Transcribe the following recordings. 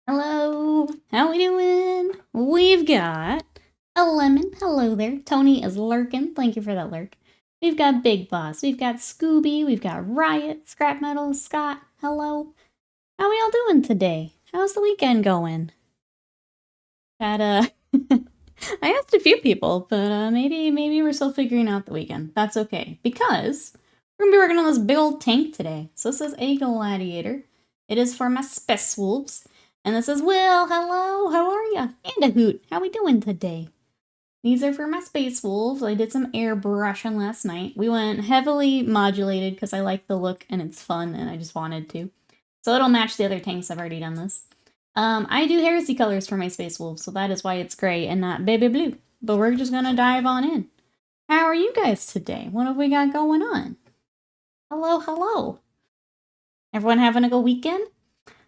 Hello, how we doing? We've got a lemon. Hello there. Tony is lurking. Thank you for that lurk. We've got Big Boss. We've got Scooby. We've got Riot, Scrap Metal, Scott. Hello. How we all doing today? How's the weekend going? Got I asked a few people, but maybe we're still figuring out the weekend. That's okay because we're gonna be working on this big old tank today. So this is a Gladiator. It is for my Space Wolves. And this is Will. Hello, how are ya? And a Hoot. How we doing today? These are for my Space Wolves. I did some airbrushing last night. We went heavily modulated because I like the look and it's fun and I just wanted to. So it'll match the other tanks. I've already done this. I do heresy colors for my Space Wolves, so that is why it's gray and not baby blue. But we're just gonna dive on in. How are you guys today? What have we got going on? Hello, hello. Everyone having a good weekend?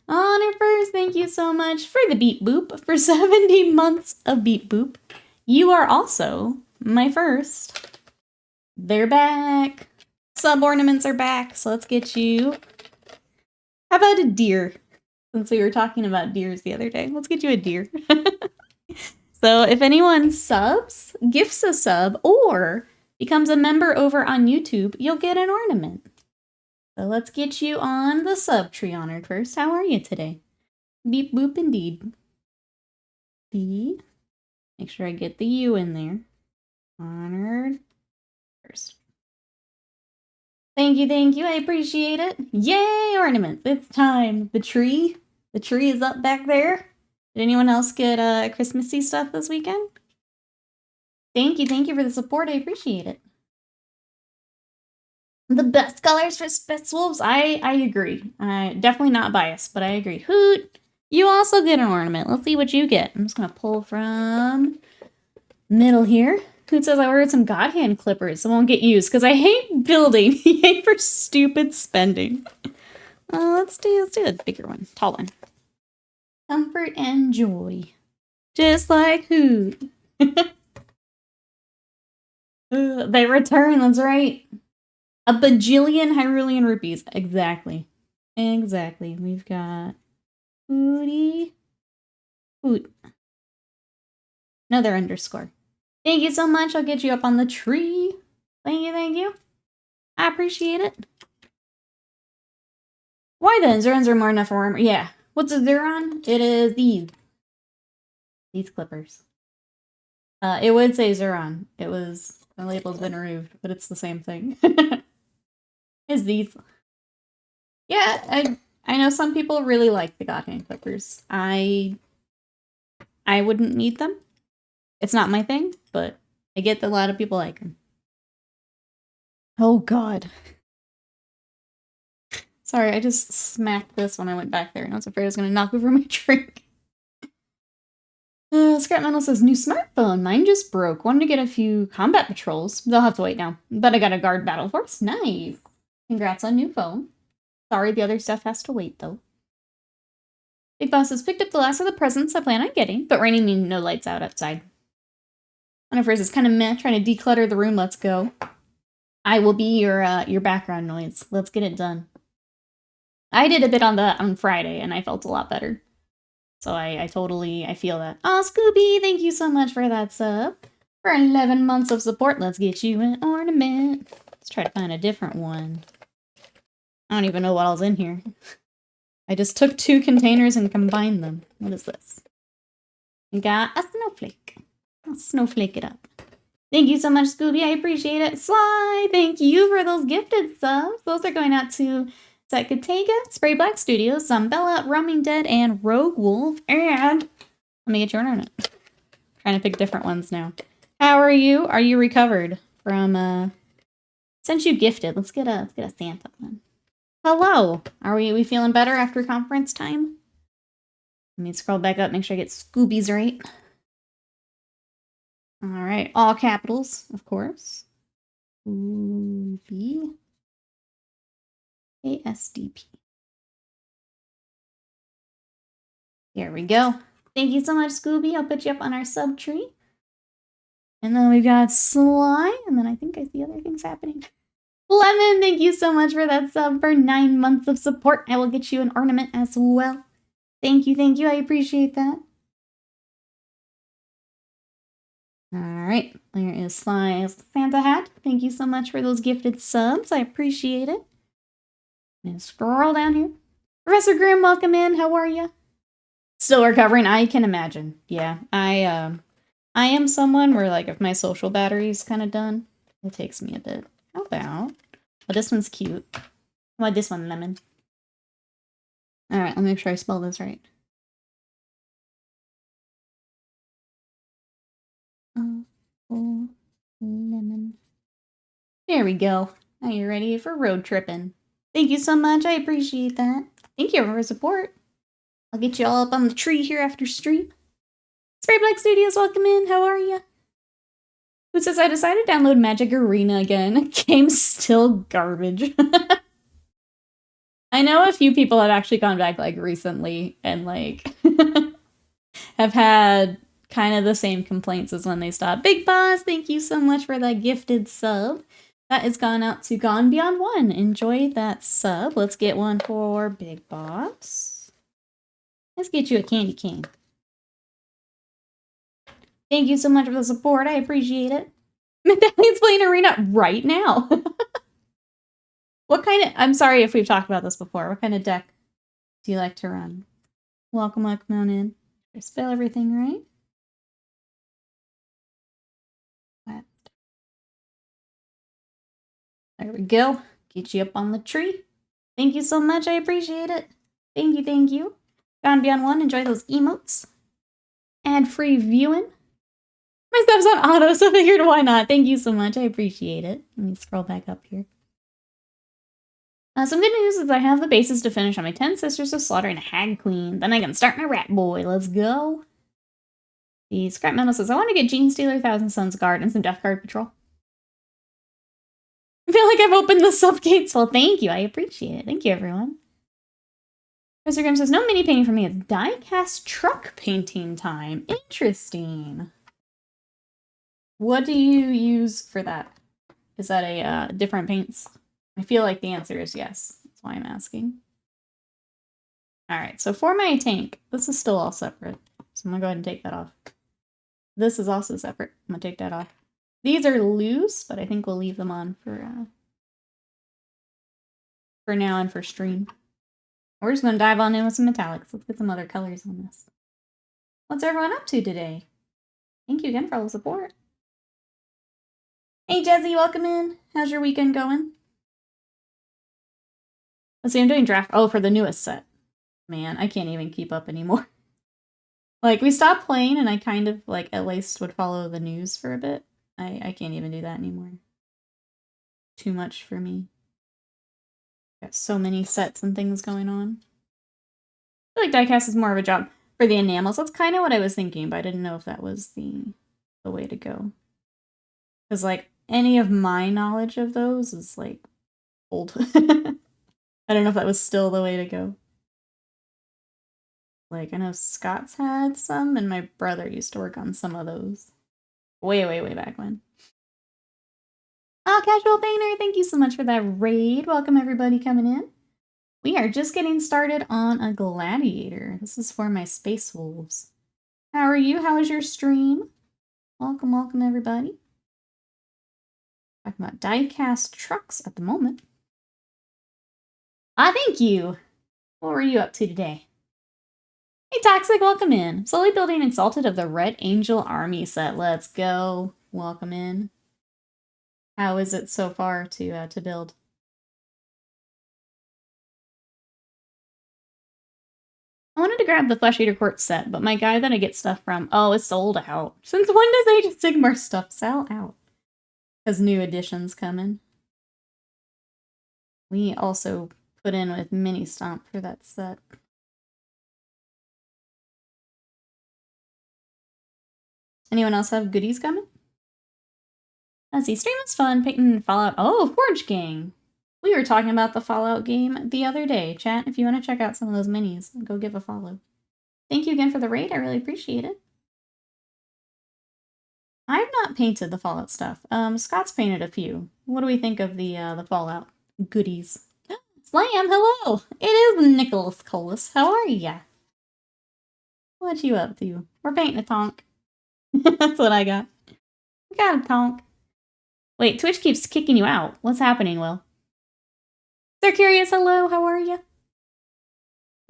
Honor first, thank you so much for the Beep Boop for 70 months of Beep Boop. You are also my first. They're back. Sub ornaments are back, so let's get you. How about a deer? Since we were talking about deers the other day, let's get you a deer. So if anyone subs, gifts a sub, or becomes a member over on YouTube, you'll get an ornament. So let's get you on the sub tree honored first. How are you today? Beep boop indeed. D. Make sure I get the U in there. Honored first. Thank you. I appreciate it. Yay, ornaments. It's time. The tree is up back there. Did anyone else get Christmassy stuff this weekend? Thank you for the support. I appreciate it. The best colors for Space Wolves? I agree. Definitely not biased, but I agree. Hoot! You also get an ornament. Let's see what you get. I'm just gonna pull from middle here. Hoot says I ordered some God Hand clippers. It won't get used because I hate building. I hate for stupid spending. Let's do a bigger one, tall one. Comfort and joy, just like Hoot. They return. That's right. A bajillion Hyrulean rupees. Exactly. We've got Hootie. Hoot. Another underscore. Thank you so much. I'll get you up on the tree. Thank you. I appreciate it. Why then? Zerons are more enough for armor. Yeah. What's a Zeron? It is these. These clippers. It would say Zeron. It was... The label's been removed, but it's the same thing. Is these. Yeah, I know some people really like the God Hand clippers. I wouldn't need them. It's not my thing, but I get that a lot of people like them. Oh god. Sorry, I just smacked this when I went back there and I was afraid I was going to knock over my drink. Scrap Metal says, new smartphone. Mine just broke. Wanted to get a few combat patrols. They'll have to wait now. But I got a guard battle force. Nice. Congrats on new phone. Sorry, the other stuff has to wait, though. Big Boss has picked up the last of the presents I plan on getting, but raining means no lights out outside. Whenever it's kind of meh, trying to declutter the room, let's go. I will be your background noise. Let's get it done. I did a bit on Friday, and I felt a lot better. So I feel that. Oh, Scooby, thank you so much for that sub. For 11 months of support, let's get you an ornament. Let's try to find a different one. I don't even know what all's in here. I just took 2 containers and combined them. What is this? We got a snowflake. I'll snowflake it up. Thank you so much, Scooby. I appreciate it. Sly, thank you for those gifted subs. Those are going out to Zakatega, Spray Black Studios, Zumbella, Roaming Dead, and Rogue Wolf. And let me get your ornament. Trying to pick different ones now. How are you? Are you recovered from since you gifted? Let's get a Santa one. Hello. Are we feeling better after conference time? Let me scroll back up, make sure I get Scoobies right. All right, all capitals, of course. Scooby. ASDP. There we go. Thank you so much, Scooby. I'll put you up on our sub tree. And then we've got Sly, and then I think I see other things happening. Lemon, thank you so much for that sub for 9 months of support. I will get you an ornament as well. Thank you. I appreciate that. Alright, there is Sly's Santa hat. Thank you so much for those gifted subs. I appreciate it. And scroll down here. Professor Grimm, welcome in. How are you? Still recovering, I can imagine. Yeah, I am someone where, like, if my social battery's kind of done, it takes me a bit. How about... Oh, this one's cute. How about this one, Lemon? Alright, let me make sure I spell this right. Oh, lemon. There we go. Now you're ready for road tripping. Thank you so much. I appreciate that. Thank you for your support. I'll get you all up on the tree here after stream. Spray Black Studios, welcome in. How are you? Who says I decided to download Magic Arena again? Game's still garbage. I know a few people have actually gone back, like, recently and, like, have had kind of the same complaints as when they stopped. Big Boss, thank you so much for that gifted sub. That has gone out to Gone Beyond 1. Enjoy that sub. Let's get one for Big Boss. Let's get you a candy cane. Thank you so much for the support. I appreciate it. Medallion's playing Arena right now. What kind of... I'm sorry if we've talked about this before. What kind of deck do you like to run? Welcome on in. Spell everything right. There we go. Get you up on the tree. Thank you so much. I appreciate it. Thank you. Gone Beyond 1. Enjoy those emotes. Ad-free viewing. My stuff's on auto, so figured why not. Thank you so much. I appreciate it. Let me scroll back up here. Some good news is I have the bases to finish on my 10 Sisters of Slaughter and Hag Queen. Then I can start my Rat Boy. Let's go. The Scrap Metal says, I want to get Gene Stealer, Thousand Suns Guard, and some Death Guard Patrol. I feel like I've opened the subgates. Well, thank you. I appreciate it. Thank you, everyone. Mr. Grimm says, no mini painting for me. It's die-cast truck painting time. Interesting. What do you use for that? Is that a different paints? I feel like the answer is yes. That's why I'm asking. Alright, so for my tank, this is still all separate. So I'm going to go ahead and take that off. This is also separate. I'm going to take that off. These are loose, but I think we'll leave them on for now and for stream. We're just going to dive on in with some metallics. Let's get some other colors on this. What's everyone up to today? Thank you again for all the support. Hey, Jezzy, welcome in. How's your weekend going? Let's see, I'm doing draft... Oh, for the newest set. Man, I can't even keep up anymore. Like, we stopped playing and I kind of, like, at least would follow the news for a bit. I can't even do that anymore. Too much for me. Got so many sets and things going on. I feel like diecast is more of a job for the enamels. That's kind of what I was thinking, but I didn't know if that was the way to go. Because, like, any of my knowledge of those is, like, old. I don't know if that was still the way to go. Like, I know Scott's had some, and my brother used to work on some of those. Way back when. Oh, Casual Painter, thank you so much for that raid. Welcome everybody coming in. We are just getting started on a Gladiator. This is for my Space Wolves. How are you? How was your stream? Welcome everybody. Talking about die-cast trucks at the moment. Ah, thank you. What were you up to today? Hey, Toxic, welcome in. Slowly building Exalted of the Red Angel Army set. Let's go. Welcome in. How is it so far to build? I wanted to grab the Flesh Eater Quartz set, but my guy that I get stuff from, oh, it's sold out. Since when does Age of Sigmar stuff sell out? Because new editions coming. We also put in with Mini Stomp for that set. Anyone else have goodies coming? Let's see, stream was fun, picking Fallout. Oh, Forge Gang! We were talking about the Fallout game the other day. Chat, if you want to check out some of those minis, go give a follow. Thank you again for the raid, I really appreciate it. I've not painted the Fallout stuff. Scott's painted a few. What do we think of the Fallout goodies? Slam, hello! It is Nicholas Colas. How are ya? What you up to? We're painting a tonk. That's what I got. We got a tonk. Wait, Twitch keeps kicking you out. What's happening, Will? They're curious. Hello, how are you?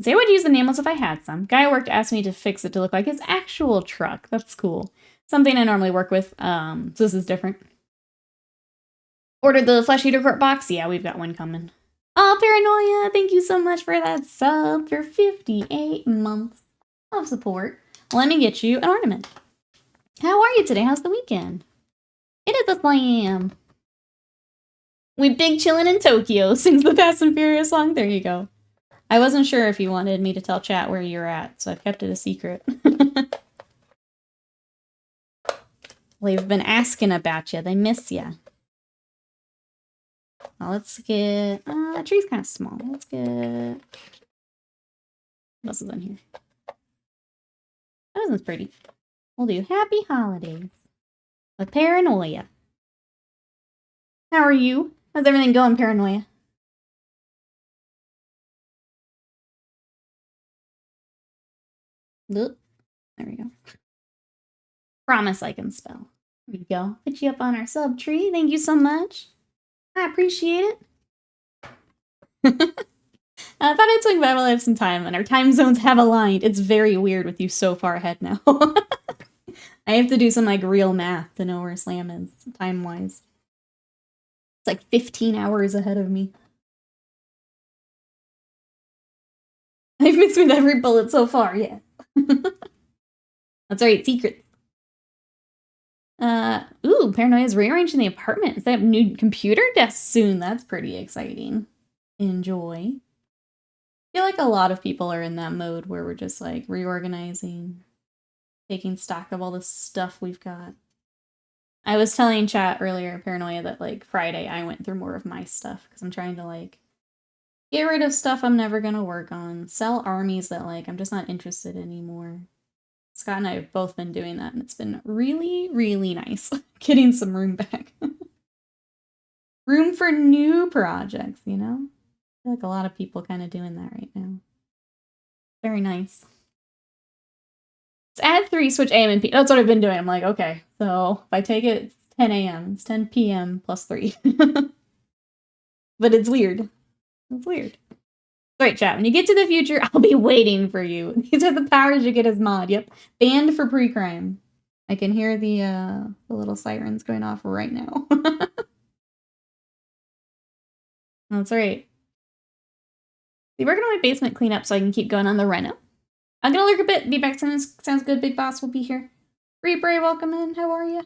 Say I would use the nameless if I had some. Guy at work asked me to fix it to look like his actual truck. That's cool. Something I normally work with. So this is different. Ordered the Flesh Eater Court box. Yeah, we've got one coming. Oh, Paranoia, thank you so much for that sub for 58 months of support. Let me get you an ornament. How are you today? How's the weekend? It is a slam. We big chillin' in Tokyo, sings the Fast and Furious song. There you go. I wasn't sure if you wanted me to tell chat where you're at, so I've kept it a secret. They've been asking about you. They miss you. Well, let's get... that tree's kind of small. Let's get... What else is in here? That one's pretty. We'll do Happy Holidays with Paranoia. How are you? How's everything going, Paranoia? Oop. There we go. Promise I can spell. There we go. Put you up on our sub tree. Thank you so much. I appreciate it. I thought I'd swing by while I have some time, and our time zones have aligned. It's very weird with you so far ahead now. I have to do some like real math to know where Slam is, time-wise. It's like 15 hours ahead of me. I've missed with every bullet so far, yeah. That's right, secret. Ooh, Paranoia's rearranging the apartment. They have new computer desks soon. That's pretty exciting. Enjoy. I feel like a lot of people are in that mode where we're just like reorganizing, taking stock of all the stuff we've got. I was telling chat earlier, Paranoia, that like Friday I went through more of my stuff because I'm trying to like get rid of stuff I'm never gonna work on, sell armies that like I'm just not interested anymore. Scott and I have both been doing that, and it's been really, really nice getting some room back. Room for new projects, you know? I feel like a lot of people kind of doing that right now. Very nice. Let's add 3, switch AM and PM. That's what I've been doing. I'm like, okay, so if I take it, it's 10 AM. It's 10 PM plus 3. But it's weird. It's weird. Right, chat. When you get to the future, I'll be waiting for you. These are the powers you get as mod. Yep. Banned for pre-crime. I can hear the little sirens going off right now. That's right. Be working on my basement cleanup so I can keep going on the reno. I'm gonna lurk a bit. Be back soon. Sounds good. Big Boss will be here. Bray, welcome in. How are you?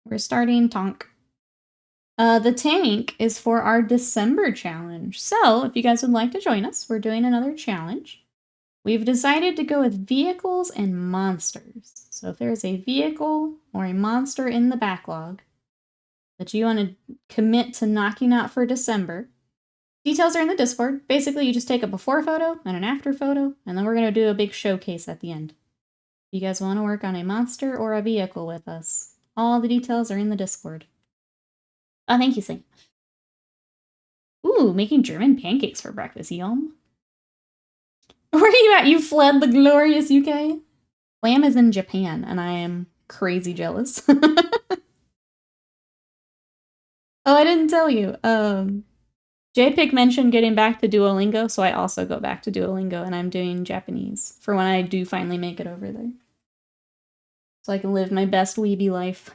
We're starting Tonk. The tank is for our December challenge. So, if you guys would like to join us, we're doing another challenge. We've decided to go with vehicles and monsters. So if there's a vehicle or a monster in the backlog that you want to commit to knocking out for December, details are in the Discord. Basically, you just take a before photo and an after photo, and then we're going to do a big showcase at the end. If you guys want to work on a monster or a vehicle with us, all the details are in the Discord. Oh, thank you, Sam. Ooh, making German pancakes for breakfast, yum. Where are you at? You fled the glorious UK? Lamb is in Japan, and I am crazy jealous. Oh, I didn't tell you. JPIC mentioned getting back to Duolingo, so I also go back to Duolingo, and I'm doing Japanese for when I do finally make it over there. So I can live my best weeby life.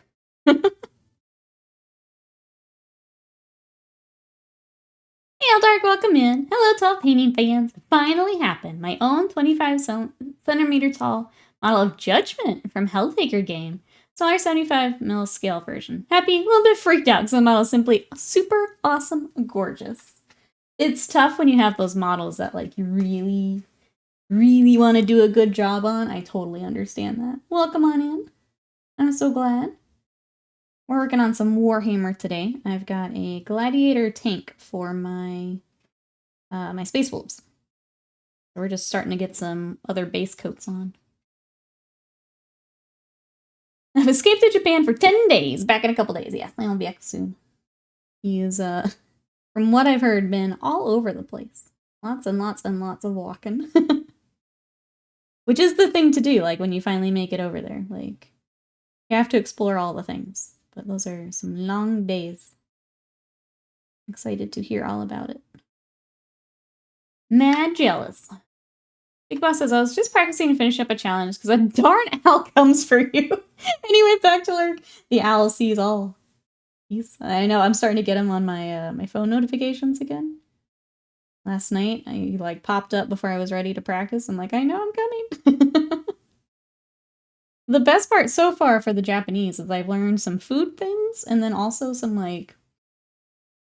Hey, Dark, welcome in. Hello, tall painting fans. It finally happened. My own 25 centimeter tall model of Judgment from Helltaker game. Smaller 75mm scale version. Happy, a little bit freaked out because the model is simply super awesome, gorgeous. It's tough when you have those models that like you really, really want to do a good job on. I totally understand that. Welcome on in. I'm so glad. We're working on some Warhammer today. I've got a Gladiator tank for my my Space Wolves. We're just starting to get some other base coats on. I've escaped to Japan for 10 days. Back in a couple days. Yes, I will be back soon. He's, from what I've heard, been all over the place. Lots and lots and lots of walking. Which is the thing to do, like, when you finally make it over there. Like, you have to explore all the things. But those are some long days. Excited to hear all about it. Mad jealous. Big Boss says, I was just practicing to finish up a challenge because a darn owl comes for you. Anyway, back to Lurk. The owl sees all. I know, I'm starting to get him on my my phone notifications again. Last night, I like popped up before I was ready to practice. I'm like, I know I'm coming. The best part so far for the Japanese is I've learned some food things and then also some like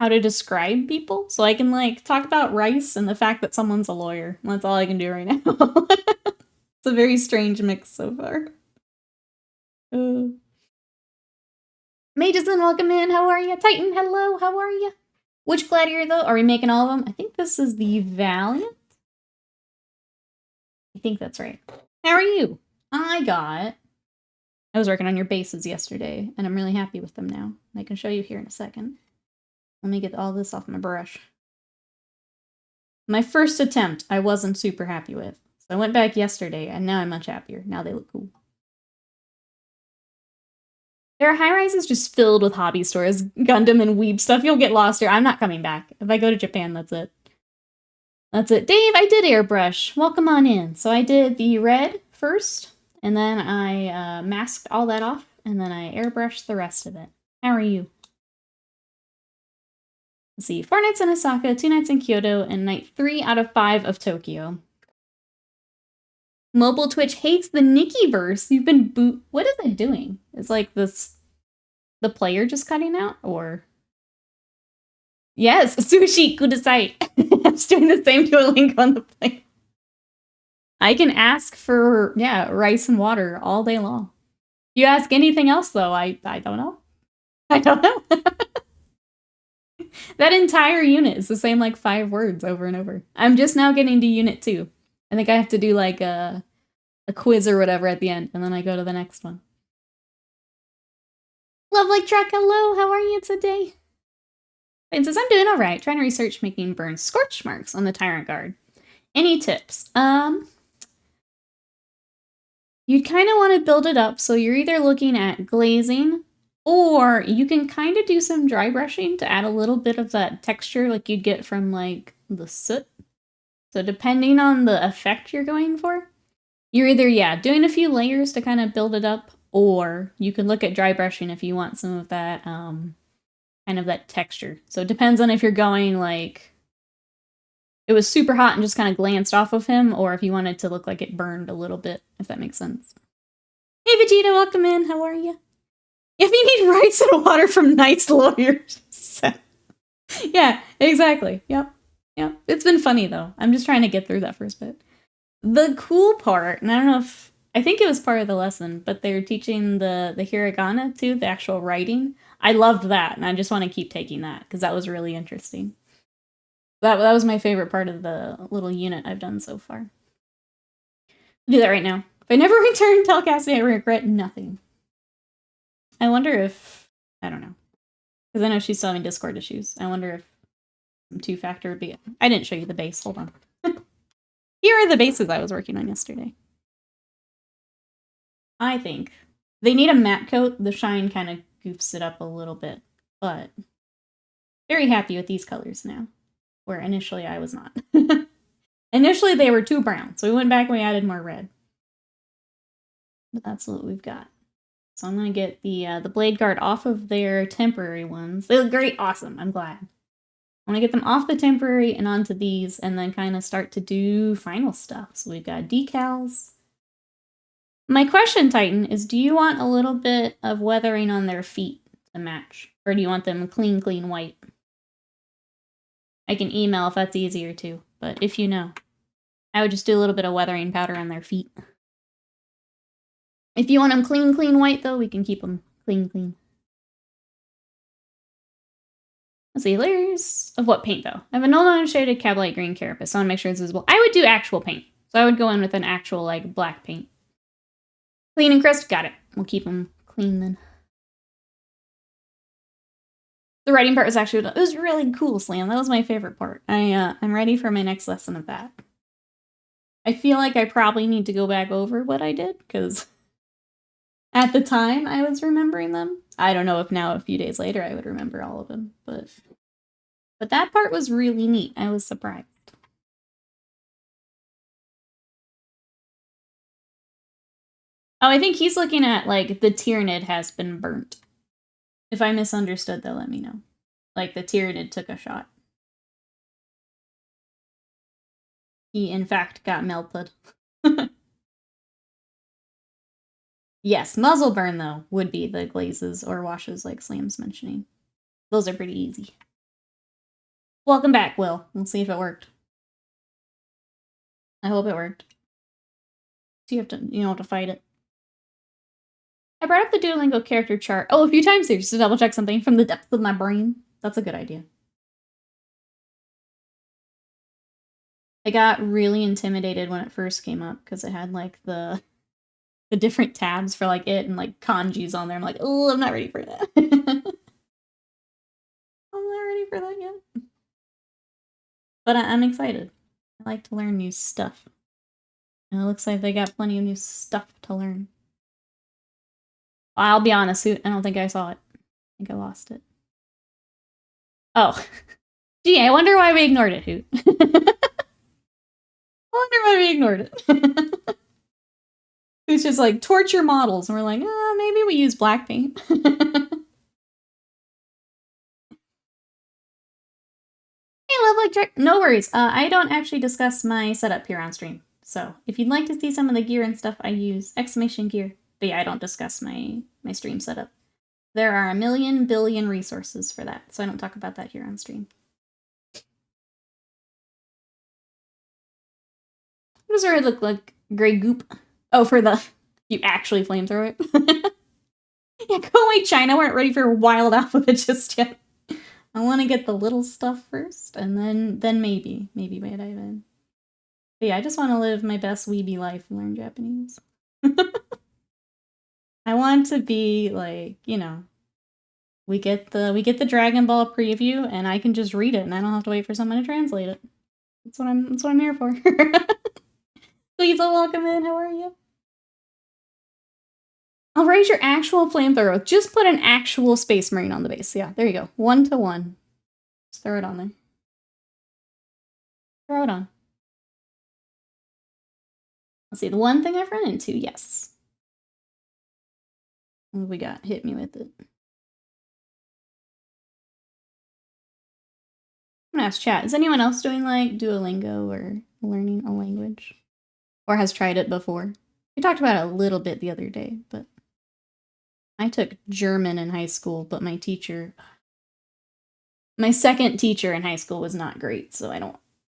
how to describe people. So I can like talk about rice and the fact that someone's a lawyer. That's all I can do right now. It's a very strange mix so far. Mageson, welcome in. How are you? Titan, hello. How are you? Which Gladiator, though? Are we making all of them? I think this is the Valiant. I think that's right. How are you? I was working on your bases yesterday, and I'm really happy with them now. I can show you here in a second. Let me get all this off my brush. My first attempt, I wasn't super happy with. So I went back yesterday, and now I'm much happier. Now they look cool. There are high-rises just filled with hobby stores, Gundam and Weeb stuff. You'll get lost here. I'm not coming back. If I go to Japan, that's it. That's it. Dave, I did airbrush. Welcome on in. So I did the red first, and then I masked all that off, and then I airbrushed the rest of it. How are you? Let's see. 4 nights in Osaka, 2 nights in Kyoto, and night 3 out of 5 of Tokyo. Mobile Twitch hates the Nikkiverse. You've been What is it doing? Is like this the player just cutting out, or? Yes, sushi kudasai. I'm just doing the same to a link on the plate. I can ask for, yeah, rice and water all day long. You ask anything else, though, I don't know. I don't know. That entire unit is the same, like, 5 words over and over. I'm just now getting to unit 2. I think I have to do, like, a quiz or whatever at the end, and then I go to the next one. Love Like Truck, hello, how are you today? And says, I'm doing alright, trying to research making burn scorch marks on the Tyrant Guard. Any tips? You'd kind of want to build it up, so you're either looking at glazing, or you can kind of do some dry brushing to add a little bit of that texture like you'd get from, like, the soot. So depending on the effect you're going for, you're either, yeah, doing a few layers to kind of build it up, or you can look at dry brushing if you want some of that, kind of that texture. So it depends on if you're going, like, it was super hot and just kind of glanced off of him, or if you wanted to look like it burned a little bit, if that makes sense. Hey Vegeta, welcome in, how are you? If you need rice and water from nice lawyers. Yeah, exactly, yep. It's been funny though. I'm just trying to get through that first bit. The cool part, and I don't know if, I think it was part of the lesson, but they're teaching the hiragana too, the actual writing. I loved that, and I just want to keep taking that, because that was really interesting. That was my favorite part of the little unit I've done so far. I'll do that right now. If I never return telecasting, I regret nothing. I wonder if, I don't know, because I know she's still having Discord issues. I wonder if some 2-factor would be, I didn't show you the base, hold on. Here are the bases I was working on yesterday. I think they need a matte coat. The shine kind of goofs it up a little bit, but very happy with these colors now, where initially I was not. Initially they were too brown, so we went back and we added more red. But that's what we've got. So I'm going to get the blade guard off of their temporary ones. They look great, awesome, I'm glad. I'm going to get them off the temporary and onto these, and then kind of start to do final stuff. So we've got decals. My question, Titan, is do you want a little bit of weathering on their feet to match? Or do you want them clean white? I can email if that's easier too, but if you know. I would just do a little bit of weathering powder on their feet. If you want them clean white though, we can keep them clean. Let's see, layers of what paint though? I have a null shaded Cabalite green carapace, so I want to make sure it's visible. I would do actual paint. So I would go in with an actual like black paint. Clean and crisp, got it. We'll keep them clean then. The writing part was actually, it was really cool, Slam. That was my favorite part. I'm ready for my next lesson of that. I feel like I probably need to go back over what I did, because at the time I was remembering them. I don't know if now, a few days later, I would remember all of them, but that part was really neat. I was surprised. Oh, I think he's looking at, like, the Tyranid has been burnt. If I misunderstood, they'll let me know. Like, the Tyranid took a shot. He, in fact, got melted. Yes, muzzle burn, though, would be the glazes or washes like Slam's mentioning. Those are pretty easy. Welcome back, Will. We'll see if it worked. I hope it worked. So you don't have to fight it. I brought up the Duolingo character chart. Oh, a few times here, just to double check something from the depths of my brain. That's a good idea. I got really intimidated when it first came up, because it had, like, the different tabs for, like, it and, like, kanjis on there. I'm like, oh, I'm not ready for that. I'm not ready for that yet. But I'm excited. I like to learn new stuff. And it looks like they got plenty of new stuff to learn. I'll be honest, I don't think I saw it. I think I lost it. Oh. Gee, I wonder why we ignored it, Hoot. I wonder why we ignored it. It's just like, torture models, and we're like, maybe we use black paint. Hey, Lovely, no worries. I don't actually discuss my setup here on stream. So if you'd like to see some of the gear and stuff I use, exclamation gear. But yeah, I don't discuss my stream setup. There are a million billion resources for that, so I don't talk about that here on stream. What does it look like? Gray goop? Oh, for the... You actually flamethrow it? Yeah, go away, China. We're not ready for Wild Alphabet just yet. I want to get the little stuff first, and then maybe we dive in. But yeah, I just want to live my best weeby life and learn Japanese. I want to be like, we get the Dragon Ball preview, and I can just read it, and I don't have to wait for someone to translate it. That's what I'm here for. Please, welcome in. How are you? I'll raise your actual flamethrower. Just put an actual Space Marine on the base. Yeah, there you go. 1-to-1. Just throw it on there. Throw it on. Let's see, the one thing I've run into, yes. What we got? Hit me with it. I'm gonna ask chat, is anyone else doing, like, Duolingo or learning a language? Or has tried it before? We talked about it a little bit the other day, but I took German in high school, but my second teacher in high school was not great, so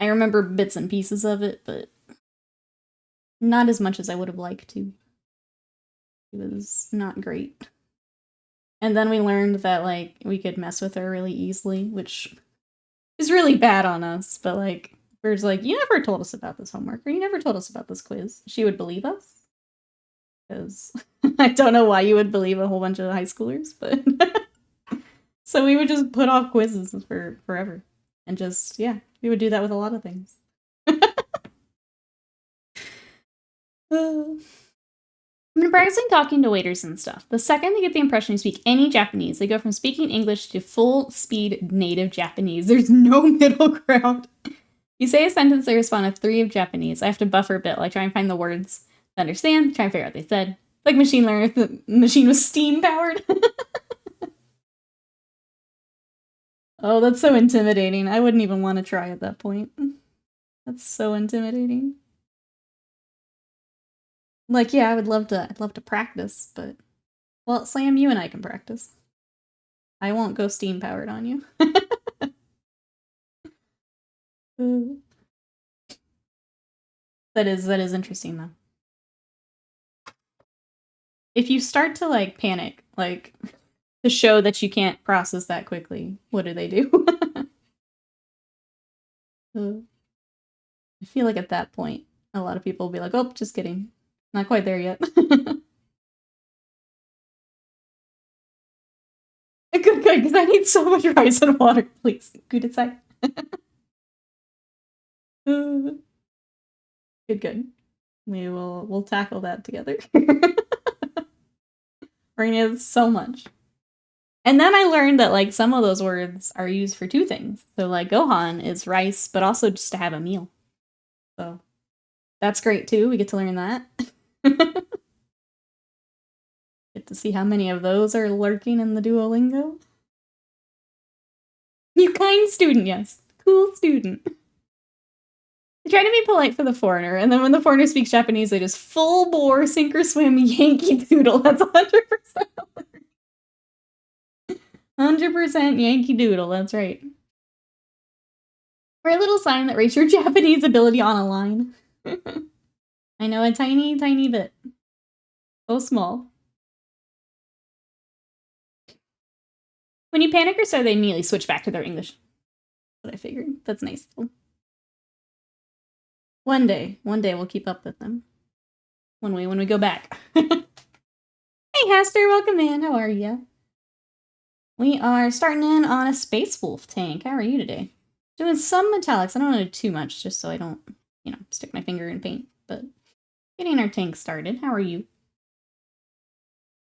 I remember bits and pieces of it, but not as much as I would have liked to. It was not great. And then we learned that, like, we could mess with her really easily, which is really bad on us, but, like, we're just like, you never told us about this homework, or you never told us about this quiz. She would believe us. Because I don't know why you would believe a whole bunch of high schoolers, but... So we would just put off quizzes for forever. And just, yeah, we would do that with a lot of things. I'm practicing talking to waiters and stuff. The second they get the impression you speak any Japanese, they go from speaking English to full-speed native Japanese. There's no middle ground. You say a sentence, they respond with 3 of Japanese. I have to buffer a bit, like try and find the words to understand, try and figure out what they said. Like machine learner if the machine was steam-powered. Oh, that's so intimidating. I wouldn't even want to try at that point. That's so intimidating. Like, yeah, I'd love to practice, but... Well, Slam, you and I can practice. I won't go steam-powered on you. That is interesting, though. If you start to, like, panic, like, to show that you can't process that quickly, what do they do? I feel like at that point, a lot of people will be like, oh, just kidding. Not quite there yet. Good, because I need so much rice and water, please. Good aside. Good Good. We'll tackle that together. We're gonna have so much. And then I learned that, like, some of those words are used for two things. So, like, gohan is rice, but also just to have a meal. So, that's great, too. We get to learn that. Get to see how many of those are lurking in the Duolingo. You kind student, yes. Cool student. They try to be polite for the foreigner, and then when the foreigner speaks Japanese, they just full bore, sink or swim, Yankee Doodle. That's 100%. 100% Yankee Doodle, that's right. Or a little sign that rates your Japanese ability on a line. I know, a tiny, tiny bit. So small. When you panic or so, they immediately switch back to their English. That's what I figured. That's nice. One day we'll keep up with them. When we go back. Hey, Hester, welcome in. How are you? We are starting in on a Space Wolf tank. How are you today? Doing some metallics. I don't want to do too much just so I don't, stick my finger in paint. But getting our tank started. How are you?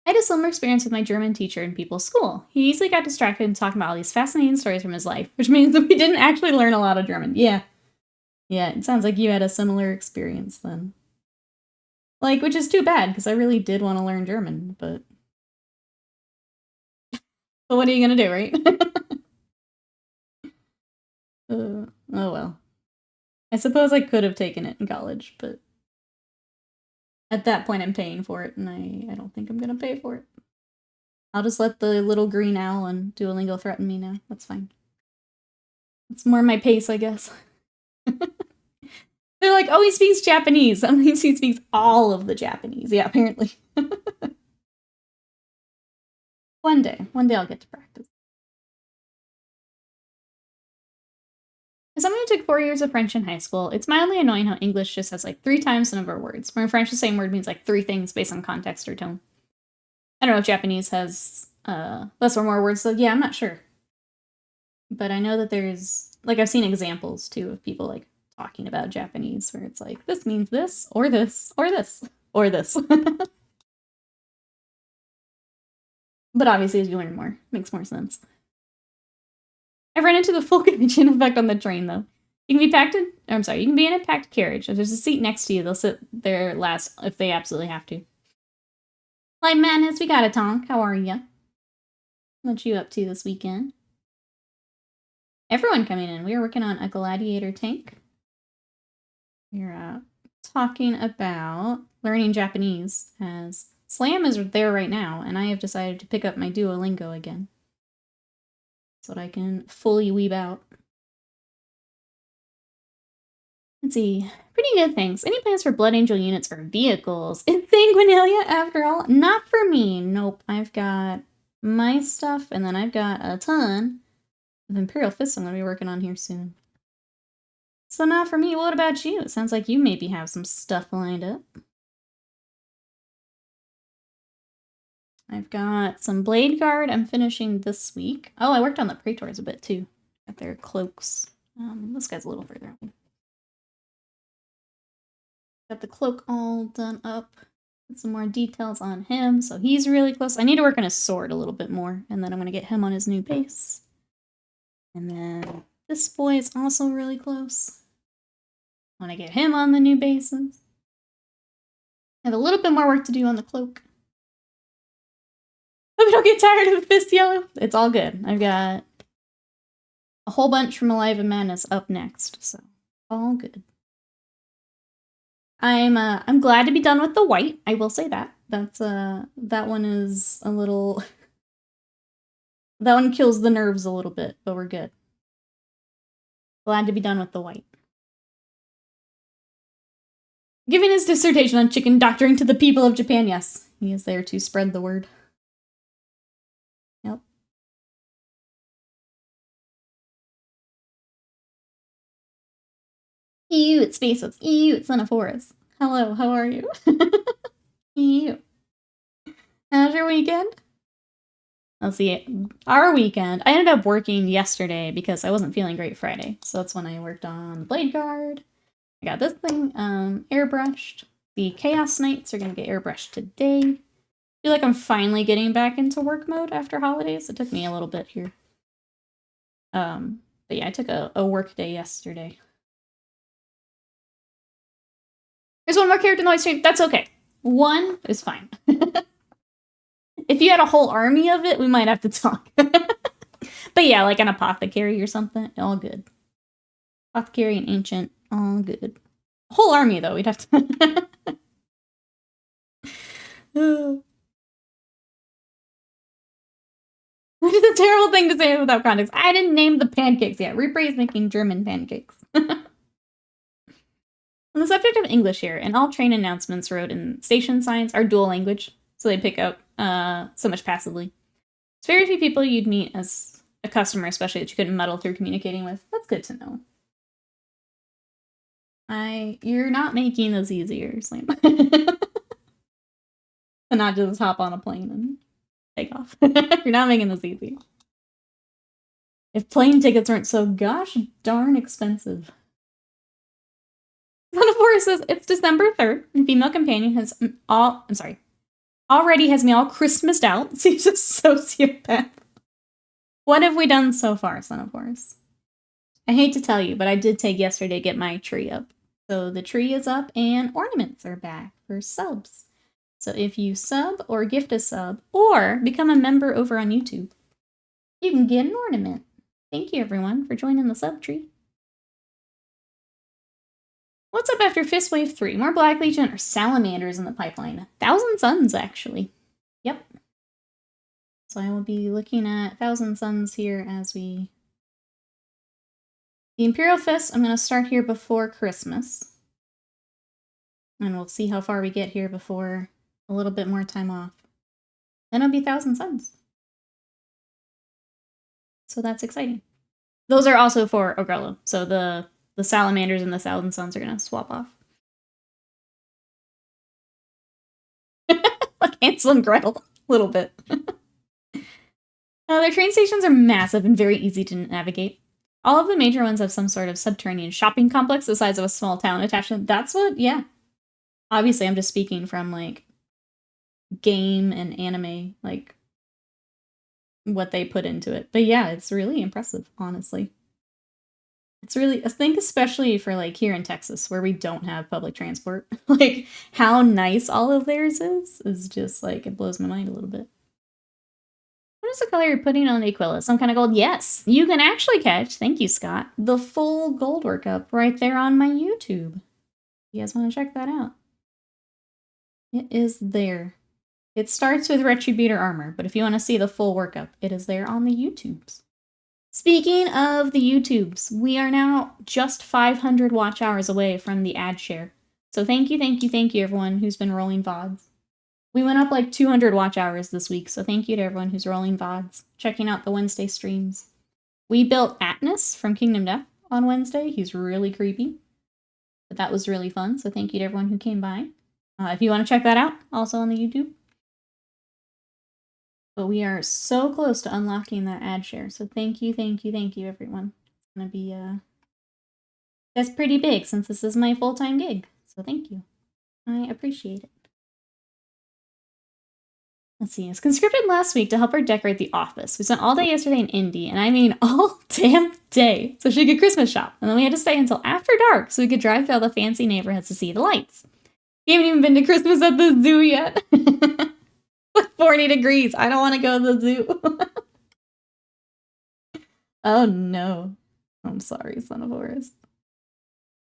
I had a similar experience with my German teacher in people's school. He easily got distracted and talking about all these fascinating stories from his life, which means that we didn't actually learn a lot of German. Yeah. Yeah, it sounds like you had a similar experience then. Like, which is too bad, because I really did want to learn German, but... But what are you gonna do, right? Oh well. I suppose I could have taken it in college, but... At that point, I'm paying for it, and I don't think I'm gonna pay for it. I'll just let the little green owl and Duolingo threaten me now. That's fine. It's more my pace, I guess. They're like, oh, he speaks Japanese. That means he speaks all of the Japanese. Yeah, apparently. One day I'll get to practice. As someone who took 4 years of French in high school, it's mildly annoying how English just has like 3 times the number of words. Where in French, the same word means like 3 things based on context or tone. I don't know if Japanese has less or more words, so yeah, I'm not sure. But I know that there's, like, I've seen examples too of people like talking about Japanese where it's like, this means this, or this, or this, or this. But obviously, as you learn more, it makes more sense. I've run into the full convention effect on the train, though. You can be in a packed carriage. If there's a seat next to you, they'll sit there last if they absolutely have to. Like, Madness, we got a Tonk. How are ya? What you up to this weekend? Everyone coming in. We are working on a Gladiator tank. We're talking about learning Japanese, as Slam is there right now, and I have decided to pick up my Duolingo again, so that I can fully weeb out. Let's see. Pretty good, thanks. Any plans for Blood Angel units or vehicles? Is Sanguinalia, after all? Not for me. Nope. I've got my stuff, and then I've got a ton of Imperial Fists I'm going to be working on here soon. So not for me. What about you? It sounds like you maybe have some stuff lined up. I've got some Blade Guard I'm finishing this week. Oh, I worked on the Praetors a bit too. Got their cloaks. This guy's a little further away. Got the cloak all done up. Some more details on him, so he's really close. I need to work on his sword a little bit more, and then I'm going to get him on his new base. And then this boy is also really close. I want to get him on the new bases. I have a little bit more work to do on the cloak. Hope you don't get tired of the fist yellow. It's all good. I've got a whole bunch from Alive in Madness up next, so all good. I'm glad to be done with the white. I will say that. That one is a little... That one kills the nerves a little bit, but we're good. Glad to be done with the white. Giving his dissertation on chicken doctoring to the people of Japan, yes. He is there to spread the word. Yep. Ew, it's Space Wolves. Ew, it's Xenophorus. Hello, how are you? Ew. How's your weekend? Let's see. Our weekend, I ended up working yesterday because I wasn't feeling great Friday. So that's when I worked on Blade Guard. I got this thing airbrushed. The Chaos Knights are going to get airbrushed today. I feel like I'm finally getting back into work mode after holidays. It took me a little bit here. But yeah, I took a work day yesterday. There's one more character in the live stream. That's okay. One is fine. If you had a whole army of it, we might have to talk. But yeah, like an apothecary or something, all good. Apothecary and ancient, all good. Whole army though, we'd have to. What is a terrible thing to say without context? I didn't name the pancakes yet. Reaper is making German pancakes. On the subject of English here, and all train announcements wrote in station signs are dual language, so they pick up so much passively. It's very few people you'd meet as a customer, especially that you couldn't muddle through communicating with. That's good to know. You're not making this easier, Slam. To not just hop on a plane and take off. You're not making this easy. If plane tickets weren't so gosh darn expensive. Son of Horus says it's December 3rd, and female companion has already has me all Christmased out. So he's a sociopath. What have we done so far, Son of Horus? I hate to tell you, but I did take yesterday to get my tree up. So the tree is up and ornaments are back for subs. So if you sub or gift a sub or become a member over on YouTube, you can get an ornament. Thank you everyone for joining the sub tree. What's up after Fist Wave 3? More Black Legion or Salamanders in the pipeline? 1,000 Suns, actually. Yep. So I will be looking at 1,000 Suns here as we... The Imperial Fist, I'm going to start here before Christmas. And we'll see how far we get here before a little bit more time off. Then it'll be 1,000 Suns. So that's exciting. Those are also for Ogrello. So the Salamanders and the 1,000 Suns are going to swap off. Like Hansel and Gretel, a little bit. Their train stations are massive and very easy to navigate. All of the major ones have some sort of subterranean shopping complex the size of a small town attached to them. That's what, yeah. Obviously, I'm just speaking from, like, game and anime, like, what they put into it. But yeah, it's really impressive, honestly. It's really, I think especially for, like, here in Texas, where we don't have public transport. Like, how nice all of theirs is just, like, it blows my mind a little bit. What is the color you're putting on Aquila? Some kind of gold? Yes! You can actually catch, thank you, Scott, the full gold workup right there on my YouTube. You guys want to check that out? It is there. It starts with Retributor armor, but if you want to see the full workup, it is there on the YouTubes. Speaking of the YouTubes, we are now just 500 watch hours away from the ad share. So thank you, everyone who's been rolling VODs. We went up like 200 watch hours this week, so thank you to everyone who's rolling VODs, checking out the Wednesday streams. We built Atnus from Kingdom Death on Wednesday. He's really creepy, but that was really fun, so thank you to everyone who came by. If you want to check that out, also on the YouTube. But we are so close to unlocking that ad share, so thank you, everyone. It's going to be, that's pretty big since this is my full-time gig, so thank you. I appreciate it. Let's see, I was conscripted last week to help her decorate the office. We spent all day yesterday in Indy, and I mean all damn day, so she could Christmas shop. And then we had to stay until after dark so we could drive to all the fancy neighborhoods to see the lights. You haven't even been to Christmas at the zoo yet. 40 degrees. I don't want to go to the zoo. Oh no. I'm sorry, Son of Horus.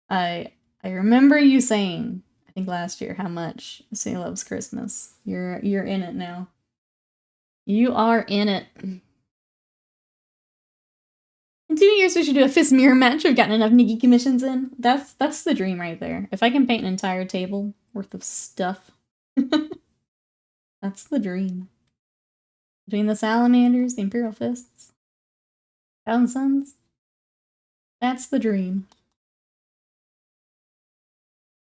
I remember you saying, I think last year, how much Say loves Christmas. You're in it now. You are in it. In 2 years, we should do a fist mirror match. We've gotten enough Nikki commissions in. That's the dream right there. If I can paint an entire table worth of stuff, that's the dream. Between the Salamanders, the Imperial Fists, 1,000 Suns, that's the dream.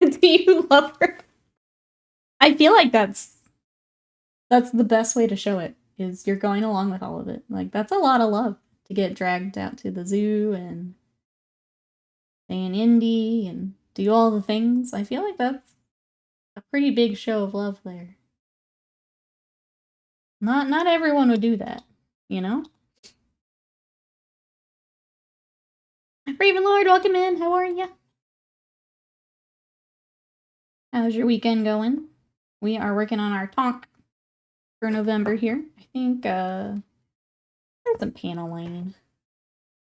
Do you love her? I feel like that's the best way to show it, is you're going along with all of it. Like, that's a lot of love to get dragged out to the zoo and stay in Indy and do all the things. I feel like that's a pretty big show of love there. Not everyone would do that, you know? Raven Lord, welcome in. How are ya? How's your weekend going? We are working on our talk for November here. I think, there's some panel lining.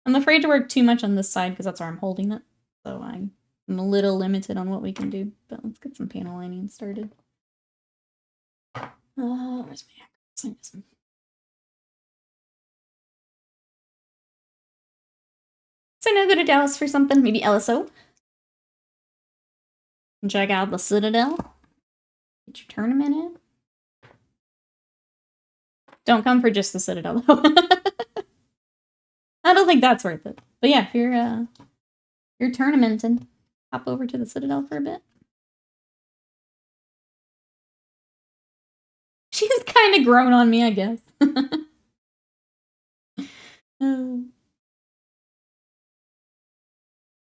I'm afraid to work too much on this side because that's where I'm holding it. So I'm a little limited on what we can do. But let's get some panel lining started. Where's my acronyms? So now go to Dallas for something. Maybe LSO. Check out the Citadel. Get your tournament in. Don't come for just the Citadel, though. I don't think that's worth it. But yeah, if you're tournamenting, hop over to the Citadel for a bit. She's kind of grown on me, I guess.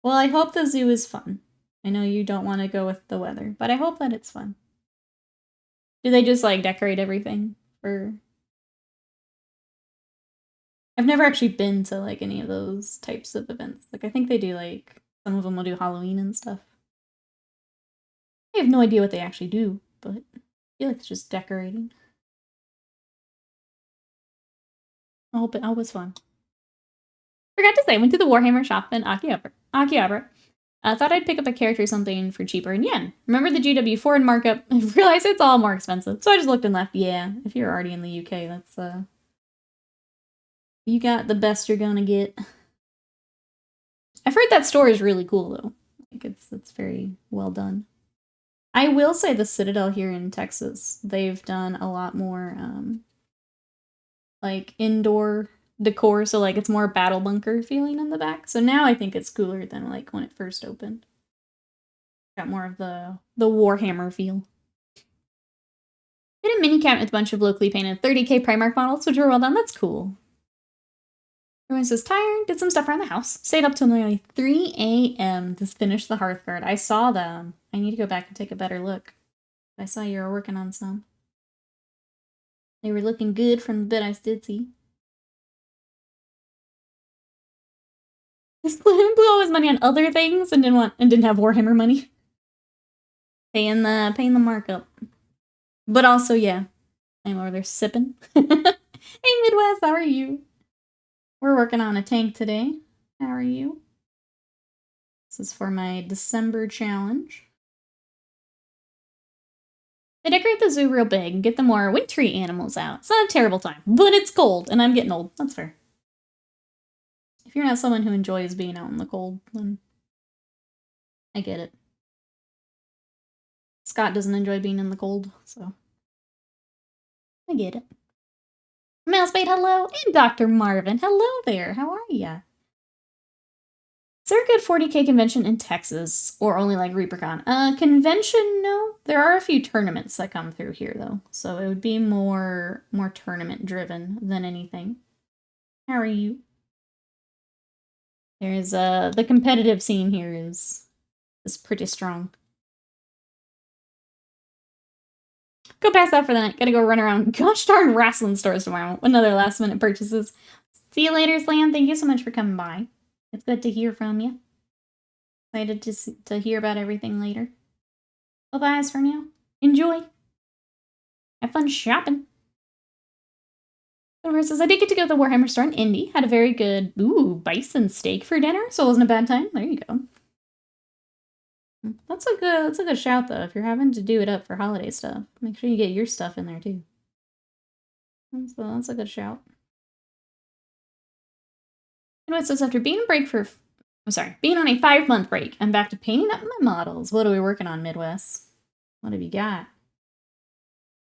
Well, I hope the zoo is fun. I know you don't want to go with the weather, but I hope that it's fun. Do they just, like, decorate everything for... I've never actually been to, like, any of those types of events. Like, I think they do, like, some of them will do Halloween and stuff. I have no idea what they actually do, but I feel like it's just decorating. I hope it was fun. Forgot to say, I went to the Warhammer shop in Akihabara. I thought I'd pick up a character or something for cheaper in yen. Remember the GW4 in markup? I realized it's all more expensive. So I just looked and left. Yeah, if you're already in the UK, that's, you got the best you're gonna get. I've heard that store is really cool, though. Like, it's very well done. I will say the Citadel here in Texas, they've done a lot more, like, indoor decor, so, like, it's more battle bunker feeling in the back. So now I think it's cooler than, like, when it first opened. Got more of the Warhammer feel. Did a mini cabinet with a bunch of locally painted 30K Primark models, which were well done. That's cool. Everyone says, tired, did some stuff around the house. Stayed up till nearly 3 a.m. to finish the Hearthguard. I saw them. I need to go back and take a better look. I saw you were working on some. They were looking good from the bit I did see. This blew all his money on other things and didn't have Warhammer money. Paying the markup. But also, yeah. I know where they're sipping. Hey Midwest, how are you? We're working on a tank today. How are you? This is for my December challenge. They decorate the zoo real big and get the more wintry animals out. It's not a terrible time, but it's cold, and I'm getting old. That's fair. If you're not someone who enjoys being out in the cold, then I get it. Scott doesn't enjoy being in the cold, so I get it. Mousebait, hello, and Dr. Marvin, hello there. How are ya? Is there a good 40K convention in Texas, or only like ReaperCon? Convention, no. There are a few tournaments that come through here, though, so it would be more tournament-driven than anything. How are you? There's, the competitive scene here is pretty strong. Go pass out for the night. Gotta go run around gosh darn wrestling stores tomorrow. Another last-minute purchases. See you later, Slam. Thank you so much for coming by. It's good to hear from you. Excited to hear about everything later. Bye-bye for now. Enjoy. Have fun shopping. Silver says, I did get to go to the Warhammer store in Indy. Had a very good, bison steak for dinner, so it wasn't a bad time. There you go. That's a good shout, though. If you're having to do it up for holiday stuff, make sure you get your stuff in there, too. That's a good shout. You know what it says, after being on a 5-month break, I'm back to painting up my models. What are we working on, Midwest? What have you got?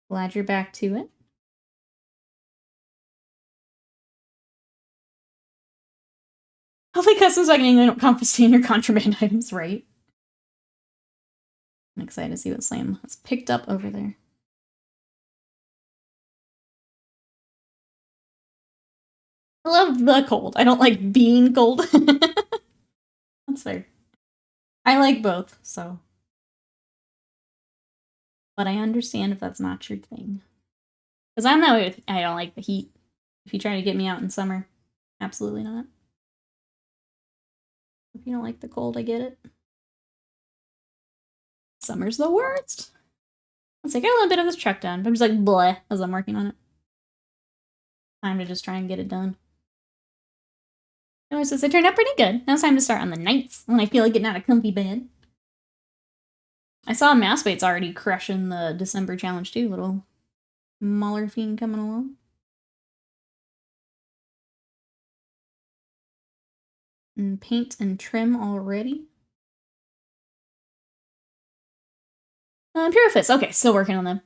Glad you're back to it. Hopefully customs like they don't confiscate your contraband items, right? I'm excited to see what Slam has picked up over there. I love the cold. I don't like being cold. That's fair. I like both, so. But I understand if that's not your thing. Because I'm that way with, I don't like the heat. If you try to get me out in summer, absolutely not. If you don't like the cold, I get it. Summer's the worst. Let's take a little bit of this truck done. But I'm just like bleh as I'm working on it. Time to just try and get it done. Anyway, so it turned out pretty good. Now it's time to start on the nights when I feel like getting out of comfy bed. I saw Massbait's already crushing the December challenge too. Little Mauler Fiend coming along. And paint and trim already. Purifist. Okay, still working on them.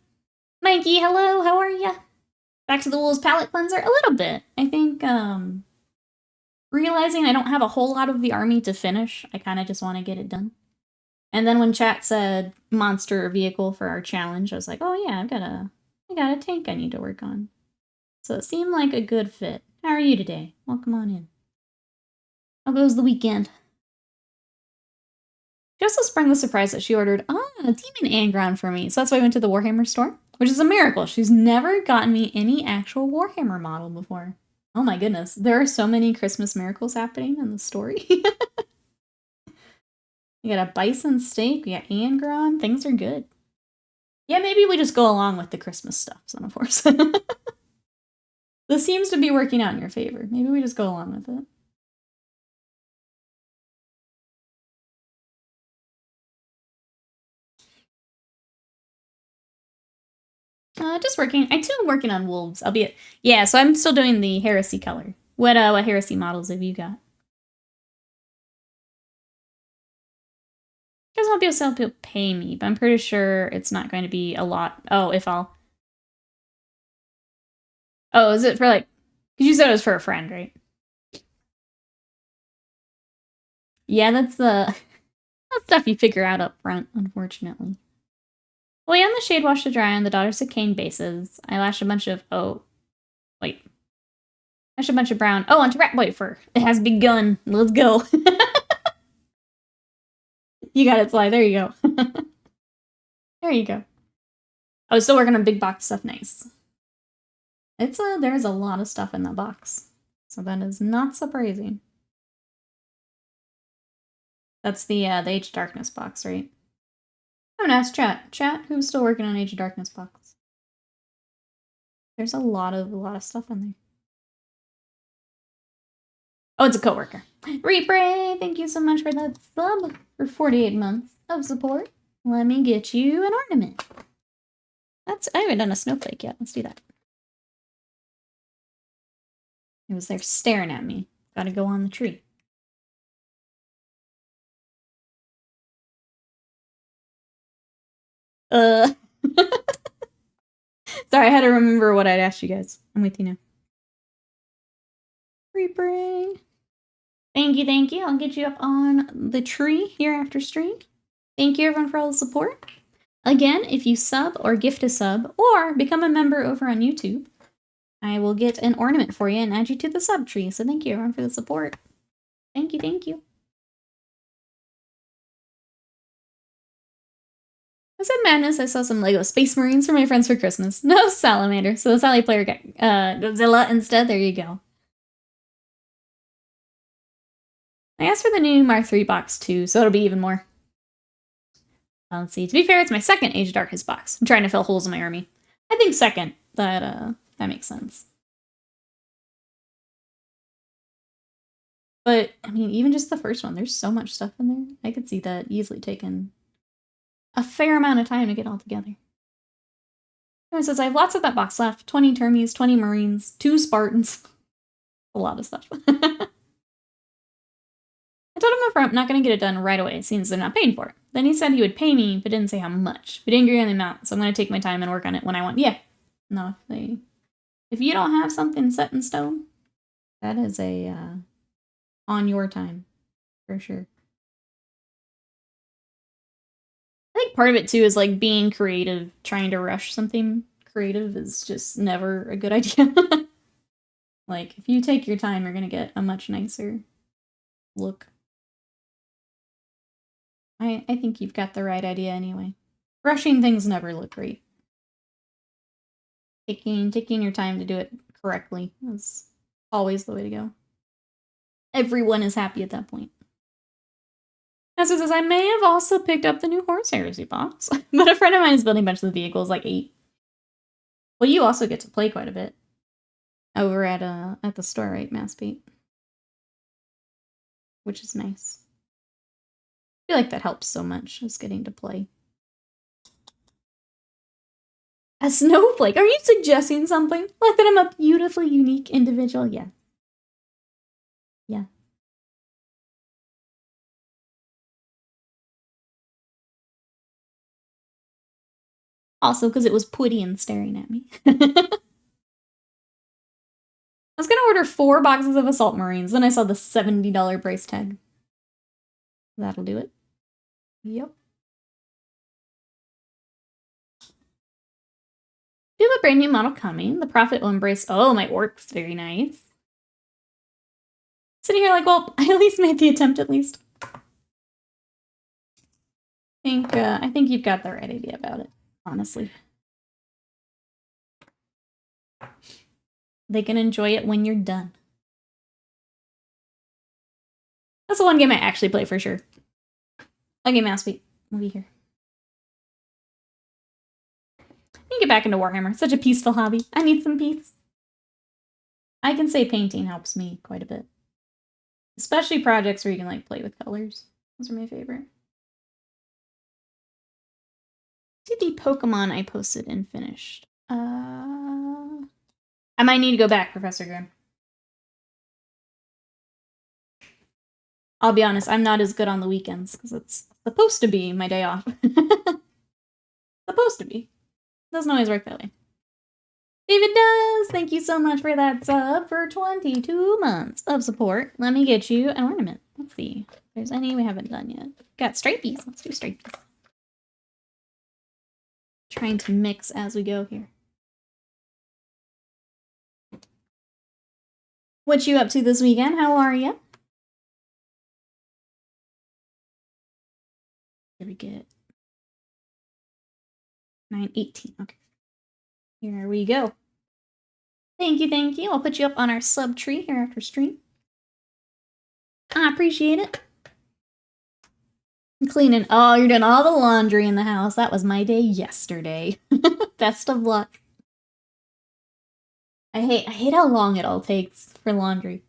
Mikey, hello, how are ya? Back to the Wolves palette cleanser? A little bit. I think, realizing I don't have a whole lot of the army to finish, I kind of just want to get it done. And then when chat said monster vehicle for our challenge, I was like, oh yeah, I got a tank I need to work on. So it seemed like a good fit. How are you today? Welcome on in. How goes the weekend? She also sprung the surprise that she ordered, a Demon Angron for me. So that's why I went to the Warhammer store, which is a miracle. She's never gotten me any actual Warhammer model before. Oh my goodness. There are so many Christmas miracles happening in the story. We got a bison steak, we got Angron. Things are good. Yeah, maybe we just go along with the Christmas stuff, Son of Force. This seems to be working out in your favor. Maybe we just go along with it. Just working. I too am working on wolves, albeit. Yeah, so I'm still doing the heresy color. What heresy models have you got? You guys won't be able to help people pay me, but I'm pretty sure it's not going to be a lot. Oh, if I'll. Oh, is it for like. Because you said it was for a friend, right? Yeah, that's the. That's stuff you figure out up front, unfortunately. Well, on the shade wash to dry on the Daughters of Cain bases. I lashed a bunch of. Oh. Wait. Lashed a bunch of brown. Oh, onto Rat Boy fur. It has begun. Let's go. You got it, Sly. There you go. There you go. I was still working on big box stuff. Nice. There's a lot of stuff in that box. So that is not surprising. That's the Age of Darkness box, right? I'm gonna ask chat. Chat, who's still working on Age of Darkness box? There's a lot of stuff in there. Oh, it's a coworker. Repray, thank you so much for that sub for 48 months of support. Let me get you an ornament. I haven't done a snowflake yet. Let's do that. It was there staring at me. Gotta go on the tree. Sorry, I had to remember what I'd asked you guys. I'm with you now. Repray. Thank you. I'll get you up on the tree here after stream. Thank you everyone for all the support. Again, if you sub or gift a sub or become a member over on YouTube, I will get an ornament for you and add you to the sub tree. So thank you everyone for the support. Thank you. I said madness, I saw some Lego Space Marines for my friends for Christmas. No Salamander, so the Sally player got Godzilla instead. There you go. I asked for the new Mark III box too, so it'll be even more. Let's see. To be fair, it's my second Age of Darkness box. I'm trying to fill holes in my army. I think second. That makes sense. But, I mean, even just the first one, there's so much stuff in there. I could see that easily taking a fair amount of time to get all together. It says, I have lots of that box left. 20 Termies, 20 Marines, 2 Spartans. A lot of stuff. I told him I'm not going to get it done right away, since they're not paying for it. Then he said he would pay me, but didn't say how much. We didn't agree on the amount, so I'm going to take my time and work on it when I want. Yeah. No, if you don't have something set in stone, that is on your time, for sure. I think part of it, too, is, like, being creative. Trying to rush something creative is just never a good idea. Like, if you take your time, you're going to get a much nicer look. I think you've got the right idea anyway. Rushing things never look great. Taking your time to do it correctly is always the way to go. Everyone is happy at that point. As it says, I may have also picked up the new Horse Heresy box, but a friend of mine is building a bunch of the vehicles, like 8. Well, you also get to play quite a bit over at the store, right, Massbeat? Which is nice. I feel like that helps so much, just getting to play. A snowflake? Are you suggesting something? Like that I'm a beautifully unique individual? Yeah. Yeah. Also, because it was Pudding staring at me. I was gonna order 4 boxes of Assault Marines, then I saw the $70 price tag. That'll do it. Yep. We have a brand new model coming. The Prophet will embrace. Oh, my orc's very nice. Sitting here like, well, I at least made the attempt at least. I think you've got the right idea about it, honestly. They can enjoy it when you're done. That's the one game I actually play for sure. Okay, Massbeat, we'll be here. I need to get back into Warhammer. Such a peaceful hobby. I need some peace. I can say painting helps me quite a bit. Especially projects where you can like play with colors. Those are my favorite. See the Pokemon I posted and finished. I might need to go back, Professor Grimm. I'll be honest, I'm not as good on the weekends because it's supposed to be my day off. Supposed to be. Doesn't always work that way. David does! Thank you so much for that sub for 22 months of support. Let me get you an ornament. Let's see if there's any we haven't done yet. Got stripies. Let's do stripies. Trying to mix as we go here. What you up to this weekend? How are you? Did we get 9:18? Okay. Here we go. Thank you, thank you. I'll put you up on our sub tree here after stream. I appreciate it. I'm cleaning. Oh, you're doing all the laundry in the house. That was my day yesterday. Best of luck. I hate how long it all takes for laundry.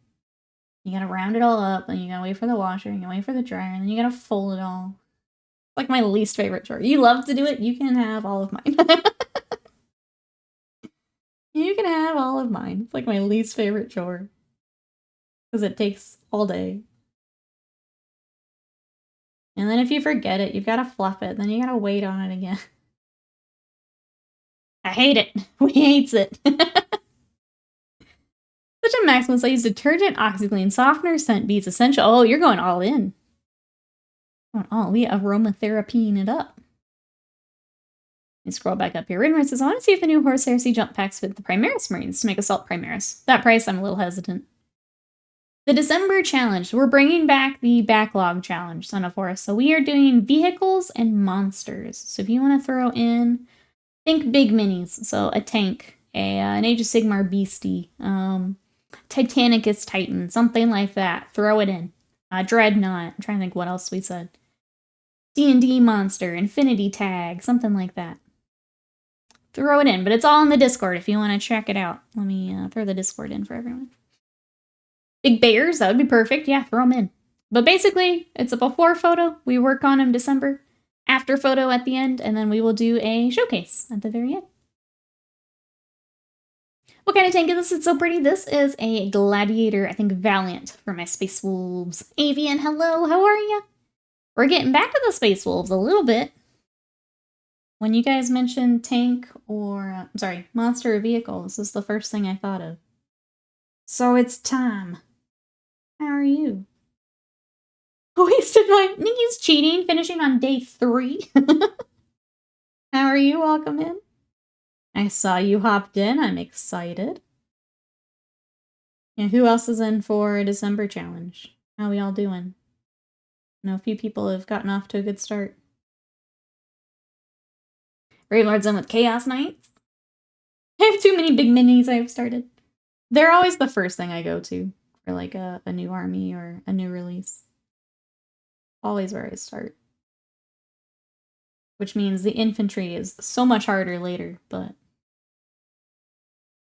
You gotta round it all up, and you gotta wait for the washer, and you gotta wait for the dryer, and then you gotta fold it all. It's like my least favorite chore. You love to do it, you can have all of mine. You can have all of mine. It's like my least favorite chore. Because it takes all day. And then if you forget it, you've got to fluff it. Then you got to wait on it again. I hate it. We hates it. Such a Maximus. I use detergent, OxyClean, softener, scent beads, essential. Oh, you're going all in. We aromatherapying it up. Let me scroll back up here. Ridmer says, I want to see if the new Horse Heresy jump packs fit the Primaris Marines to make Assault Primaris. That price, I'm a little hesitant. The December challenge. We're bringing back the backlog challenge, Son of Horus. So we are doing vehicles and monsters. So if you want to throw in, think big minis. So a tank, an Age of Sigmar beastie, Titanicus Titan, something like that. Throw it in. Dreadnought. I'm trying to think what else we said. D&D monster, Infinity Tag, something like that. Throw it in, but it's all in the Discord if you want to check it out. Let me throw the Discord in for everyone. Big bears, that would be perfect. Yeah, throw them in. But basically, it's a before photo. We work on them December. After photo at the end, and then we will do a showcase at the very end. What kind of tank is this? It's so pretty. This is a Gladiator, I think Valiant, for my Space Wolves. Avian, hello, how are you? We're getting back to the Space Wolves a little bit. When you guys mentioned tank or, monster or vehicle, this is the first thing I thought of. So it's time. How are you? Wasted my... Nikki's cheating, finishing on day 3. How are you? Welcome in. I saw you hopped in. I'm excited. Yeah, who else is in for a December challenge? How we all doing? I know a few people have gotten off to a good start. Ravenlord's done with Chaos Knights. I have too many big minis I've started. They're always the first thing I go to for like a new army or a new release. Always where I start. Which means the infantry is so much harder later, but...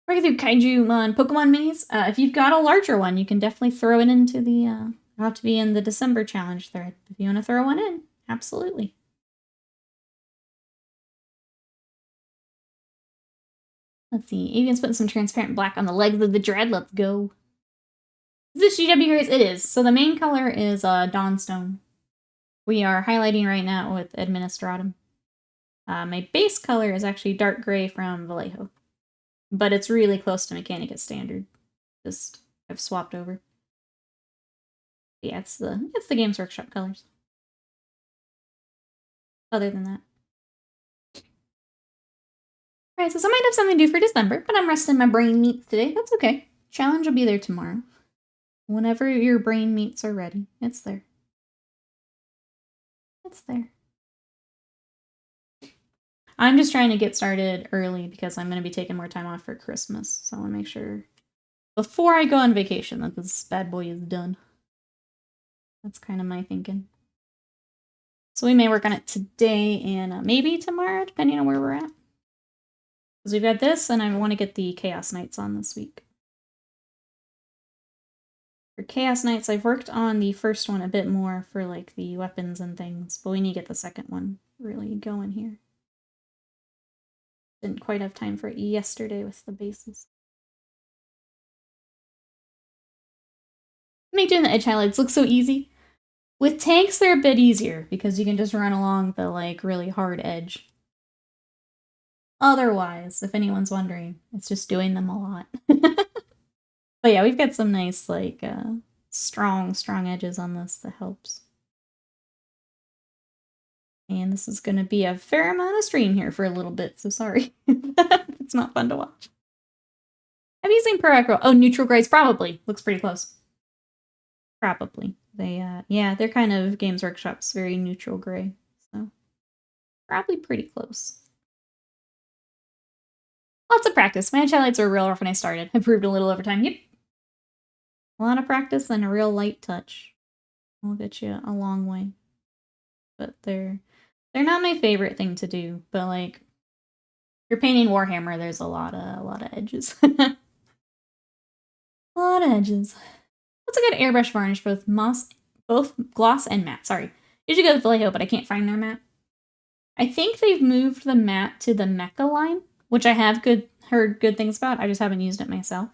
We're gonna do Kaiju on Pokemon minis. If you've got a larger one, you can definitely throw it into the... It'll have to be in the December challenge thread. If you want to throw one in, absolutely. Let's see. Avian's putting some transparent black on the legs of the Dread. Let's go. Is this GW Grays? It is. So the main color is Dawnstone. We are highlighting right now with Administratum. My base color is actually dark gray from Vallejo. But it's really close to Mechanica Standard. Just, I've swapped over. Yeah, it's the Games Workshop colors. Other than that. Alright, so I might have something to do for December, but I'm resting my brain meats today. That's okay. Challenge will be there tomorrow. Whenever your brain meats are ready, it's there. It's there. I'm just trying to get started early because I'm going to be taking more time off for Christmas. So I want to make sure before I go on vacation that this bad boy is done. That's kind of my thinking. So we may work on it today and maybe tomorrow, depending on where we're at. Because we've got this, and I want to get the Chaos Knights on this week. For Chaos Knights, I've worked on the first one a bit more for like the weapons and things, but we need to get the second one really going here. Didn't quite have time for it yesterday with the bases. Make doing the edge highlights look so easy. With tanks, they're a bit easier because you can just run along the like really hard edge. Otherwise, if anyone's wondering, it's just doing them a lot. But yeah, we've got some nice like strong edges on this that helps. And this is going to be a fair amount of stream here for a little bit, so sorry. It's not fun to watch. I'm using Pro. Oh, neutral grays, probably. Looks pretty close. Probably. They, yeah, they're kind of Games Workshop's very neutral gray, so probably pretty close. Lots of practice. My highlights were real rough when I started. Improved a little over time. Yep. A lot of practice and a real light touch will get you a long way. But they're not my favorite thing to do, but like, if you're painting Warhammer, there's a lot of edges. A lot of edges. What's a good airbrush varnish, both gloss and matte? Sorry. Usually go with Vallejo, but I can't find their matte. I think they've moved the matte to the Mecha line, which I have heard good things about. I just haven't used it myself.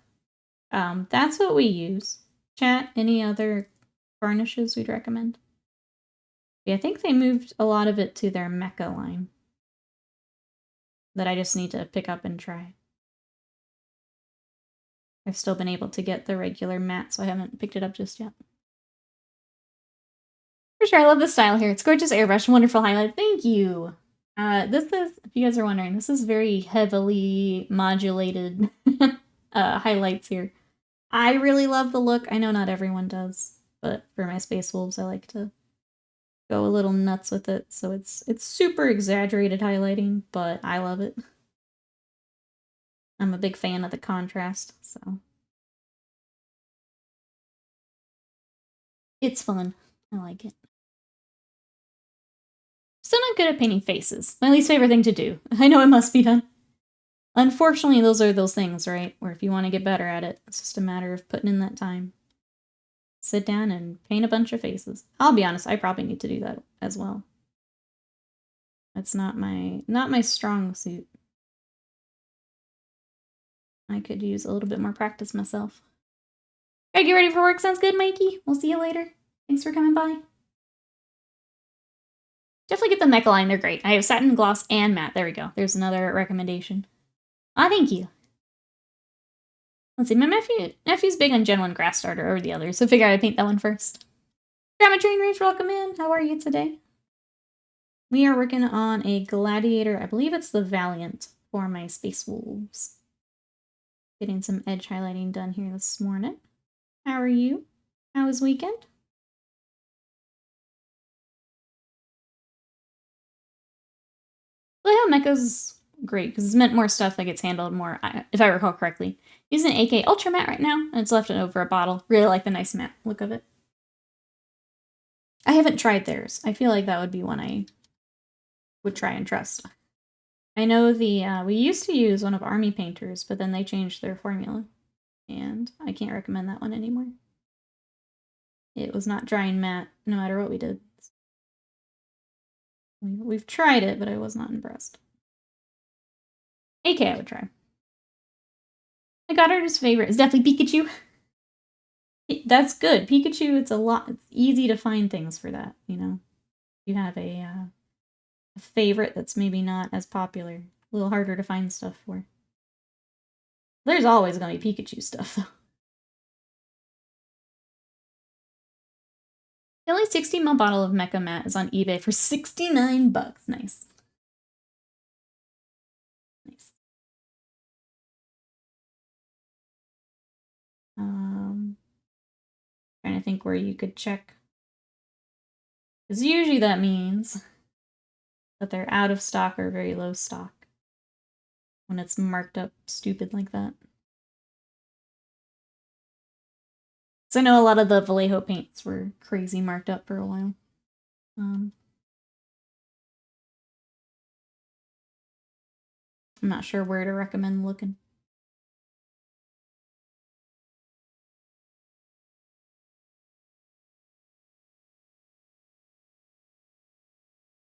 That's what we use. Chat, any other varnishes we'd recommend? Yeah, I think they moved a lot of it to their Mecha line that I just need to pick up and try. I've still been able to get the regular matte, so I haven't picked it up just yet. For sure, I love the style here. It's gorgeous airbrush, wonderful highlight. Thank you. This is, if you guys are wondering, this is very heavily modulated highlights here. I really love the look. I know not everyone does, but for my Space Wolves, I like to go a little nuts with it. So it's super exaggerated highlighting, but I love it. I'm a big fan of the contrast, so it's fun. I like it. Still not good at painting faces. My least favorite thing to do. I know it must be done. Unfortunately, those are those things, right? Where if you want to get better at it, it's just a matter of putting in that time. Sit down and paint a bunch of faces. I'll be honest, I probably need to do that as well. That's not my strong suit. I could use a little bit more practice myself. Alright, get ready for work. Sounds good, Mikey. We'll see you later. Thanks for coming by. Definitely get the Mecha line. They're great. I have satin, gloss, and matte. There we go. There's another recommendation. Ah, thank you. Let's see. My nephew's big on Gen 1 Grass Starter over the others, so figure I'd paint that one first. Grandma Train Rage, welcome in. How are you today? We are working on a Gladiator. I believe it's the Valiant for my Space Wolves. Getting some edge highlighting done here this morning. How are you? How was weekend? Well, Mecha's great because it's meant more stuff that gets handled more, if I recall correctly. Using an AK Ultra Matte right now, and it's left it over a bottle. Really like the nice matte look of it. I haven't tried theirs. I feel like that would be one I would try and trust. I know we used to use one of Army Painter's, but then they changed their formula. And I can't recommend that one anymore. It was not dry and matte, no matter what we did. We've tried it, but I was not impressed. AK I would try. My goddar's favorite is definitely Pikachu. That's good. Pikachu, it's easy to find things for that, you know? You have a favorite that's maybe not as popular. A little harder to find stuff for. There's always going to be Pikachu stuff, though. The only 60ml bottle of Mecha Matte is on eBay for $69. Nice. Nice. Trying to think where you could check. Because usually that means that they're out of stock or very low stock. When it's marked up stupid like that. So I know a lot of the Vallejo paints were crazy marked up for a while. I'm not sure where to recommend looking.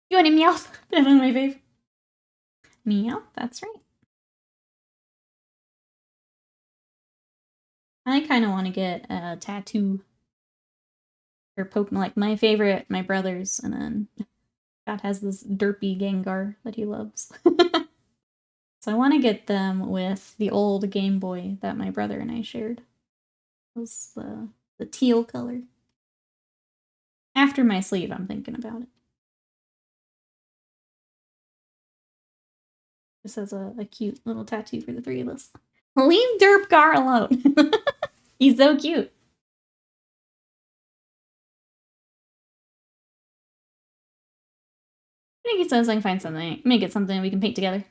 You want a Meowth? Definitely my fave. Meowth, that's right. I kind of want to get a tattoo or Pokemon, like my favorite, my brother's, and then Scott has this derpy Gengar that he loves. So I want to get them with the old Game Boy that my brother and I shared. It was the teal color. After my sleeve, I'm thinking about it. This has a cute little tattoo for the three of us. Leave Derpgar alone. He's so cute. I think he says I can find something. Make it something we can paint together.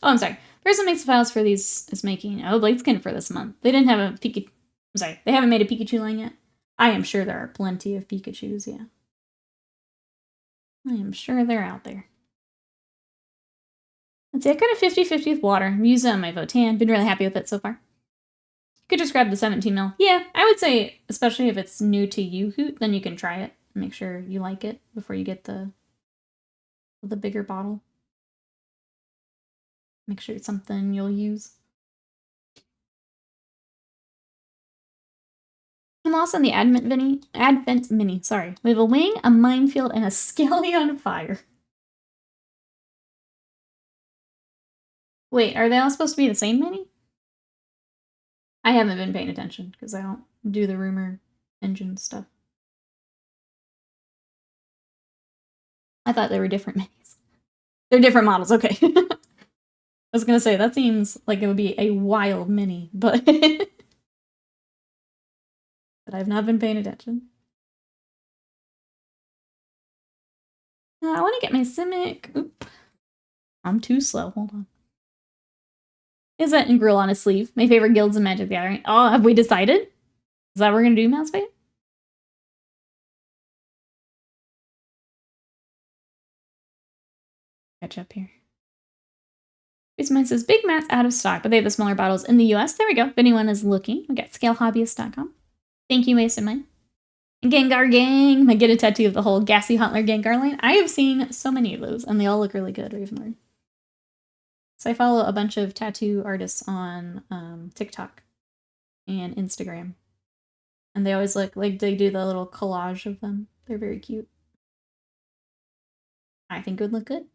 Oh, I'm sorry. The person makes the files for these is making Bladeskin for this month. They didn't have a Pikachu. I'm sorry. They haven't made a Pikachu line yet. I am sure there are plenty of Pikachus, yeah. I am sure they're out there. Let's see, I got a 50-50 with water. I'm using it on my Votan. Been really happy with it so far. You could just grab the 17ml. Yeah, I would say, especially if it's new to you, Hoot, then you can try it. Make sure you like it before you get the bigger bottle. Make sure it's something you'll use. I'm lost on the Advent Mini. Sorry. We have a wing, a minefield, and a skelly on fire. Wait, are they all supposed to be the same mini? I haven't been paying attention because I don't do the rumor engine stuff. I thought they were different minis. They're different models, okay. I was gonna say, that seems like it would be a wild mini, but... but I've not been paying attention. I want to get my Simic. Oop. I'm too slow, hold on. Is that Ingrill on his sleeve? My favorite guilds in Magic the Gathering. Oh, have we decided? Is that what we're gonna do, Mousefade? Catch up here. Mine says Big Mat's out of stock, but they have the smaller bottles in the US. There we go. If anyone is looking, we got scalehobbyist.com. Thank you, Mason Mine. And Gengar Gang. I get a tattoo of the whole Gassy Huntler Gengar line. I have seen so many of those, and they all look really good, Ravenlord. So I follow a bunch of tattoo artists on TikTok and Instagram. And they always look like they do the little collage of them. They're very cute. I think it would look good.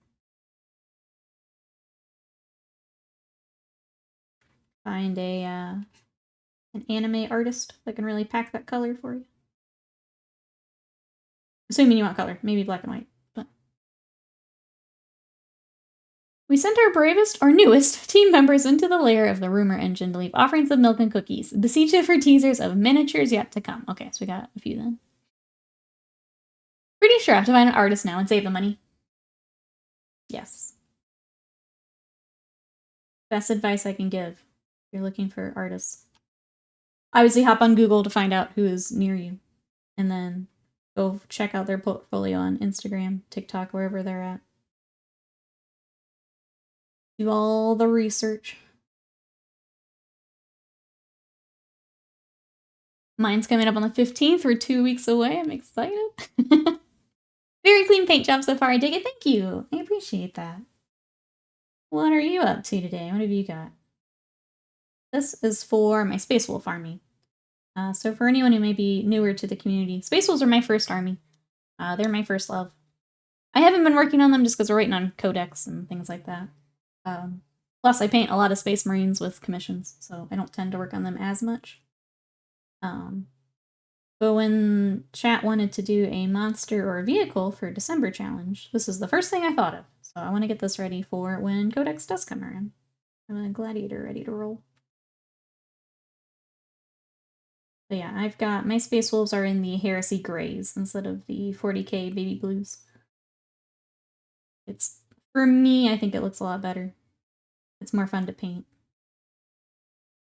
Find an anime artist that can really pack that color for you. Assuming you want color, maybe black and white. But we sent our bravest or newest team members into the lair of the rumor engine to leave offerings of milk and cookies. Beseech it for teasers of miniatures yet to come. Okay, so we got a few then. Pretty sure I have to find an artist now and save the money. Yes. Best advice I can give if you're looking for artists. Obviously, hop on Google to find out who is near you. And then go check out their portfolio on Instagram, TikTok, wherever they're at. Do all the research. Mine's coming up on the 15th. We're 2 weeks away. I'm excited. Very clean paint job so far. I dig it. Thank you. I appreciate that. What are you up to today? What have you got? This is for my Space Wolf army. So for anyone who may be newer to the community, Space Wolves are my first army. They're my first love. I haven't been working on them just because we're waiting on codex and things like that. Plus, I paint a lot of Space Marines with commissions, so I don't tend to work on them as much. But when chat wanted to do a monster or a vehicle for December challenge, this is the first thing I thought of. So I want to get this ready for when codex does come around. I'm a Gladiator ready to roll. But yeah, I've got my Space Wolves are in the Heresy Grays instead of the 40k Baby Blues. It's, for me, I think it looks a lot better. It's more fun to paint.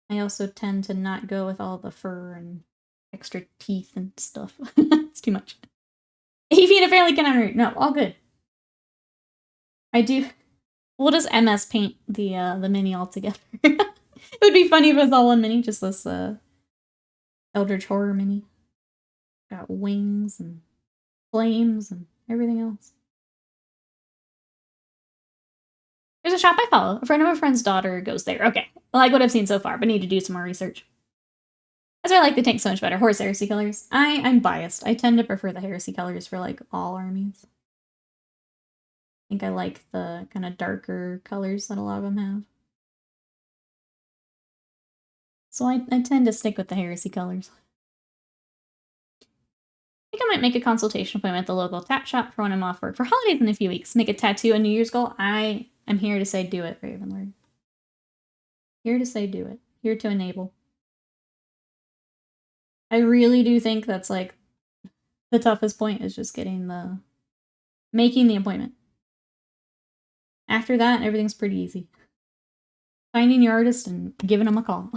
I also tend to not go with all the fur and extra teeth and stuff. It's too much. Evie and a family can honor. No, all good. I do. We'll just MS paint the mini all together. It would be funny if it was all one mini, just this Eldritch Horror mini. Got wings and flames and everything else. There's a shop I follow. A friend of a friend's daughter goes there. Okay, I like what I've seen so far, but need to do some more research. That's why I like the tank so much better. Horse Heresy colors. I'm biased. I tend to prefer the Heresy colors for like all armies. I think I like the kind of darker colors that a lot of them have. So I tend to stick with the Heresy colors. I think I might make a consultation appointment at the local tat shop for when I'm off work for holidays in a few weeks. Make a tattoo a New Year's goal. I'm here to say do it, Ravenlord. Here to say do it. Here to enable. I really do think that's like the toughest point is just making the appointment. After that, everything's pretty easy. Finding your artist and giving them a call.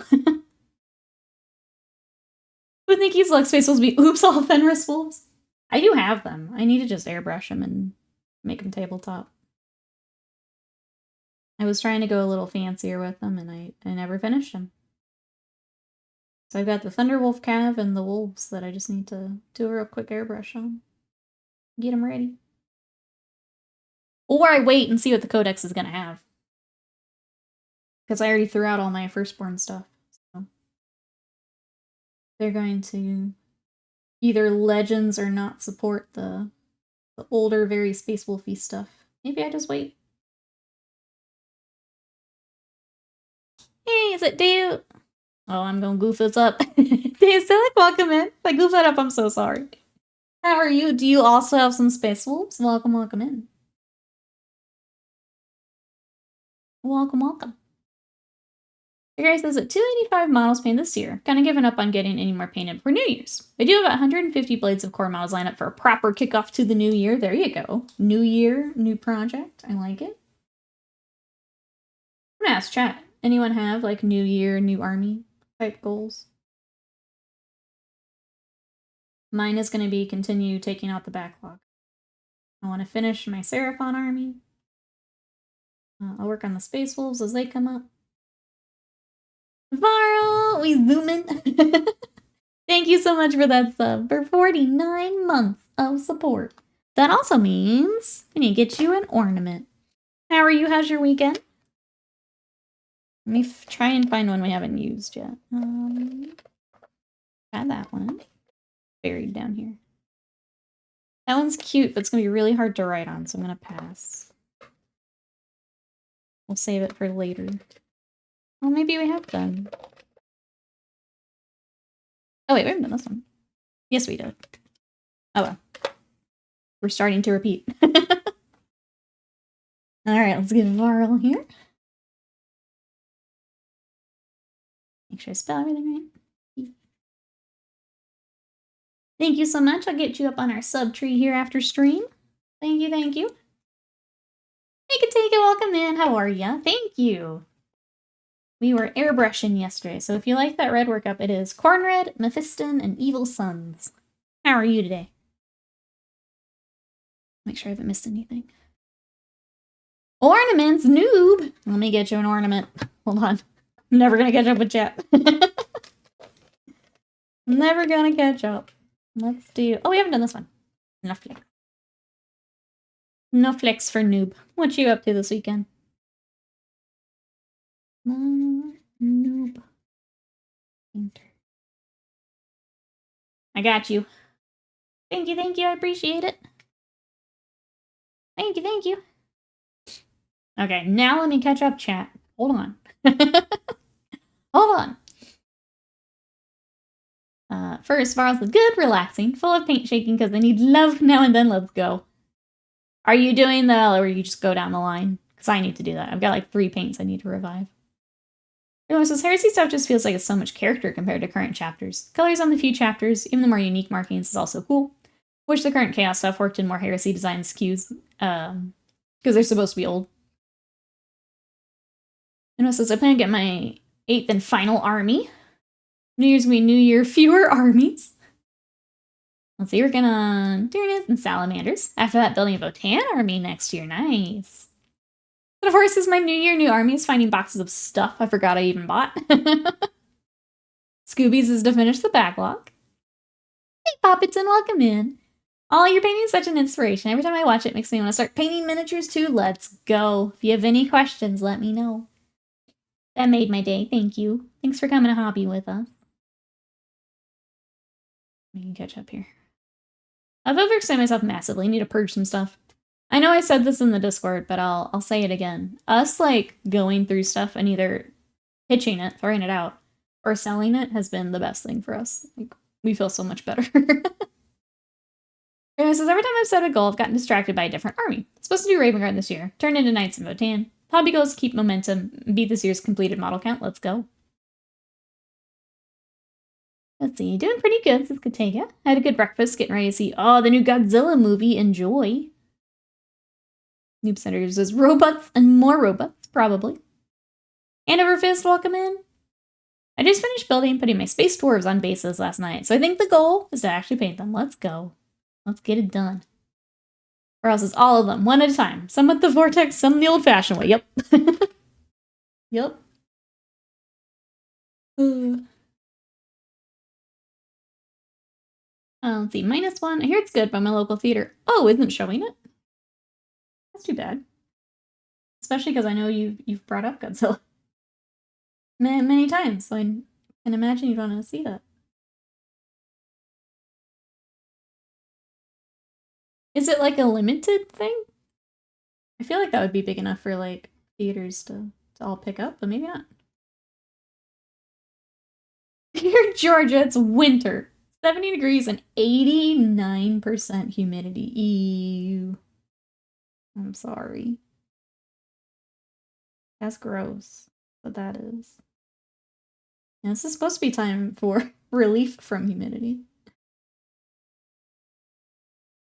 With Nikki's luck, Space Wolves be oops, all Fenris Wolves. I do have them. I need to just airbrush them and make them tabletop. I was trying to go a little fancier with them, and I never finished them. So I've got the Thunderwolf Cav and the Wolves that I just need to do a real quick airbrush on. Get them ready. Or I wait and see what the Codex is going to have. Because I already threw out all my Firstborn stuff. So they're going to either Legends or not support the older, very Space Wolfy stuff. Maybe I just wait. Hey, is it Dave? Oh, I'm gonna goof this up. Dave Silic, welcome in. If I goof that up, I'm so sorry. How are you? Do you also have some Space Wolves? Welcome, welcome in. Welcome, welcome. The guy says that 285 models painted this year. Kind of given up on getting any more painted for New Year's. I do have 150 Blades of Core models lined up for a proper kickoff to the new year. There you go. New year, new project. I like it. I'm gonna ask chat. Anyone have like new year, new army type goals? Mine is going to be continue taking out the backlog. I want to finish my Seraphon army. I'll work on the Space Wolves as they come up. Varl, we zoom in. Thank you so much for that sub for 49 months of support. That also means we need to get you an ornament. How are you? How's your weekend? Let me try and find one we haven't used yet. Got that one. Buried down here. That one's cute, but it's going to be really hard to write on, so I'm going to pass. We'll save it for later. Well, maybe we have done. Oh wait, we haven't done this one. Yes, we did. Oh well. We're starting to repeat. Alright, let's get Varl here. Make sure I spell everything right. Thank you so much. I'll get you up on our sub tree here after stream. Thank you, thank you. Hey, Kateka, welcome in. How are ya? Thank you. We were airbrushing yesterday, so if you like that red workup, it is Corn Red, Mephiston, and Evil Sons. How are you today? Make sure I haven't missed anything. Ornaments, noob! Let me get you an ornament. Hold on. I'm never gonna catch up with chat. Never gonna catch up. Let's do... Oh, we haven't done this one. No flex. No flex for noob. What you up to this weekend? Noob. I got you. Thank you, I appreciate it. Thank you. Okay, now let me catch up, chat. Hold on. Hold on. First, Varl's good, relaxing, full of paint shaking because I need love now and then. Let's go. Are you doing the, or you just go down the line? Because I need to do that. I've got like 3 paints I need to revive. This heresy stuff just feels like it's so much character compared to current chapters. Colors on the few chapters, even the more unique markings, is also cool. Wish the current chaos stuff worked in more heresy design SKUs, because they're supposed to be old. And it says I plan to get my 8th and final army. New Year's gonna be New Year, fewer armies. Let's see, we're gonna Tyranids and Salamanders. After that, building a Votan army next year. Nice. But of course, is my New Year, new armies, finding boxes of stuff I forgot I even bought. Scooby's is to finish the backlog. Hey, Poppets, and welcome in. All your painting is such an inspiration. Every time I watch it, makes me want to start painting miniatures too. Let's go. If you have any questions, let me know. That made my day. Thank you. Thanks for coming to hobby with us. I can catch up here. I've overextended myself massively. Need to purge some stuff. I know I said this in the Discord, but I'll say it again. Us, like, going through stuff and either pitching it, throwing it out, or selling it has been the best thing for us. Like, we feel so much better. It says, every time I've set a goal, I've gotten distracted by a different army. Supposed to do Raven Guard this year. Turned into Knights in Votan. Hobby goals, keep momentum, beat this year's completed model count. Let's go. Let's see, doing pretty good, says Katega. I had a good breakfast, getting ready to see, the new Godzilla movie. Enjoy. Noob Senator says, robots and more robots, probably. Andover Fist, welcome in. I just finished building, putting my space dwarves on bases last night, so I think the goal is to actually paint them. Let's go. Let's get it done. Or else it's all of them, one at a time. Some with the vortex, some the old-fashioned way. Yep. Yep. Let's see, -1. I hear it's good by my local theater. Oh, isn't showing it? That's too bad. Especially because I know you've brought up Godzilla many times, so I can imagine you'd want to see that. Is it like a limited thing? I feel like that would be big enough for like theaters to all pick up, but maybe not. Here, Georgia, it's winter. 70 degrees and 89% humidity. Ew. I'm sorry. That's gross, but that is. Yeah, this is supposed to be time for relief from humidity.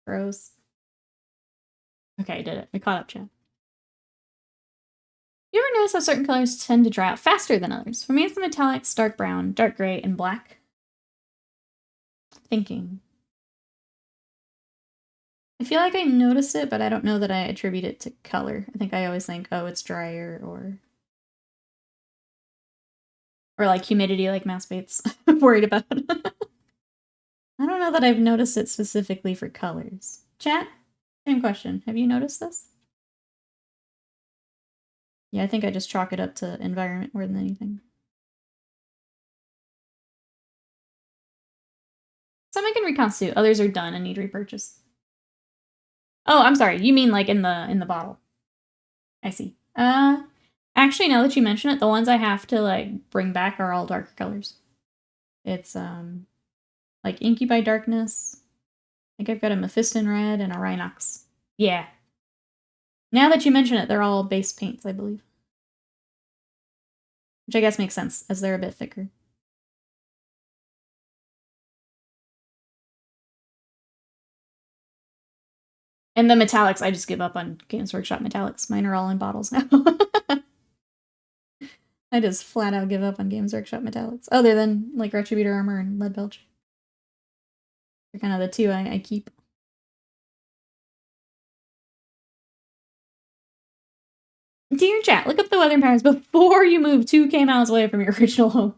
Gross. Okay, I did it. I caught up, Chad. You ever notice how certain colors tend to dry out faster than others? For me, it's the metallics, dark brown, dark gray, and black. Thinking. I feel like I noticed it, but I don't know that I attribute it to color. I think I always think, oh, it's drier, or like humidity, like mouse baits. I'm worried about it. I don't know that I've noticed it specifically for colors. Chat? Same question. Have you noticed this? Yeah, I think I just chalk it up to environment more than anything. Some I can reconstitute. Others are done and need repurchase. Oh, I'm sorry. You mean like in the bottle. I see. Actually, now that you mention it, the ones I have to like bring back are all darker colors. It's like Inky by Darkness. I think I've got a Mephiston Red and a Rhinox. Yeah. Now that you mention it, they're all base paints, I believe. Which I guess makes sense, as they're a bit thicker. And the metallics, I just give up on Games Workshop metallics. Mine are all in bottles now. I just flat out give up on Games Workshop metallics. Other than like Retributor Armor and Lead Belch. They're kind of the two I keep. Dear chat, look up the weather patterns before you move 2K miles away from your original home.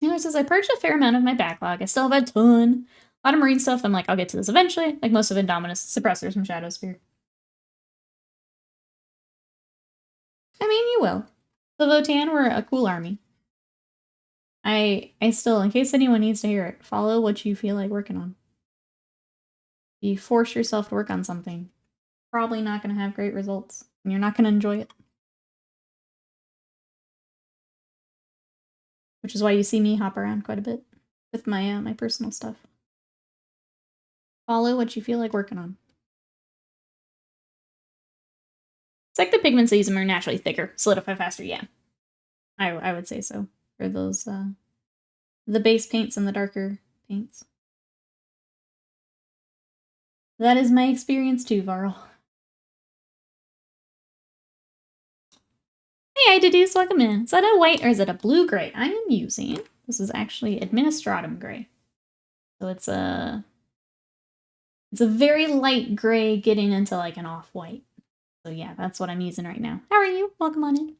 Anyway, says I purged a fair amount of my backlog. I still have a ton. A lot of marine stuff. I'm like, I'll get to this eventually. Like most of Indominus suppressors from Shadowspear. I mean, you will. The Votan were a cool army. I still, in case anyone needs to hear it, follow what you feel like working on. If you force yourself to work on something, probably not going to have great results, and you're not going to enjoy it. Which is why you see me hop around quite a bit with my my personal stuff. Follow what you feel like working on. It's like the pigments they use them are naturally thicker, solidify faster. Yeah, I would say so for those the base paints and the darker paints. That is my experience too, Varl. Hey, Ididies, welcome in. Is that a white or is it a blue gray? I am using, this is actually Administratum gray. So it's a very light gray getting into like an off-white. So yeah, that's what I'm using right now. How are you? Welcome on in.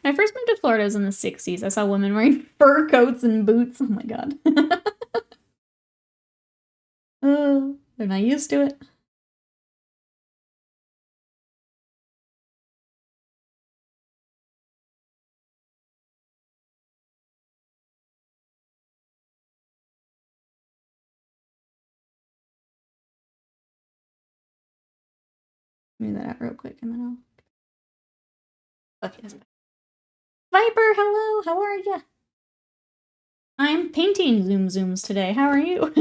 When I first moved to Florida, it was in the 60s. I saw women wearing fur coats and boots. Oh my god. Oh, they're not used to it. Move that out real quick and then I'll... Okay, Viper, hello, how are ya? I'm painting Zoom Zooms today. How are you?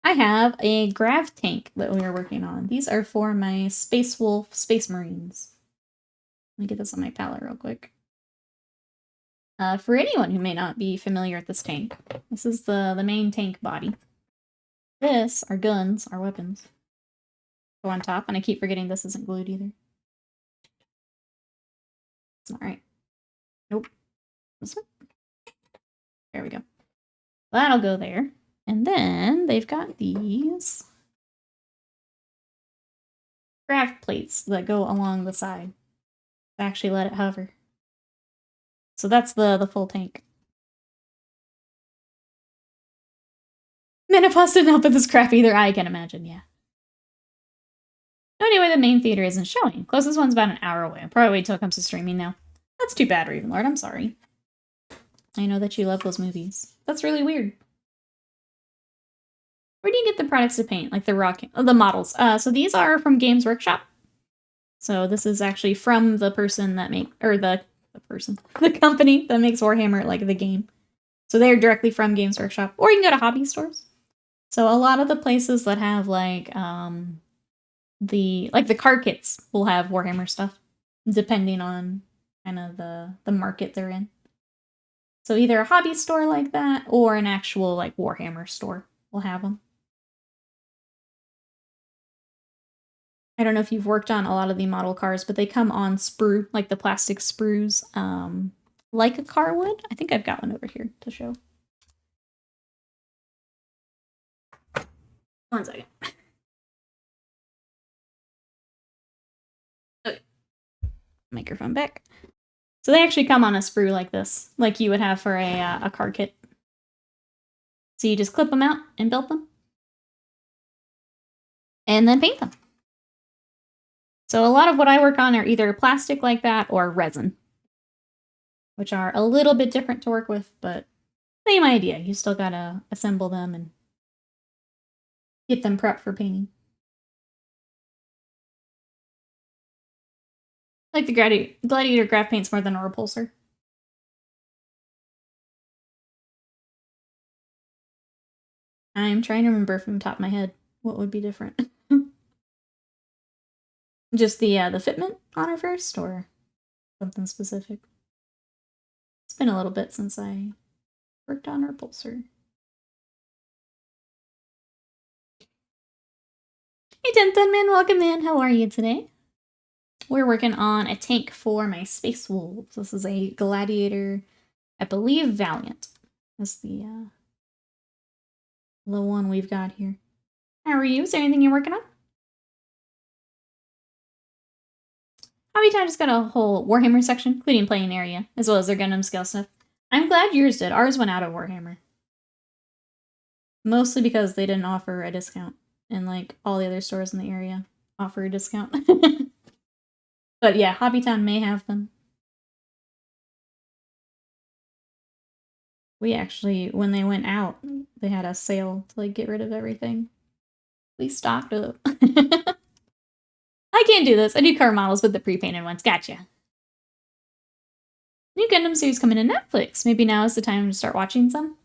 I have a grav tank that we are working on. These are for my Space Wolf Space Marines. Let me get this on my palette real quick. For anyone who may not be familiar with this tank, this is the main tank body. This, our guns, our weapons, go on top, and I keep forgetting this isn't glued either. It's not right. Nope. This one? There we go. That'll go there. And then they've got these grav plates that go along the side to actually let it hover. So that's the full tank. Menopause didn't help with this crap either, I can imagine, yeah. Anyway, the main theater isn't showing. Closest one's about an hour away. I'll probably wait till it comes to streaming now. That's too bad, Ravenlord. I'm sorry. I know that you love those movies. That's really weird. Where do you get the products to paint? Like the models. So these are from Games Workshop. So this is actually from the person that the company that makes Warhammer, like the game. So they're directly from Games Workshop. Or you can go to hobby stores. So a lot of the places that have like the car kits will have Warhammer stuff, depending on kind of the market they're in. So either a hobby store like that or an actual like Warhammer store will have them. I don't know if you've worked on a lot of the model cars, but they come on sprue, like the plastic sprues, like a car would. I think I've got one over here to show. One second. Okay. Microphone back. So they actually come on a sprue like this, like you would have for a car kit. So you just clip them out and build them. And then paint them. So a lot of what I work on are either plastic like that or resin, which are a little bit different to work with, but same idea. You still gotta assemble them and get them prepped for painting. Like the Gladiator graph paints more than a repulsor. I'm trying to remember from the top of my head what would be different. Just the fitment on her first, or something specific? It's been a little bit since I worked on her pulser. Hey, Tenthunman, welcome in. How are you today? We're working on a tank for my Space Wolves. This is a Gladiator, I believe Valiant. That's the one we've got here. How are you? Is there anything you're working on? Hobbytown just got a whole Warhammer section, including playing area, as well as their Gundam scale stuff. I'm glad yours did. Ours went out of Warhammer. Mostly because they didn't offer a discount. And like all the other stores in the area offer a discount. But yeah, Hobbytown may have them. We actually, when they went out, they had a sale to like get rid of everything. We stocked up. I can't do this. I do car models with the pre-painted ones. Gotcha. New Gundam series coming to Netflix. Maybe now is the time to start watching some.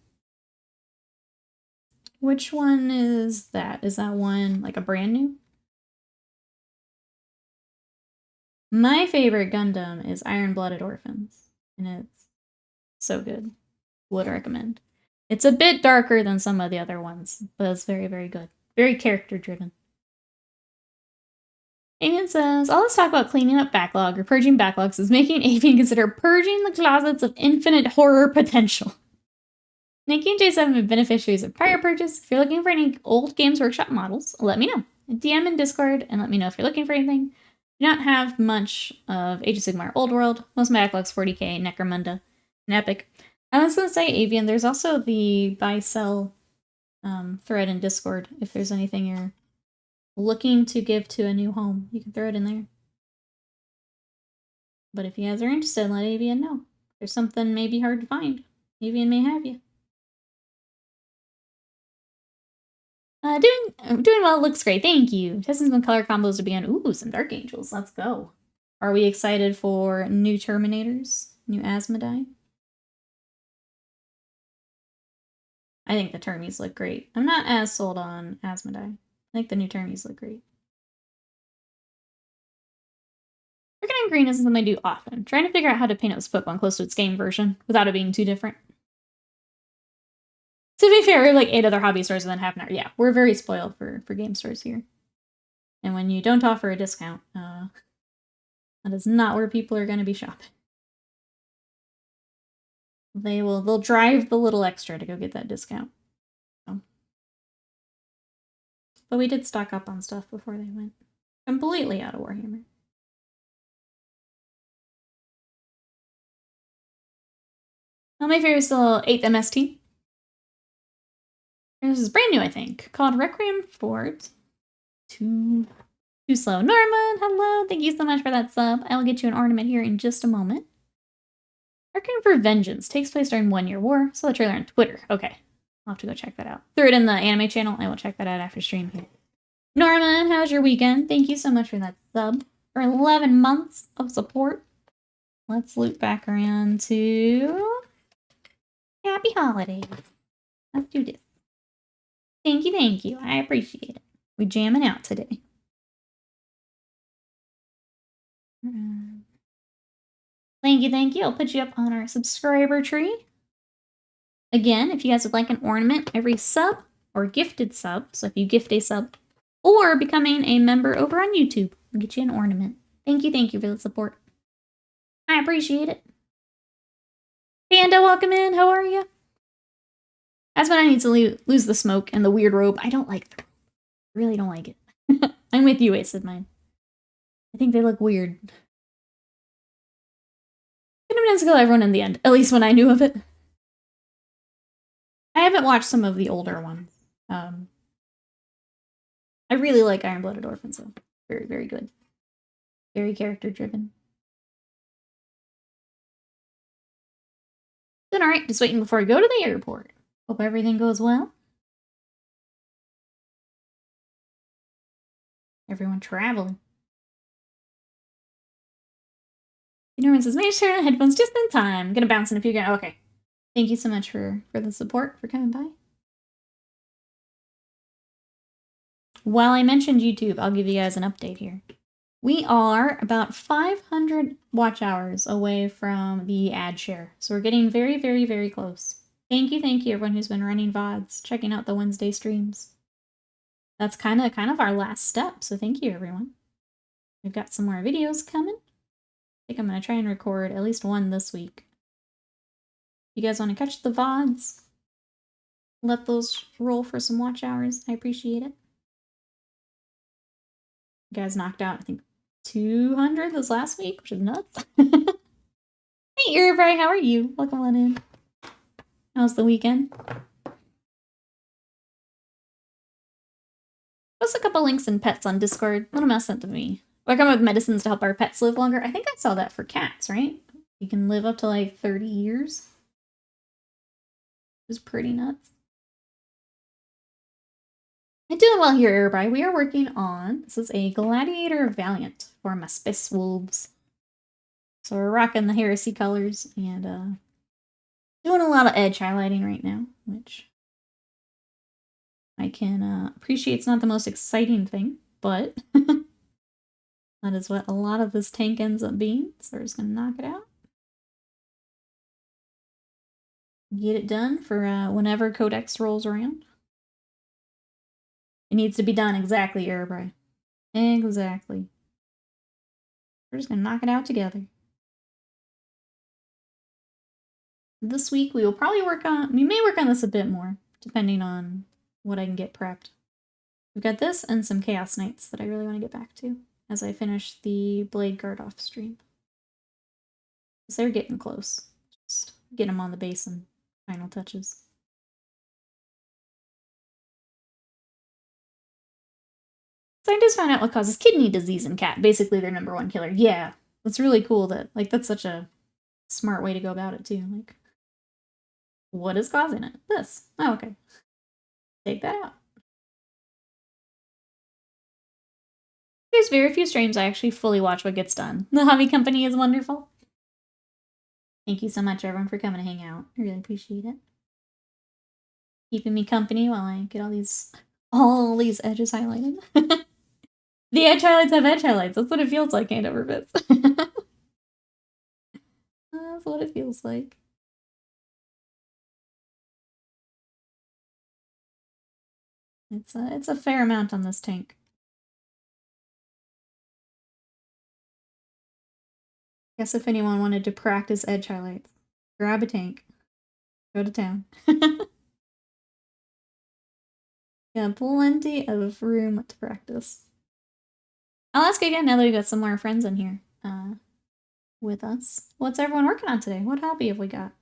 Which one is that? Is that one like a brand new? My favorite Gundam is Iron-Blooded Orphans, and it's so good. Would recommend. It's a bit darker than some of the other ones, but it's very, very good. Very character-driven. Avian says, all this talk about cleaning up backlog or purging backlogs is making Avian consider purging the closets of infinite horror potential. Nikki and J7 have been beneficiaries of prior purchase. If you're looking for any old Games Workshop models, let me know. DM in Discord and let me know if you're looking for anything. I do not have much of Age of Sigmar Old World. Most of my backlog's 40k, Necromunda, and Epic. I was going to say, Avian, there's also the buy-sell thread in Discord. If there's anything you're looking to give to a new home, you can throw it in there. But if you guys are interested, let Avian know. If there's something maybe hard to find, Avian may have you. Doing well. Looks great. Thank you. Testing some color combos to be on. Ooh, some Dark Angels. Let's go. Are we excited for new Terminators? New Asmodai? I think the Termies look great. I'm not as sold on Asmodai. I think the new Termies look great. Working on green isn't something I do often. Trying to figure out how to paint up Split close to its game version without it being too different. To be fair, we have like 8 other hobby stores within half an hour. Yeah, we're very spoiled for game stores here. And when you don't offer a discount, that is not where people are going to be shopping. They'll drive the little extra to go get that discount. So. But we did stock up on stuff before they went completely out of Warhammer. Well, my favorite is still 8th MST. This is brand new, I think, called Requiem Fort. Too slow. Norman, hello. Thank you so much for that sub. I will get you an ornament here in just a moment. Requiem for Vengeance takes place during 1 Year War. Saw the trailer on Twitter. Okay, I'll have to go check that out. Threw it in the anime channel. I will check that out after stream here. Norman, how's your weekend? Thank you so much for that sub. For 11 months of support. Let's loop back around to Happy Holidays. Let's do this. Thank you. I appreciate it. We're jamming out today. Thank you. I'll put you up on our subscriber tree. Again, if you guys would like an ornament every sub or gifted sub, so if you gift a sub, or becoming a member over on YouTube, we'll get you an ornament. Thank you for the support. I appreciate it. Panda, welcome in. How are you? That's when I need to lose the smoke and the weird robe. I don't like them. Really don't like it. I'm with you, Wasted Mine. I think they look weird. Couldn't have been to everyone in the end, at least when I knew of it. I haven't watched some of the older ones. I really like Iron-Blooded Orphans, so very, very good. Very character-driven. Doing alright, just waiting before we go to the airport. Hope everything goes well. Everyone traveling. Norman says, make sure headphones just in time. I'm gonna bounce in a few. Okay. Thank you so much for the support, for coming by. While I mentioned YouTube, I'll give you guys an update here. We are about 500 watch hours away from the ad share. So we're getting very, very, very close. Thank you, everyone who's been running VODs, checking out the Wednesday streams. That's kind of our last step, so thank you, everyone. We've got some more videos coming. I think I'm going to try and record at least one this week. You guys want to catch the VODs? Let those roll for some watch hours. I appreciate it. You guys knocked out, I think, 200 this last week, which is nuts. Hey, Irvry, how are you? Welcome on in. How's the weekend? Post a couple links and pets on Discord. What a mess sent to me. We're coming with medicines to help our pets live longer. I think I saw that for cats, right? You can live up to like 30 years. It was pretty nuts. I'm doing well here, everybody. We are working on, this is a Gladiator Valiant for my Space Wolves. So we're rocking the Heresy colors and doing a lot of edge highlighting right now, which I can appreciate. It's not the most exciting thing, but that is what a lot of this tank ends up being. So we're just going to knock it out. Get it done for whenever Codex rolls around. It needs to be done exactly, Erebray. Exactly. We're just going to knock it out together. This week we will probably we may work on this a bit more, depending on what I can get prepped. We've got this and some Chaos Knights that I really want to get back to as I finish the Blade Guard off stream. Because they're getting close. Just get them on the base and final touches. Scientists found out what causes kidney disease in cat. Basically their #1 killer. Yeah, that's really cool. That's such a smart way to go about it too. Like, what is causing it? This. Oh, okay. Take that out. There's very few streams I actually fully watch what gets done. The hobby company is wonderful. Thank you so much, everyone, for coming to hang out. I really appreciate it. Keeping me company while I get all these edges highlighted. The edge highlights have edge highlights. That's what it feels like, hand over fist. That's what it feels like. It's a fair amount on this tank. Guess if anyone wanted to practice edge highlights, grab a tank, go to town. Yeah, plenty of room to practice. I'll ask again now that we've got some more friends in here with us. What's everyone working on today? What hobby have we got?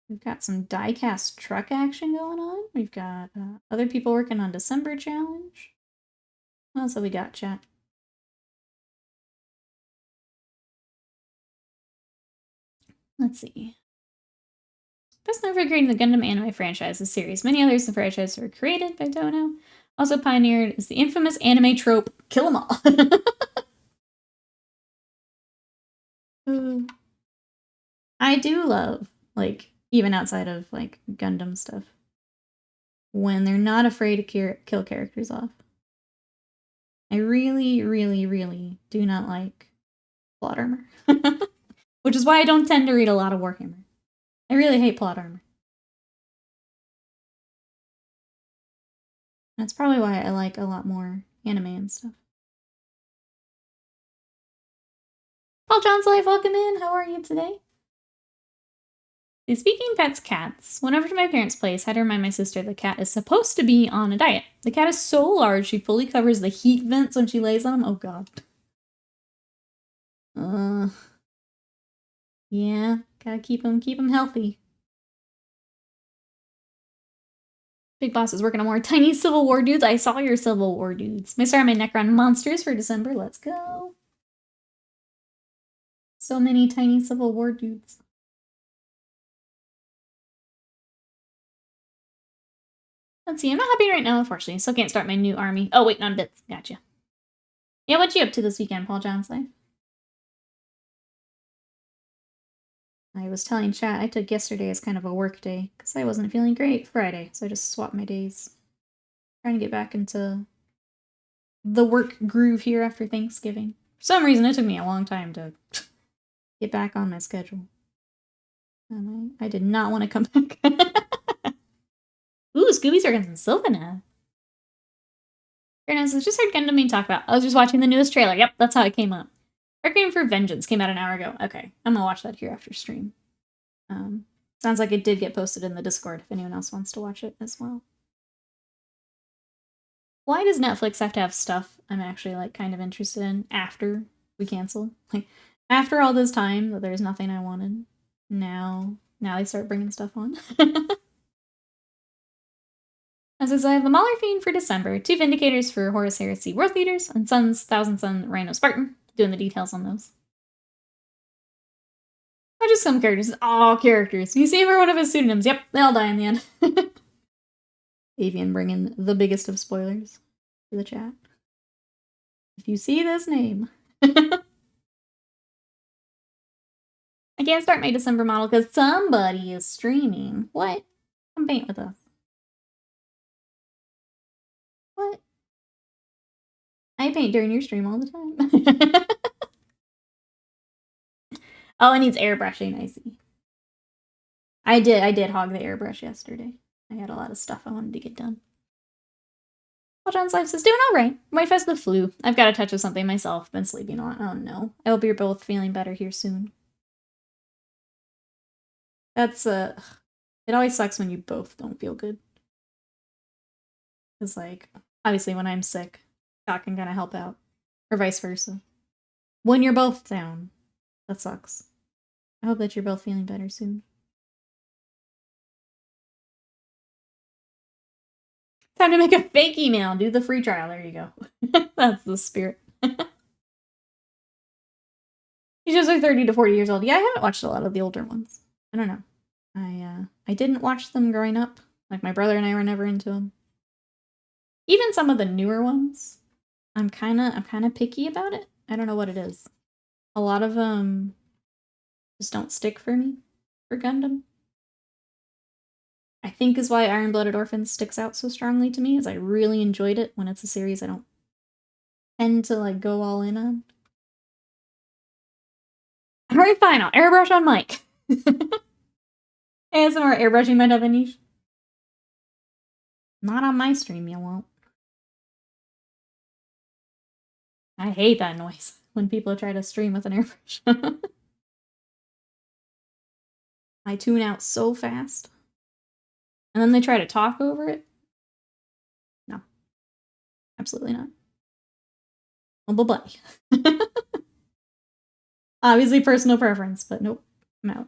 We've got some die-cast truck action going on. We've got other people working on December challenge. What else have we got, chat? Let's see. Best known for creating the Gundam anime franchise, the series. Many others in the franchise were created by Dono. Also pioneered is the infamous anime trope, kill 'em all. I do love, like, even outside of, like, Gundam stuff, when they're not afraid to kill characters off. I really, really, really do not like plot armor. Which is why I don't tend to read a lot of Warhammer. I really hate plot armor. That's probably why I like a lot more anime and stuff. Paul John's Life, welcome in. How are you today? Speaking pets, cats. Whenever to my parents' place, I had to remind my sister the cat is supposed to be on a diet. The cat is so large, she fully covers the heat vents when she lays on them. Oh, God. Yeah, gotta keep them healthy. Big Boss is working on more tiny Civil War dudes. I saw your Civil War dudes. I started my Necron monsters for December. Let's go. So many tiny Civil War dudes. Let's see, I'm not happy right now, unfortunately. Still can't start my new army. Oh, wait, not bits. Gotcha. Yeah, what you up to this weekend, Paul Johnson? I was telling chat I took yesterday as kind of a work day because I wasn't feeling great Friday, so I just swapped my days. Trying to get back into the work groove here after Thanksgiving. For some reason, it took me a long time to get back on my schedule. And I did not want to come back. Ooh, Scooby's working some Sylvana. Fairness, I just heard Gundam being talked about. I was just watching the newest trailer. Yep, that's how it came up. Requiem for Vengeance came out an hour ago. Okay, I'm gonna watch that here after stream. Sounds like it did get posted in the Discord if anyone else wants to watch it as well. Why does Netflix have to have stuff I'm actually like kind of interested in after we cancel? Like after all this time that there's nothing I wanted, now they start bringing stuff on. As is, I have the Mauler Fiend for December, 2 Vindicators for Horus Heresy World Leaders, and Thousand Sun Rhino Spartan. Doing the details on those. Not just some characters, all characters. You see him or one of his pseudonyms. Yep, they all die in the end. Avian bringing the biggest of spoilers to the chat. If you see this name. I can't start my December model because somebody is streaming. What? Come paint with us. What? I paint during your stream all the time. Oh, it needs airbrushing, I see. I did hog the airbrush yesterday. I had a lot of stuff I wanted to get done. Well, John's Life says, doing alright. Might fest the flu. I've got a touch of something myself. Been sleeping a lot. Oh no. I hope you're both feeling better here soon. That's, it always sucks when you both don't feel good. Because, like, obviously when I'm sick, Scott can kind of help out. Or vice versa. When you're both down, that sucks. I hope that you're both feeling better soon. Time to make a fake email. Do the free trial. There you go. That's the spirit. He's just like 30 to 40 years old. Yeah, I haven't watched a lot of the older ones. I don't know. I didn't watch them growing up. Like, my brother and I were never into them. Even some of the newer ones, I'm kind of picky about it. I don't know what it is. A lot of them just don't stick for me for Gundam. I think is why Iron-Blooded Orphans sticks out so strongly to me, is I really enjoyed it when it's a series I don't tend to, like, go all in on. Alright, fine, I'll airbrush on Mike. ASMR airbrushing might have a niche. Not on my stream, you won't. I hate that noise when people try to stream with an airbrush. I tune out so fast. And then they try to talk over it. No. Absolutely not. Well, bye-bye. Obviously personal preference, but nope. I'm out.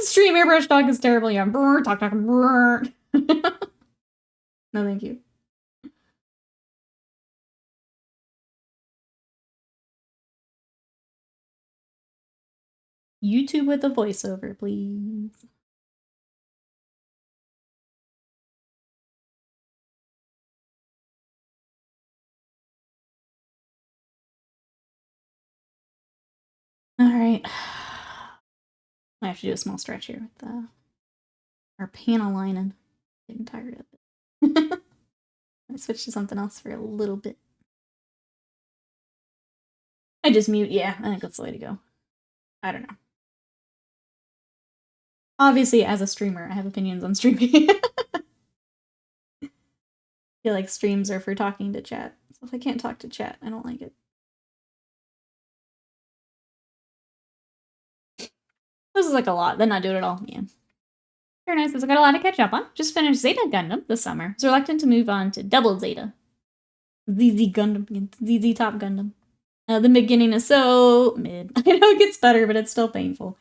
Stream airbrush talk is terrible. Yeah, brr, talk, brr. No, thank you. YouTube with a voiceover, please. Alright. I have to do a small stretch here with our panel lining. Getting tired of it. I switched to something else for a little bit. I just mute, yeah, I think that's the way to go. I don't know. Obviously, as a streamer, I have opinions on streaming. I feel like streams are for talking to chat. So if I can't talk to chat, I don't like it. This is like a lot, then not do it at all. Yeah. Very nice. I've got a lot to catch up on. Just finished Zeta Gundam this summer. Was reluctant to move on to Double Zeta. ZZ Gundam. ZZ Top Gundam. The beginning is so mid. I know it gets better, but it's still painful.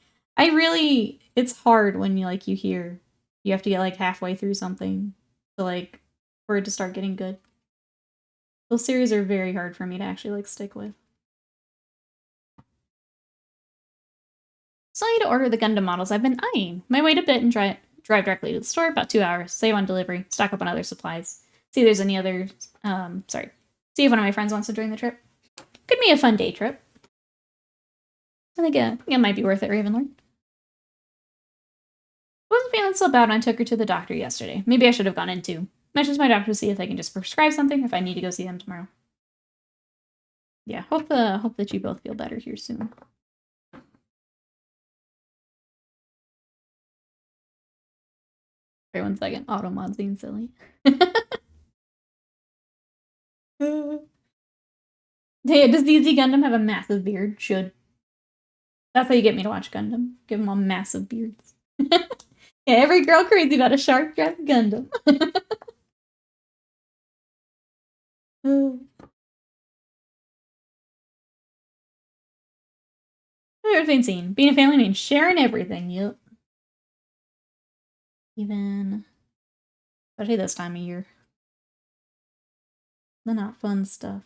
It's hard when you hear you have to get like halfway through something to for it to start getting good. Those series are very hard for me to actually stick with. So I need to order the Gundam models I've been eyeing. My wait a bit and drive directly to the store, about 2 hours, save on delivery, stock up on other supplies. See if there's any other, see if one of my friends wants to join the trip. Could be a fun day trip. I think it might be worth it, Ravenlord. I wasn't feeling so bad when I took her to the doctor yesterday. Maybe I should have gone in too. message my doctor to see if they can just prescribe something, if I need to go see them tomorrow. Yeah, hope that you both feel better here soon. Wait 1 second. Automod's being silly. Hey, does the EZ Gundam have a massive beard? Should. That's how you get me to watch Gundam. Give them all massive beards. Yeah, every girl crazy about a shark dressed Gundam. Everything's seen. Being a family means sharing everything. Yep. Even, especially this time of year. The not fun stuff.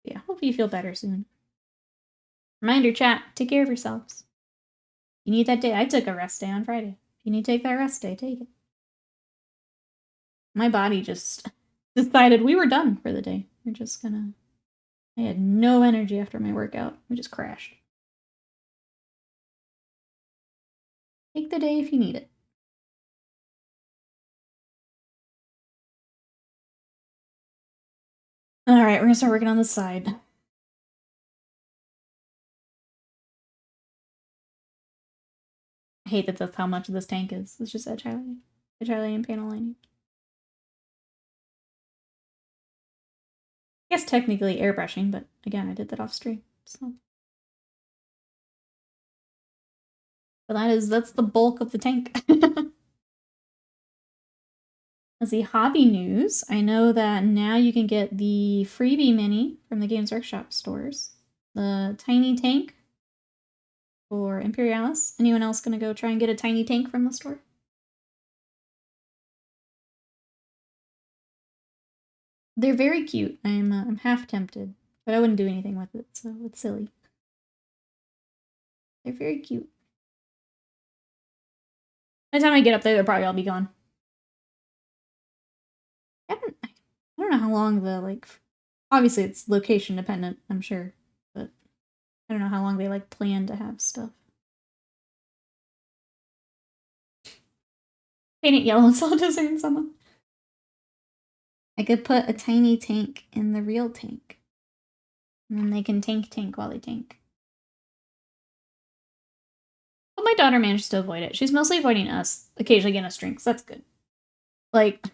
Yeah, hope you feel better soon. Reminder, chat, take care of yourselves. You need that day. I took a rest day on Friday. If you need to take that rest day, take it. My body just decided we were done for the day. We're just gonna... I had no energy after my workout. We just crashed. Take the day if you need it. Alright, we're gonna start working on the side. I hate that that's how much of this tank is. It's just edge highlighting and panel lining. I guess technically airbrushing, but again, I did that off stream, so. But that's the bulk of the tank. Let's see, hobby news. I know that now you can get the freebie mini from the Games Workshop stores. The tiny tank for Imperialis. Anyone else gonna go try and get a tiny tank from the store? They're very cute. I'm half tempted, but I wouldn't do anything with it, so it's silly. They're very cute. By the time I get up there, they'll probably all be gone. I don't know how long the, like, obviously it's location dependent, I'm sure, but I don't know how long they, like, plan to have stuff. Paint it yellow and sell it to someone. I could put a tiny tank in the real tank. And then they can tank while they tank. But my daughter managed to avoid it. She's mostly avoiding us, occasionally getting us drinks. That's good. Like,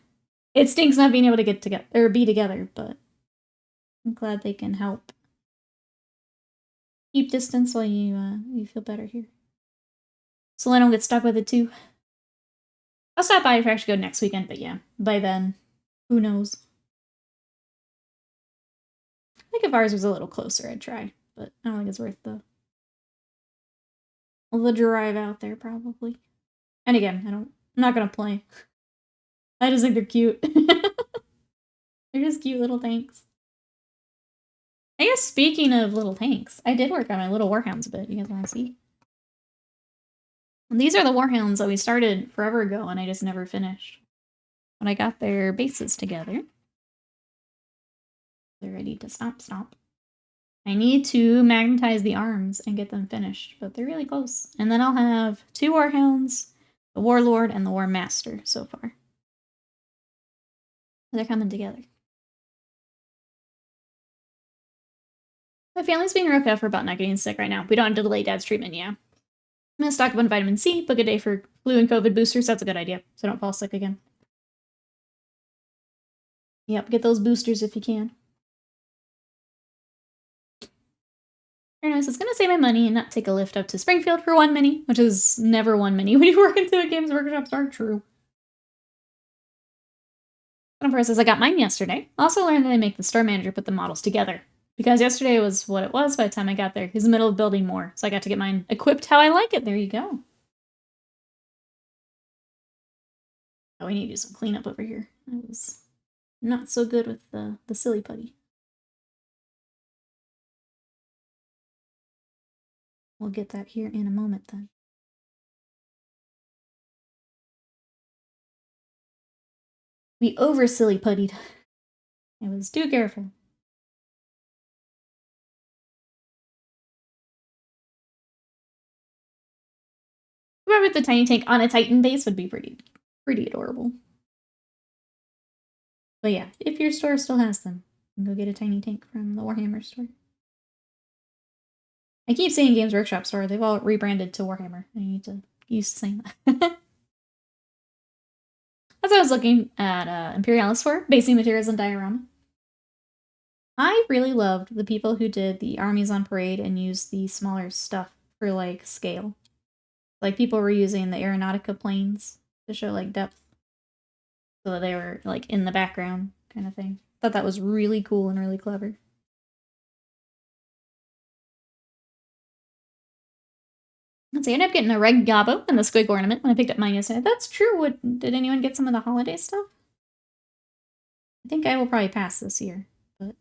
it stinks not being able to get together, or be together, but I'm glad they can help. Keep distance while you feel better here. So I don't get stuck with it too. I'll stop by if I actually go next weekend, but yeah, by then, who knows? I think if ours was a little closer, I'd try, but I don't think it's worth the drive out there, probably. And again, I'm not gonna play. I just think they're cute. They're just cute little tanks. I guess speaking of little tanks, I did work on my little Warhounds a bit. You guys want to see? And these are the Warhounds that we started forever ago, and I just never finished. When I got their bases together, they're ready to stomp. I need to magnetize the arms and get them finished, but they're really close. And then I'll have 2 Warhounds, the Warlord, and the War Master so far. They're coming together. My family's being roughed out for about not getting sick right now. We don't have to delay Dad's treatment, yeah. I'm gonna stock up on vitamin C, book a day for flu and COVID boosters. That's a good idea, so I don't fall sick again. Yep, get those boosters if you can. Very nice. It's gonna save my money and not take a lift up to Springfield for 1 mini, which is never 1 mini when you work into a Games Workshop store. True. And of course, as I got mine yesterday, I also learned that I make the store manager put the models together. Because yesterday was what it was by the time I got there. He's in the middle of building more, so I got to get mine equipped how I like it. There you go. Oh, we need to do some cleanup over here. I was not so good with the silly putty. We'll get that here in a moment then. We over silly puttied. I was too careful. Whoever with the tiny tank on a Titan base would be pretty adorable. But yeah, if your store still has them, you can go get a tiny tank from the Warhammer store. I keep saying Games Workshop store. They've all rebranded to Warhammer. I need to use the same. As I was looking at Imperialis for basic materials and diorama, I really loved the people who did the armies on parade and used the smaller stuff for like scale. Like people were using the Aeronautica planes to show like depth, so that they were like in the background kind of thing. Thought that was really cool and really clever. Let's see, I ended up getting a Red Gobbo and the Squig ornament when I picked up mine yesterday. That's true. Did anyone get some of the holiday stuff? I think I will probably pass this year, but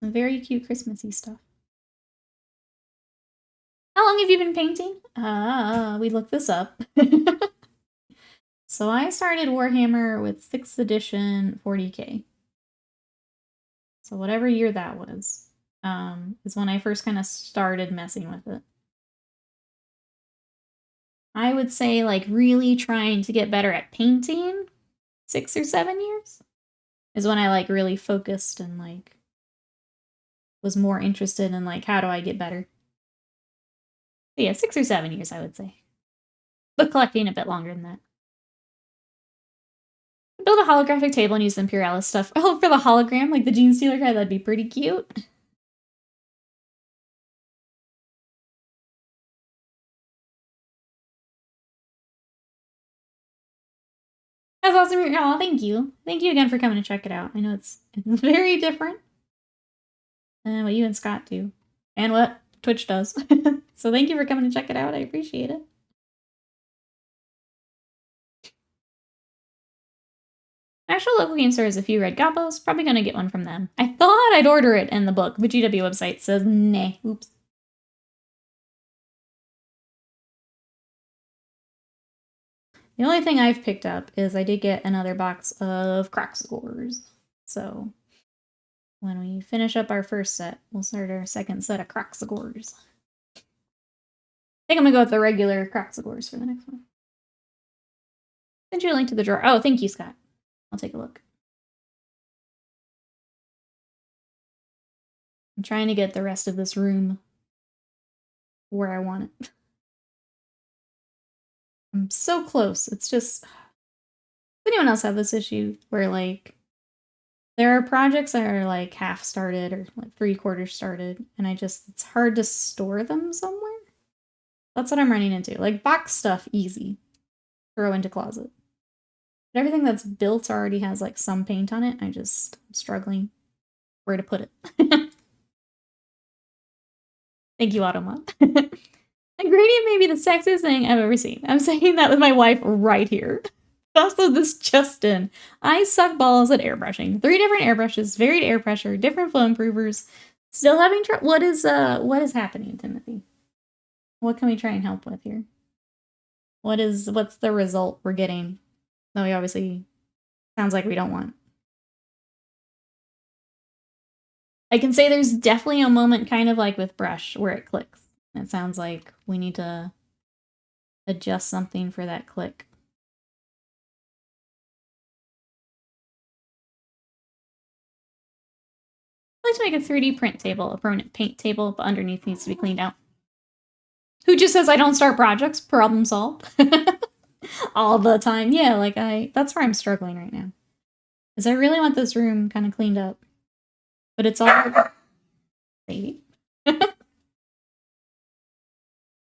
some very cute Christmassy stuff. How long have you been painting? We looked this up. So I started Warhammer with 6th edition 40k. So whatever year that was, is when I first kind of started messing with it. I would say like really trying to get better at painting 6 or 7 years is when I like really focused and like was more interested in like how do I get better. But yeah, 6 or 7 years I would say. But collecting a bit longer than that. Build a holographic table and use the Imperialis stuff. Oh, for the hologram, like the Gene Stealer guy, that'd be pretty cute. That's awesome. Oh, thank you. Thank you again for coming to check it out. I know it's very different than what you and Scott do. And what Twitch does. So thank you for coming to check it out. I appreciate it. Actual local game store has a few red gobbos. Probably gonna get one from them. I thought I'd order it in the book, but GW website says nah. Oops. The only thing I've picked up is I did get another box of Croc Scores. So when we finish up our first set, we'll start our second set of Croc Scores. I think I'm gonna go with the regular Croc Scores for the next one. Send you a link to the drawer. Oh, thank you, Scott. I'll take a look. I'm trying to get the rest of this room where I want it. I'm so close. It's just... Does anyone else have this issue where, like, there are projects that are, like, half started or, like, 3/4 started, and it's hard to store them somewhere? That's what I'm running into. Like, box stuff, easy. Throw into closet. But everything that's built already has, like, some paint on it. I'm struggling where to put it. Thank you, Automod. A gradient may be the sexiest thing I've ever seen. I'm saying that with my wife right here. Also, this just in. I suck balls at airbrushing. 3 different airbrushes, varied air pressure, different flow improvers. Still having trouble. What is happening, Timothy? What can we try and help with here? What's the result we're getting? No, we obviously sounds like we don't want. I can say there's definitely a moment kind of like with brush where it clicks. It sounds like we need to adjust something for that click. I'd like to make a 3D print table, a permanent paint table, but underneath needs to be cleaned out. Who just says I don't start projects? Problem solved. All the time. Yeah, like that's where I'm struggling right now. Is I really want this room kind of cleaned up. But it's all... Maybe.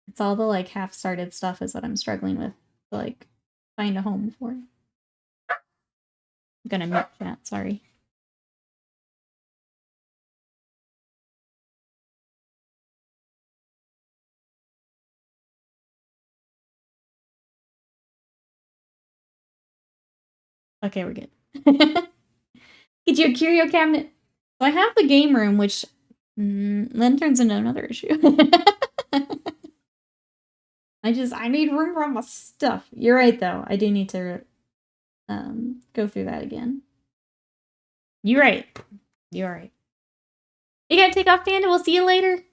It's all the, like, half-started stuff is what I'm struggling with to, like, find a home for. I'm gonna mute chat, sorry. Okay, we're good. Get you a curio cabinet. So I have the game room, which then turns into another issue. I need room for my stuff. You're right, though. I do need to go through that again. You're right. You're right. You gotta take off, Panda. We'll see you later.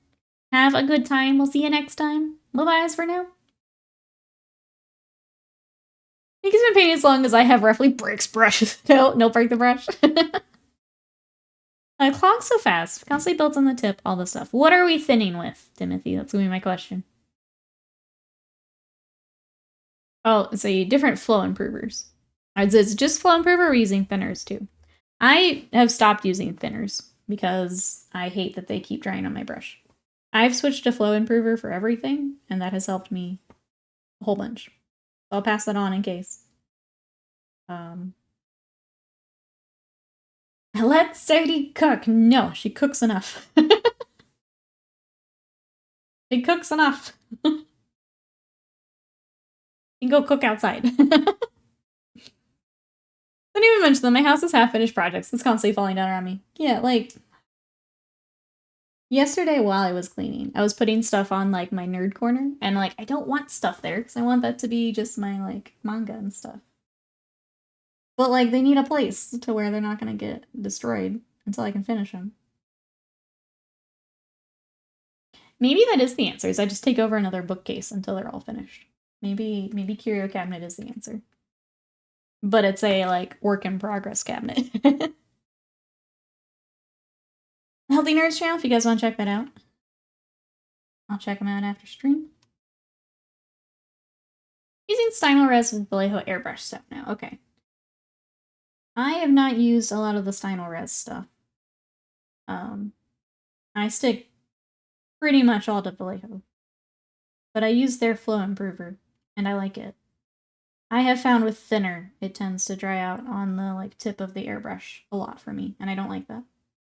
Have a good time. We'll see you next time. Bye-bye for now. think it's been painting as long as I have roughly breaks brushes. No, break the brush. It clogs so fast. Constantly builds on the tip, all this stuff. What are we thinning with, Timothy? That's gonna be my question. Oh, it's a different flow improvers. Is it just flow improver or are we using thinners too? I have stopped using thinners because I hate that they keep drying on my brush. I've switched to flow improver for everything, and that has helped me a whole bunch. I'll pass that on in case. Let Sadie cook. No, she cooks enough. She cooks enough. You can go cook outside. Don't even mention them. My house is half-finished projects. It's constantly falling down around me. Yeah, like... Yesterday while I was cleaning, I was putting stuff on, like, my nerd corner. And, like, I don't want stuff there, because I want that to be just my, like, manga and stuff. But, like, they need a place to where they're not gonna get destroyed until I can finish them. Maybe that is the answer, is I just take over another bookcase until they're all finished. Maybe Curio Cabinet is the answer. But it's a, like, work-in-progress cabinet. Healthy Nerds channel, if you guys want to check that out. I'll check them out after stream. Using Stynylrez with Vallejo airbrush stuff now. Okay. I have not used a lot of the Stynylrez stuff. I stick pretty much all to Vallejo. But I use their flow improver, and I like it. I have found with thinner, it tends to dry out on the like tip of the airbrush a lot for me, and I don't like that.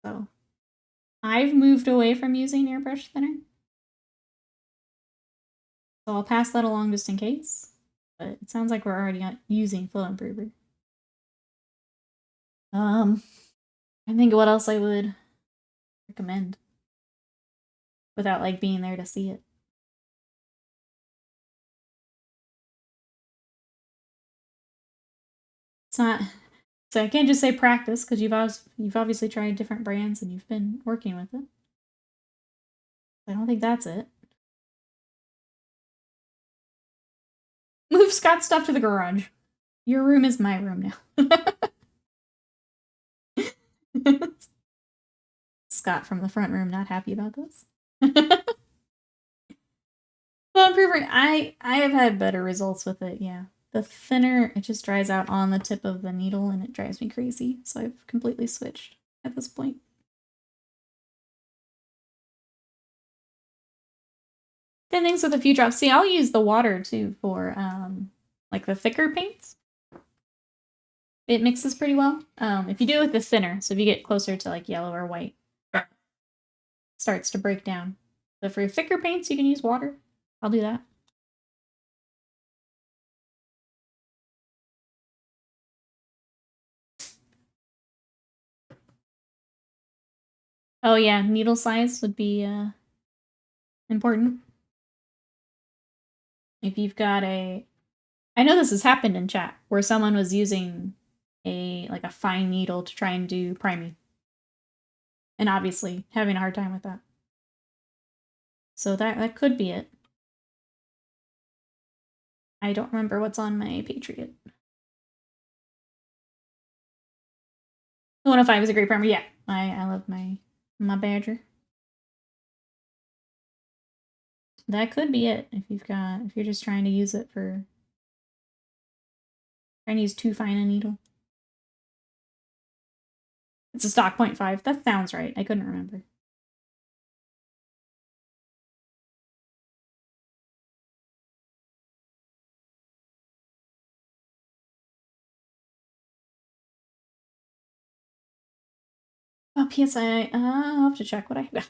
So I've moved away from using airbrush thinner. So I'll pass that along just in case. But it sounds like we're already using flow improver. I think what else I would recommend without like being there to see it. It's not, so I can't just say practice because you've obviously tried different brands and you've been working with it. I don't think that's it. Move Scott's stuff to the garage. Your room is my room now. Scott from the front room not happy about this. Well, improver, I have had better results with it, yeah. The thinner, it just dries out on the tip of the needle and it drives me crazy, so I've completely switched at this point. Then things with a few drops. See, I'll use the water too for like the thicker paints. It mixes pretty well. If you do it with the thinner, so if you get closer to like yellow or white, it starts to break down. But for thicker paints, you can use water. I'll do that. Oh yeah, needle size would be important. If you've got a... I know this has happened in chat, where someone was using a fine needle to try and do priming. And obviously having a hard time with that. So that could be it. I don't remember what's on my Patriot. The 105 is a great primer. Yeah, I love my Badger. That could be it if you're just trying to use it for trying to use too fine a needle. It's a stock 0.5. That sounds right. I couldn't remember. Oh, PSI. I'll have to check what I have.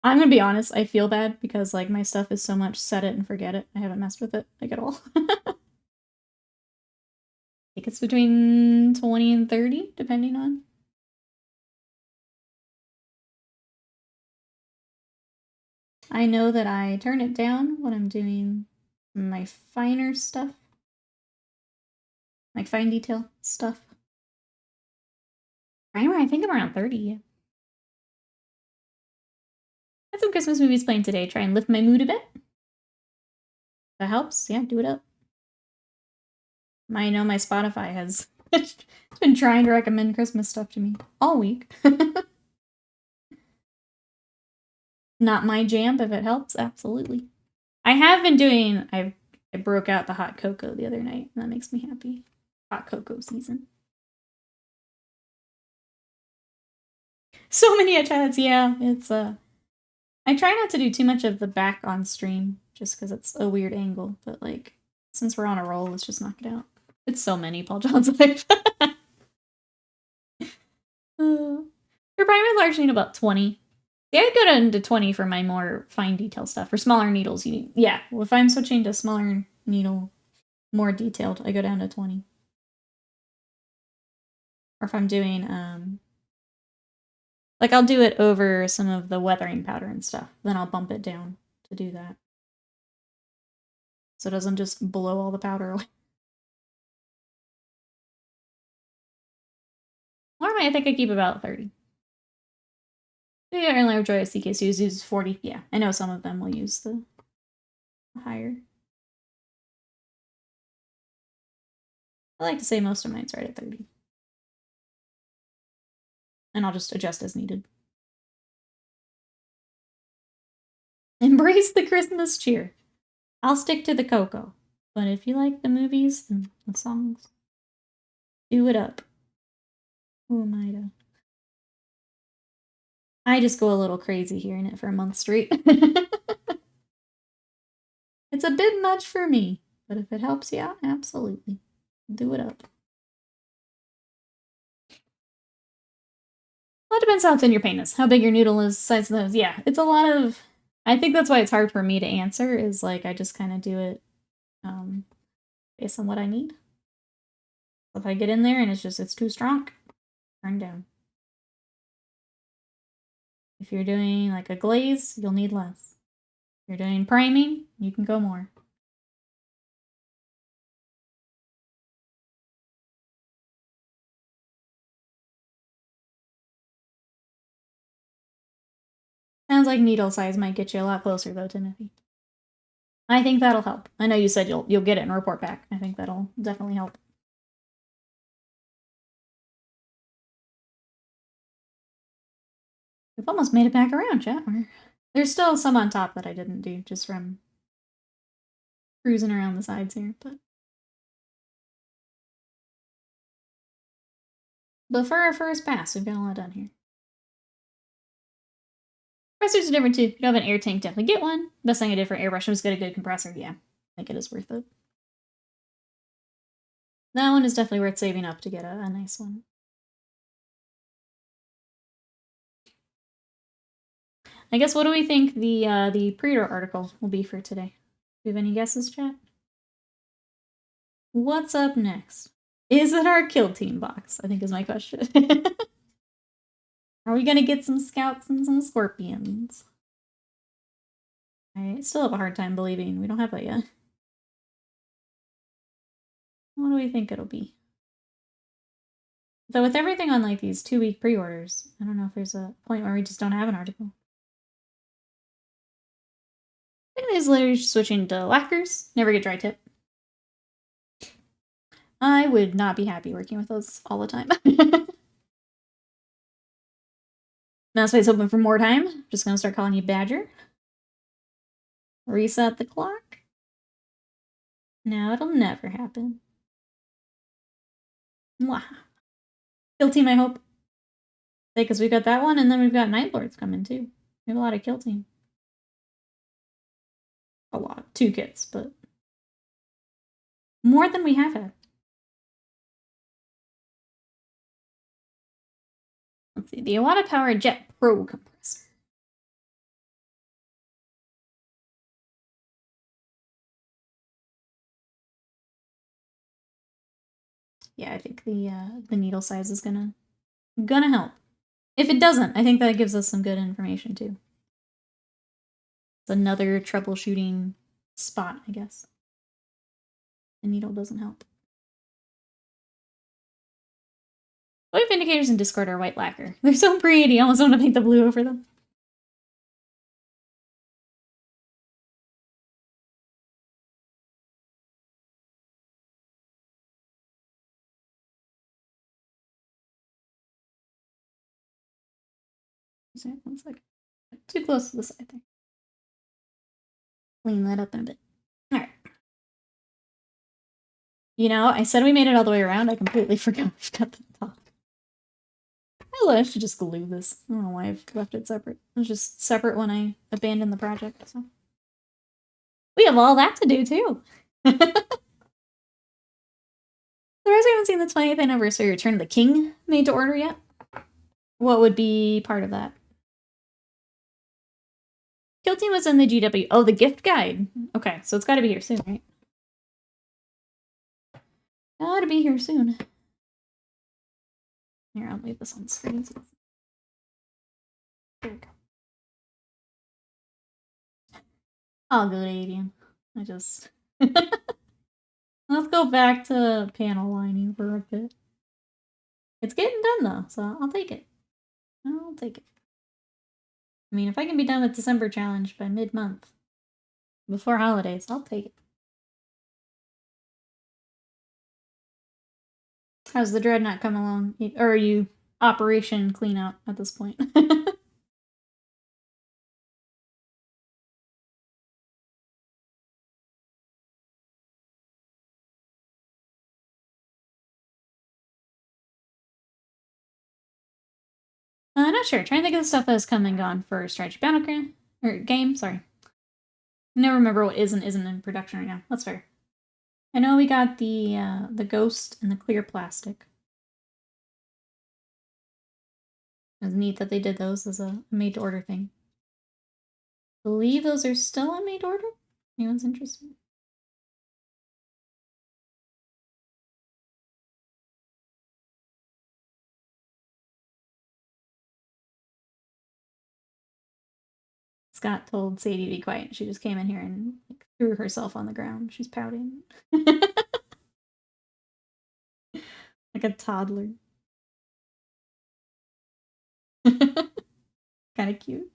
I'm gonna be honest, I feel bad because like my stuff is so much set it and forget it. I haven't messed with it like at all. I think it's between 20 and 30, depending on. I know that I turn it down when I'm doing my finer stuff. Like fine detail stuff. Primer, I think I'm around 30, yeah. Got some Christmas movies playing today. Try and lift my mood a bit. That helps. Yeah, do it up. I know my Spotify has it's been trying to recommend Christmas stuff to me all week. Not my jam, but if it helps, absolutely. I have been doing, I broke out the hot cocoa the other night, and that makes me happy. Hot cocoa season. So many chats, yeah. It's I try not to do too much of the back on stream, just because it's a weird angle, but like, since we're on a roll, let's just knock it out. It's so many, Paul John's life. Your primers largely need about 20. Yeah, I'd go into 20 for my more fine detail stuff. For smaller needles, you yeah. Well, if I'm switching to smaller needle, more detailed, I go down to 20. Or if I'm doing like I'll do it over some of the weathering powder and stuff. Then I'll bump it down to do that. So it doesn't just blow all the powder away. Or I think I keep about 30. Yeah, earlier Joy CKC uses 40. Yeah, I know some of them will use the higher. I like to say most of mine's right at 30. And I'll just adjust as needed. Embrace the Christmas cheer. I'll stick to the cocoa. But if you like the movies and the songs, do it up. Who am I to? I just go a little crazy hearing it for a month straight. It's a bit much for me, but if it helps you out, absolutely. Do it up. Well, it depends how thin your paint is, how big your noodle is, size of those. Yeah, it's a lot of... I think that's why it's hard for me to answer, is like I just kind of do it based on what I need. If I get in there and it's too strong, turn down. If you're doing like a glaze, you'll need less. If you're doing priming, you can go more. Sounds like needle size might get you a lot closer though, Timothy. I think that'll help. I know you said you'll get it and report back. I think that'll definitely help. We've almost made it back around, chat. There's still some on top that I didn't do, just from cruising around the sides here, but for our first pass, we've got a lot done here. Compressors are different too. If you don't have an air tank, definitely get one. Best thing I did for airbrush was get a good compressor. Yeah, I think it is worth it. That one is definitely worth saving up to get a nice one. I guess what do we think the pre-order article will be for today? Do you have any guesses, chat? What's up next? Is it our kill team box? I think is my question. Are we gonna get some scouts and some scorpions? I still have a hard time believing we don't have that yet. What do we think it'll be? Though with everything on like these 2-week pre-orders, I don't know if there's a point where we just don't have an article. I think it's literally switching to lacquers. Never get dry tip. I would not be happy working with those all the time. Mouse space open for more time. Just gonna start calling you Badger. Reset the clock. Now it'll never happen. Mwah. Kill team, I hope. Because we've got that one, and then we've got Night Lords coming too. We have a lot of kill team. A lot. 2 kits, but more than we have had. Let's see. The Iwata Power Jet Pro compressor. Yeah, I think the needle size is gonna help. If it doesn't, I think that gives us some good information too. It's another troubleshooting spot, I guess. The needle doesn't help. Wave indicators in Discord are white lacquer. They're so pretty, I almost want to paint the blue over them. One second. Too close to the side there. Clean that up in a bit. Alright. You know, I said we made it all the way around. I completely forgot we've got the top. I should just glue this. I don't know why I've left it separate. It was just separate when I abandoned the project, so. We have all that to do, too! Otherwise, we haven't seen the 20th anniversary Return of the King made to order yet. What would be part of that? Kill Team was in the GW. Oh, the gift guide. Okay, so it's gotta be here soon, right? Gotta be here soon. Here, I'll leave this on screen. There we go. I'll go to Avian. Let's go back to panel lining for a bit. It's getting done though, so I'll take it. I'll take it. I mean, if I can be done with December challenge by mid-month, before holidays, I'll take it. How's the Dreadnought come along? Or are you Operation Cleanout at this point? Not sure. Trying to think of the stuff that has come and gone for Strategy Battleground or game. Sorry, I never remember what is and isn't in production right now. That's fair. I know we got the ghost and the clear plastic. It was neat that they did those as a made-to-order thing. I believe those are still on made-to-order. Anyone's interested? Scott told Sadie to be quiet. She just came in here and like, threw herself on the ground. She's pouting. Like a toddler. Kind of cute.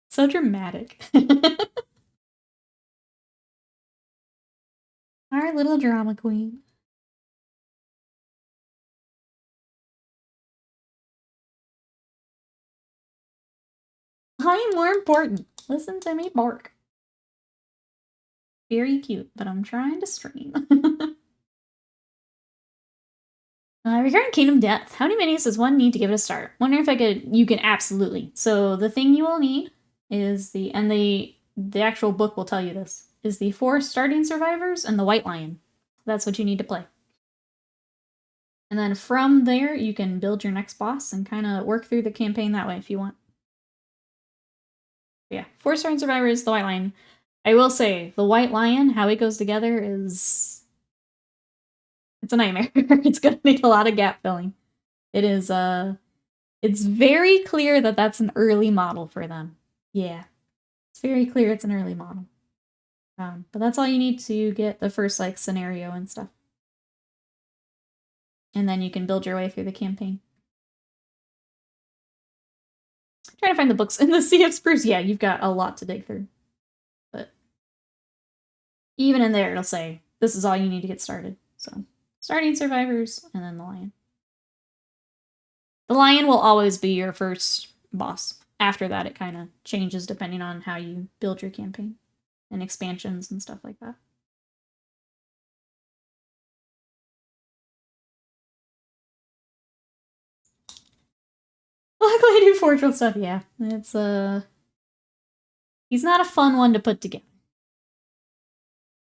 So dramatic. Our little drama queen. I'm more important. Listen to me bark. Very cute, but I'm trying to stream. Regarding Kingdom Death, how many minis does one need to give it a start? Wonder if I could. You can absolutely. So the thing you will need is the actual book will tell you this is the 4 starting survivors and the White Lion. That's what you need to play. And then from there, you can build your next boss and kind of work through the campaign that way if you want. Yeah, 4 starting survivors, the White Lion. I will say, the White Lion, how it goes together is... It's a nightmare. It's going to need a lot of gap filling. It is, it's very clear that that's an early model for them. Yeah. It's very clear it's an early model. But that's all you need to get the first, like, scenario and stuff. And then you can build your way through the campaign. Trying to find the books in the Sea of Spruce. Yeah, you've got a lot to dig through. But even in there, it'll say, this is all you need to get started. So, starting survivors, and then the lion. The lion will always be your first boss. After that, it kind of changes depending on how you build your campaign. And expansions and stuff like that. Luckily, I do Forge stuff, yeah. It's, he's not a fun one to put together.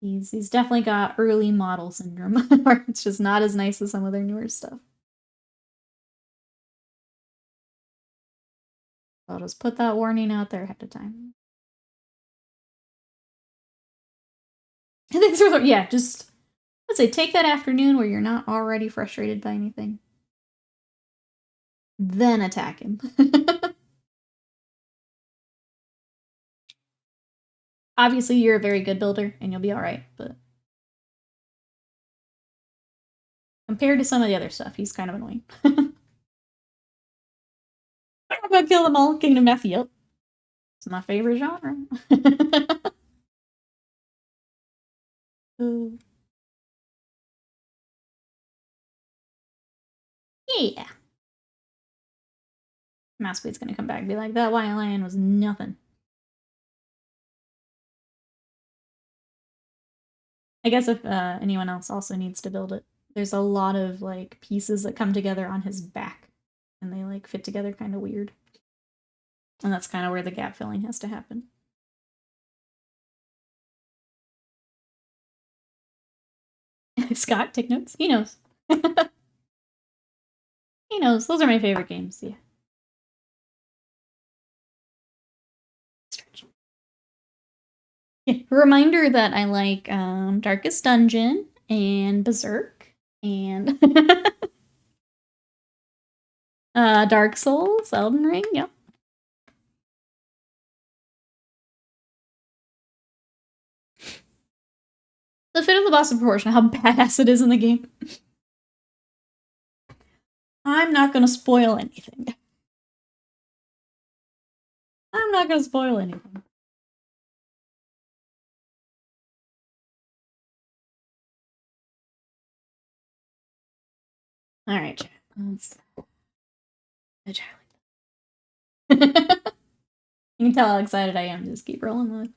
He's definitely got early model syndrome, or it's just not as nice as some of their newer stuff. I'll just put that warning out there ahead of time. Thanks for the, yeah, just, let's say, take that afternoon where you're not already frustrated by anything. Then attack him. Obviously, you're a very good builder, and you'll be alright, but... Compared to some of the other stuff, he's kind of annoying. I'm gonna kill them all, Kingdom Death, yep. It's my favorite genre. Ooh. Yeah. Mousebeat's gonna come back and be like, that white lion was nothing. I guess if anyone else also needs to build it, there's a lot of like pieces that come together on his back and they like fit together kind of weird. And that's kind of where the gap filling has to happen. Scott, take notes. He knows. He knows. Those are my favorite games, yeah. Stretch. Yeah. Reminder that I like Darkest Dungeon and Berserk and Dark Souls, Elden Ring, yep. The fit of the boss in proportion to how badass it is in the game. I'm not gonna spoil anything. I'm not gonna spoil anything. Alright, let's... You can tell how excited I am. Just keep rolling with it.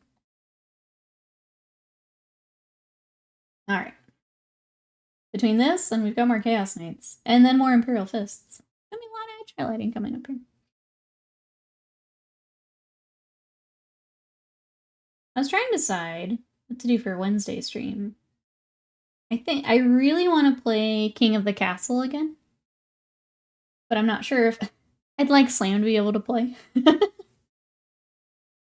Alright. Between this and we've got more Chaos Knights. And then more Imperial Fists. I mean, a lot of edge highlighting coming up here. I was trying to decide what to do for Wednesday stream. I think I really want to play King of the Castle again. But I'm not sure if... I'd like Slam to be able to play.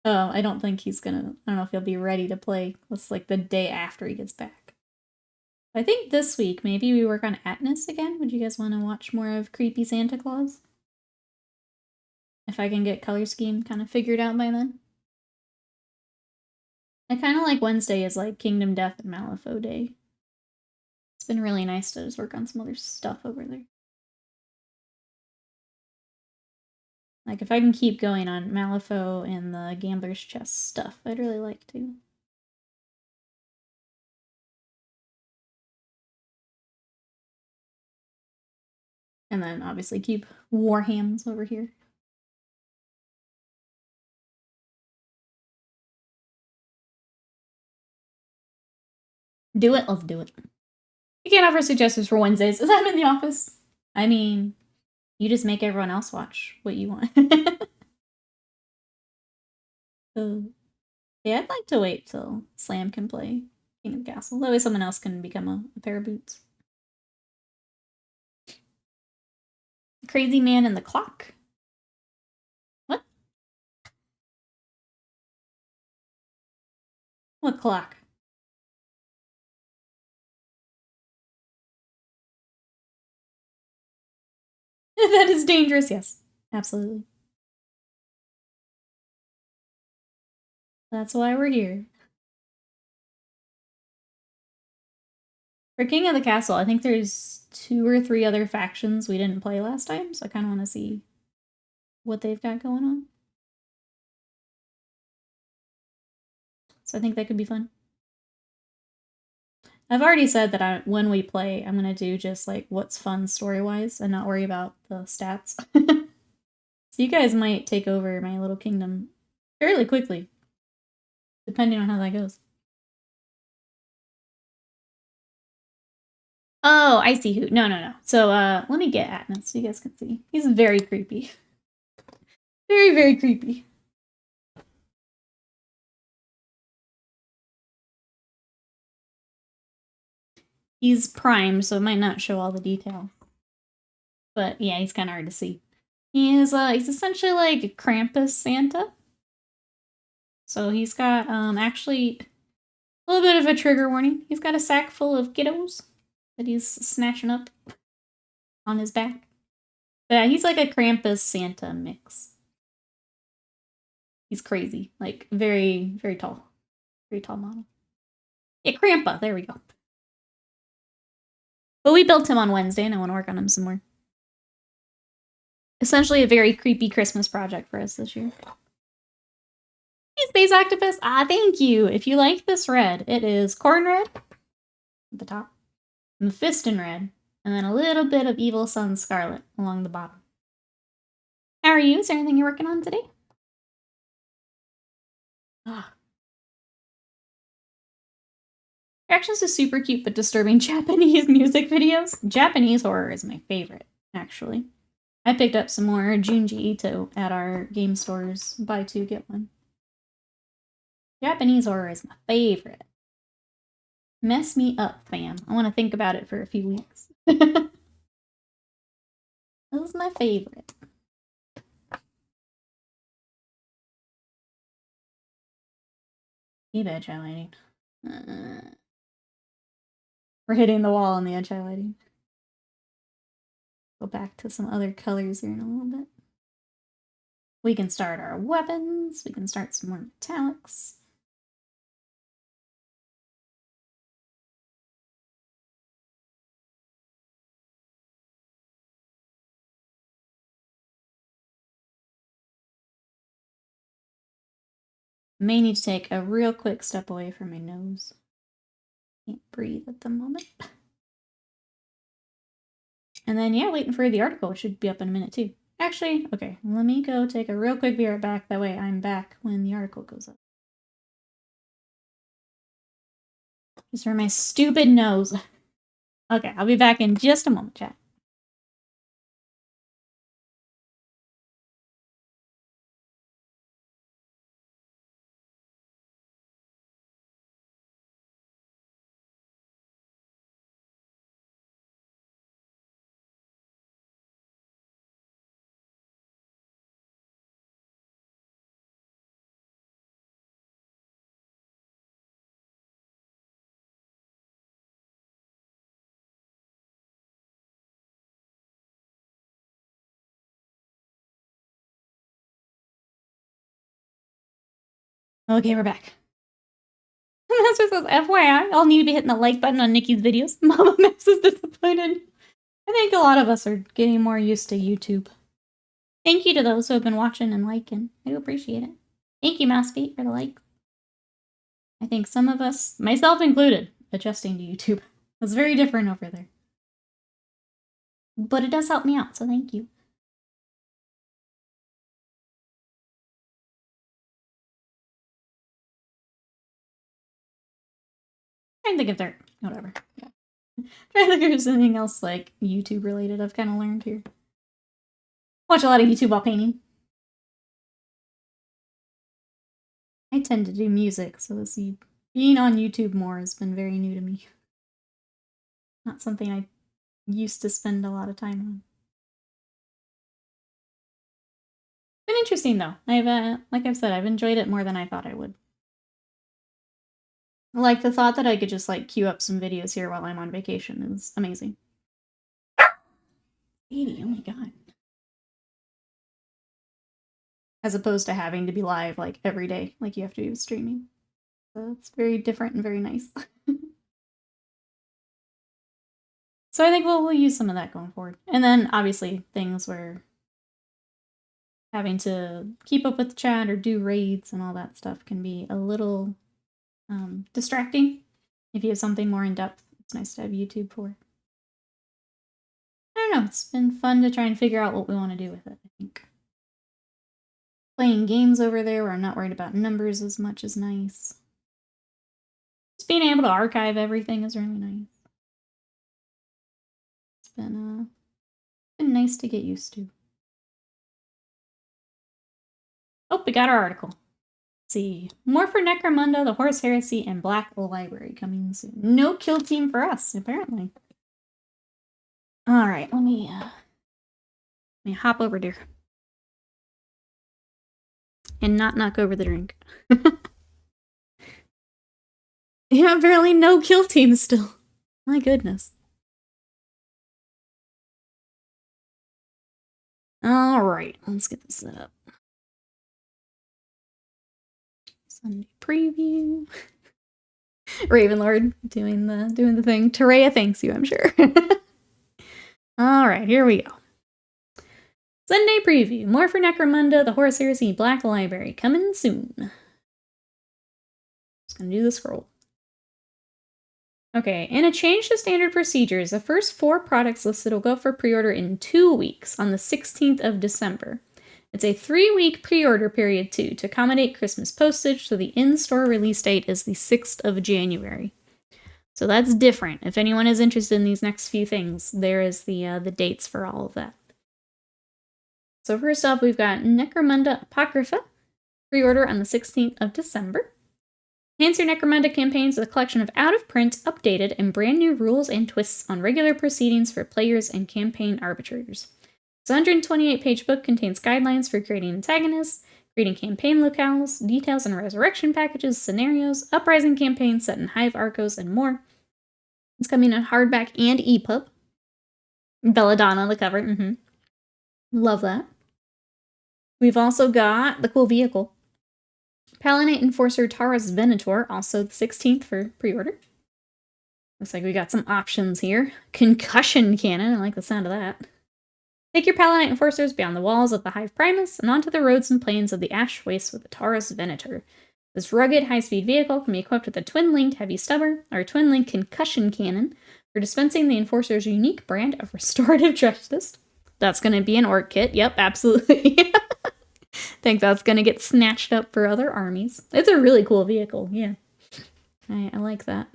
Oh, I don't think he's gonna... I don't know if he'll be ready to play. It's like the day after he gets back. I think this week, maybe we work on Atlas again. Would you guys want to watch more of Creepy Santa Claus? If I can get color scheme kind of figured out by then. I kind of like Wednesday as like Kingdom Death and Malifaux Day. It's been really nice to just work on some other stuff over there. Like, if I can keep going on Malifaux and the Gambler's Chest stuff, I'd really like to. And then, obviously, keep Warhams over here. Do it? Let's do it. You can't offer suggestions for Wednesdays as I'm in the office. I mean, you just make everyone else watch what you want. So, yeah, I'd like to wait till Slam can play King of the Castle. That way someone else can become a pair of boots. Crazy Man and the Clock? What? What clock? That is dangerous, yes. Absolutely. That's why we're here. For King of the Castle, I think there's 2 or 3 other factions we didn't play last time, so I kind of want to see what they've got going on. So I think that could be fun. I've already said that when we play, I'm going to do just like what's fun story-wise and not worry about the stats. So you guys might take over my little kingdom fairly quickly, depending on how that goes. Oh, I see who. No. So, let me get Atlas so you guys can see. He's very creepy. Very, very creepy. He's primed, so it might not show all the detail. But yeah, he's kind of hard to see. He's essentially like Krampus Santa. So he's got, actually a little bit of a trigger warning. He's got a sack full of kiddos that he's snatching up on his back. But yeah, he's like a Krampus Santa mix. He's crazy. Like, very, very tall. Very tall model. Yeah, Krampa. There we go. But we built him on Wednesday, and I want to work on him some more. Essentially a very creepy Christmas project for us this year. Hey, Space Octopus! Ah, thank you! If you like this red, it is corn red, at the top. Mephiston red. And then a little bit of Evil Sun Scarlet along the bottom. How are you? Is there anything you're working on today? Ah. Reactions to super cute but disturbing Japanese music videos. Japanese horror is my favorite, actually. I picked up some more Junji Ito at our game stores. Buy two, get one. Japanese horror is my favorite. Mess me up, fam. I want to think about it for a few weeks. This is my favorite. Keep edge highlighting. We're hitting the wall on the edge highlighting. Go back to some other colors here in a little bit. We can start our weapons. We can start some more metallics. May need to take a real quick step away from my nose. Can't breathe at the moment. And then, yeah, waiting for the article, which should be up in a minute too. Actually, okay, let me go take a real quick be right back. That way I'm back when the article goes up. Just for my stupid nose. Okay, I'll be back in just a moment, chat. Okay, we're back. That's just says, FYI, I'll need to be hitting the like button on Nikki's videos. Mama Maps is disappointed. I think a lot of us are getting more used to YouTube. Thank you to those who have been watching and liking. I do appreciate it. Thank you, Mousefeet, for the like. I think some of us, myself included, adjusting to YouTube. It's very different over there. But it does help me out, so thank you. Trying to think if there, whatever. Yeah. Trying to think if there's anything else like YouTube related I've kind of learned here. Watch a lot of YouTube while painting. I tend to do music, so this being on YouTube more has been very new to me. Not something I used to spend a lot of time on. Been interesting though. Like I've said, I've enjoyed it more than I thought I would. Like the thought that I could just like queue up some videos here while I'm on vacation is amazing. 80, oh my god. As opposed to having to be live like every day, like you have to do with streaming. So it's very different and very nice. So I think we'll use some of that going forward. And then obviously things where having to keep up with the chat or do raids and all that stuff can be a little distracting. If you have something more in depth, it's nice to have YouTube for. I don't know, it's been fun to try and figure out what we want to do with it, I think. Playing games over there where I'm not worried about numbers as much is nice. Just being able to archive everything is really nice. It's been nice to get used to. Oh, we got our article. Let's see. More for Necromunda, the Horus Heresy, and Black Library coming soon. No kill team for us, apparently. Alright, let me hop over there. And not knock over the drink. Yeah, apparently no kill team still. My goodness. Alright, let's get this set up. Sunday preview. Ravenlord doing the thing. Terrea thanks you, I'm sure. Alright, here we go. Sunday preview. More for Necromunda, the Horus Heresy, Black Library. Coming soon. Just gonna do the scroll. Okay, in a change to standard procedures, the first 4 products listed will go for pre-order in 2 weeks on the 16th of December. It's a 3-week pre-order period too to accommodate Christmas postage, so the in-store release date is the 6th of January. So that's different. If anyone is interested in these next few things, there is the dates for all of that. So first up, we've got Necromunda Apocrypha, pre-order on the 16th of December. Enhance your Necromunda campaigns with a collection of out-of-print, updated, and brand new rules and twists on regular proceedings for players and campaign arbitrators. This 128-page book contains guidelines for creating antagonists, creating campaign locales, details on resurrection packages, scenarios, uprising campaigns set in Hive Arcos, and more. It's coming in hardback and EPUB. Belladonna on the cover. Love that. We've also got the cool vehicle. Palinite Enforcer Taurus Venator, also the 16th for pre-order. Looks like we got some options here. Concussion Cannon, I like the sound of that. Take your Palinite Enforcers beyond the walls of the Hive Primus and onto the roads and plains of the Ash Wastes with the Taurus Venator. This rugged, high-speed vehicle can be equipped with a twin-linked heavy stubber or a twin-linked concussion cannon for dispensing the Enforcer's unique brand of restorative justice. That's going to be an orc kit. Yep, absolutely. Think that's going to get snatched up for other armies. It's a really cool vehicle, yeah. I like that.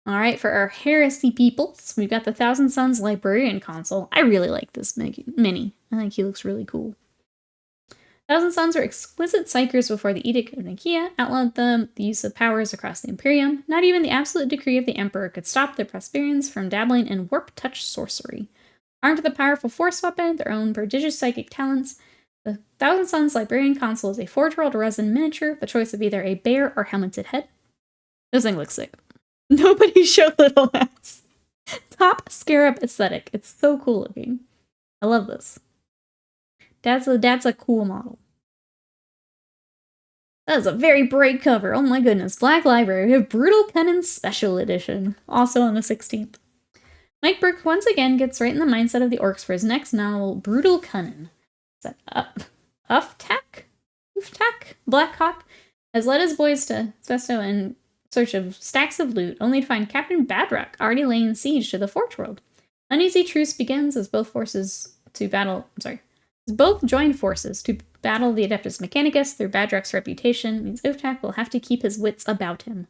Alright, for our Heresy peoples, we've got the Thousand Suns Librarian console. I really like this mini. I think he looks really cool. Thousand Suns are exquisite psychers before the Edict of Nicaea outlawed the use of powers across the Imperium. Not even the absolute decree of the Emperor could stop the Prosperians from dabbling in warp-touch sorcery. Armed with a powerful force weapon, their own prodigious psychic talents, the Thousand Suns Librarian console is a forge-rolled resin miniature, the choice of either a bear or helmeted head. This thing looks sick. Nobody show Little Mouse. Top Scarab aesthetic. It's so cool looking. I love this. That's a cool model. That is a very bright cover. Oh my goodness. Black Library. We have Brutal Cunning Special Edition. Also on the 16th. Mike Burke once again gets right in the mindset of the orcs for his next novel, Brutal Cunning. Is that Uftak? Blackhawk has led his boys to Svesto in search of stacks of loot, only to find Captain Badrock already laying siege to the Forge World. Uneasy truce begins as both join forces to battle the Adeptus Mechanicus through Badrock's reputation means Uftak will have to keep his wits about him.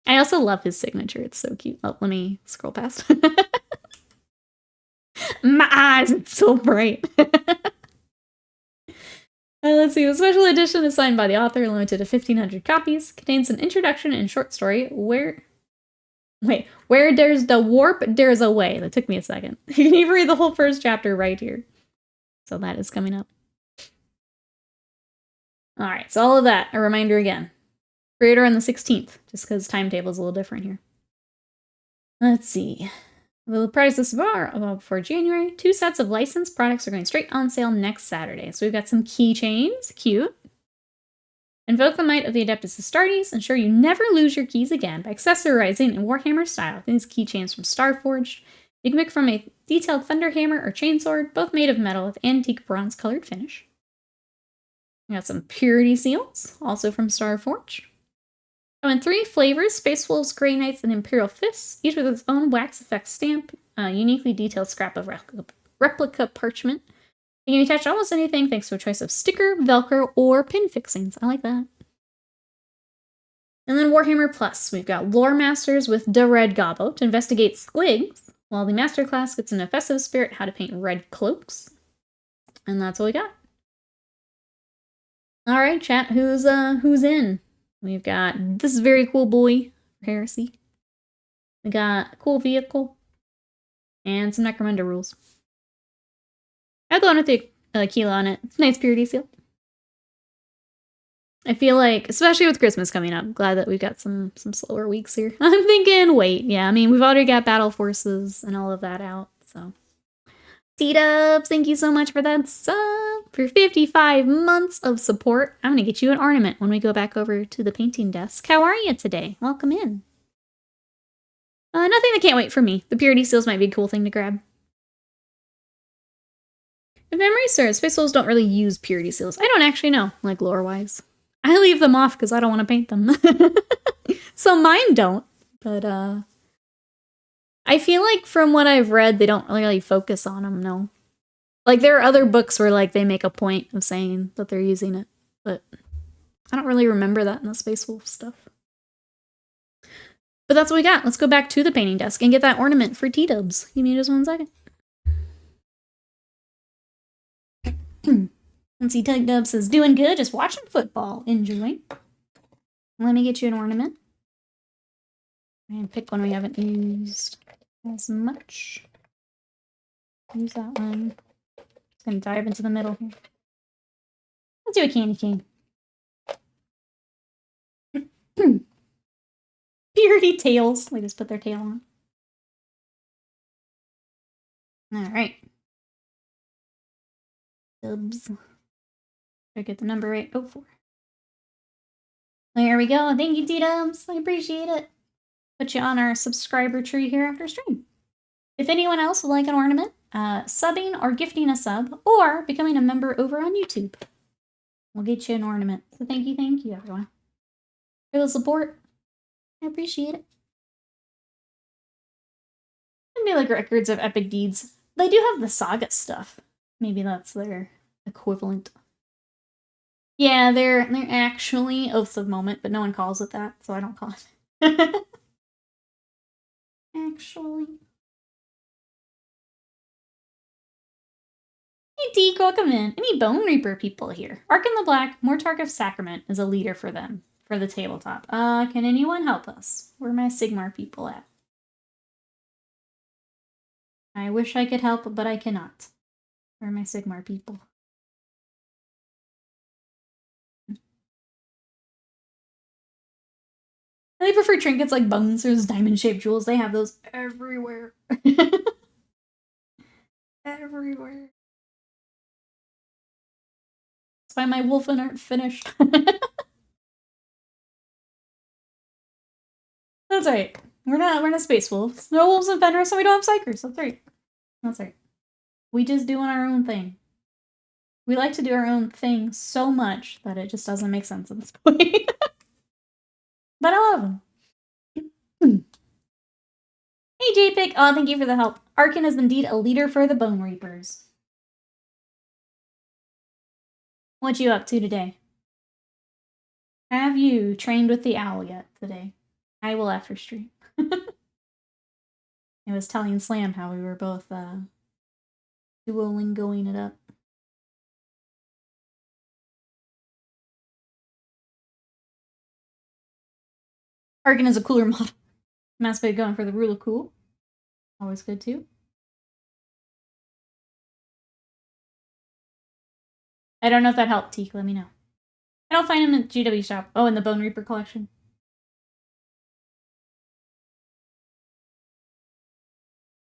I also love his signature. It's so cute. Oh, let me scroll past. My eyes, it's so bright. Let's see. The special edition is signed by the author, limited to 1,500 copies. Contains an introduction and short story. Where there's the warp, there's a way. That took me a second. You can even read the whole first chapter right here. So that is coming up. All right. So all of that. A reminder again. Pre-order on the 16th, just because timetable is a little different here. Let's see. The prices are for January. 2 sets of licensed products are going straight on sale next Saturday. So we've got some keychains. Cute. Invoke the might of the Adeptus Astartes. Ensure you never lose your keys again by accessorizing in Warhammer style. These keychains from Starforged. You can pick from a detailed thunderhammer or chainsword, both made of metal with antique bronze-colored finish. We got some purity seals, also from Starforged. Come in 3 flavors, Space Wolves, Grey Knights, and Imperial Fists, each with its own wax effect stamp, a uniquely detailed scrap of replica parchment. You can attach almost anything thanks to a choice of sticker, Velcro, or pin fixings. I like that. And then Warhammer Plus, we've got Lore Masters with the Red Gobbo to investigate squigs, while the Master Class gets an festive spirit how to paint red cloaks. And that's all we got. Alright, chat, who's in? We've got this very cool boy for Heresy. We got a cool vehicle. And some Necromunda rules. I have the one with the Aquila on it. It's a nice purity seal. I feel like, especially with Christmas coming up, I'm glad that we've got some slower weeks here. I'm thinking, wait, yeah, I mean, we've already got Battle Forces and all of that out, so. T-Dubs, thank you so much for that sub. For 55 months of support, I'm going to get you an ornament when we go back over to the painting desk. How are you today? Welcome in. Nothing that can't wait for me. The purity seals might be a cool thing to grab. If memory serves, Space Wolves don't really use purity seals. I don't actually know, like lore-wise. I leave them off because I don't want to paint them. So mine don't. But I feel like from what I've read, they don't really focus on them, no. Like, there are other books where, like, they make a point of saying that they're using it, but I don't really remember that in the Space Wolf stuff. But that's what we got. Let's go back to the painting desk and get that ornament for T-dubs. Give me just 1 second. Let's see, T-dub says, doing good, just watching football. Enjoy. Let me get you an ornament. And pick one we haven't used as much. Use that one. Just gonna dive into the middle here. Let's do a candy cane. Beardy tails. They just put their tail on. Alright. Dubs. I get the number right. Oh, 4. There we go. Thank you, T-dubs. I appreciate it. Put you on our subscriber tree here after stream. If anyone else would like an ornament, subbing or gifting a sub, or becoming a member over on YouTube, we'll get you an ornament. So thank you, everyone, for the support. I appreciate it. Maybe like Records of Epic Deeds. They do have the Saga stuff. Maybe that's their equivalent. Yeah, they're actually Oaths of Moment, but no one calls it that, so I don't call it. Actually. Hey, Deke, welcome in. Any Bone Reaper people here? Ark in the Black, Mortark of Sacrament is a leader for them, for the tabletop. Can anyone help us? Where are my Sigmar people at? I wish I could help, but I cannot. Where are my Sigmar people? They prefer trinkets like bones or diamond-shaped jewels. They have those everywhere. Everywhere. That's why my wolfen aren't finished. That's right. We're not space wolves. No wolves in Fenris, and we don't have psychers. That's right. That's right. We just doing our own thing. We like to do our own thing so much that it just doesn't make sense at this point. But I love them. Hey, JPIC. Oh, thank you for the help. Arkin is indeed a leader for the Bone Reapers. What you up to today? Have you trained with the owl yet today? I will after stream. I was telling Slam how we were both Duolingoing it up. Arkin is a cooler model. Mass Bay going for the rule of cool. Always good too. I don't know if that helped, Teak. Let me know. I don't find him in the GW shop. Oh, in the Bone Reaper collection.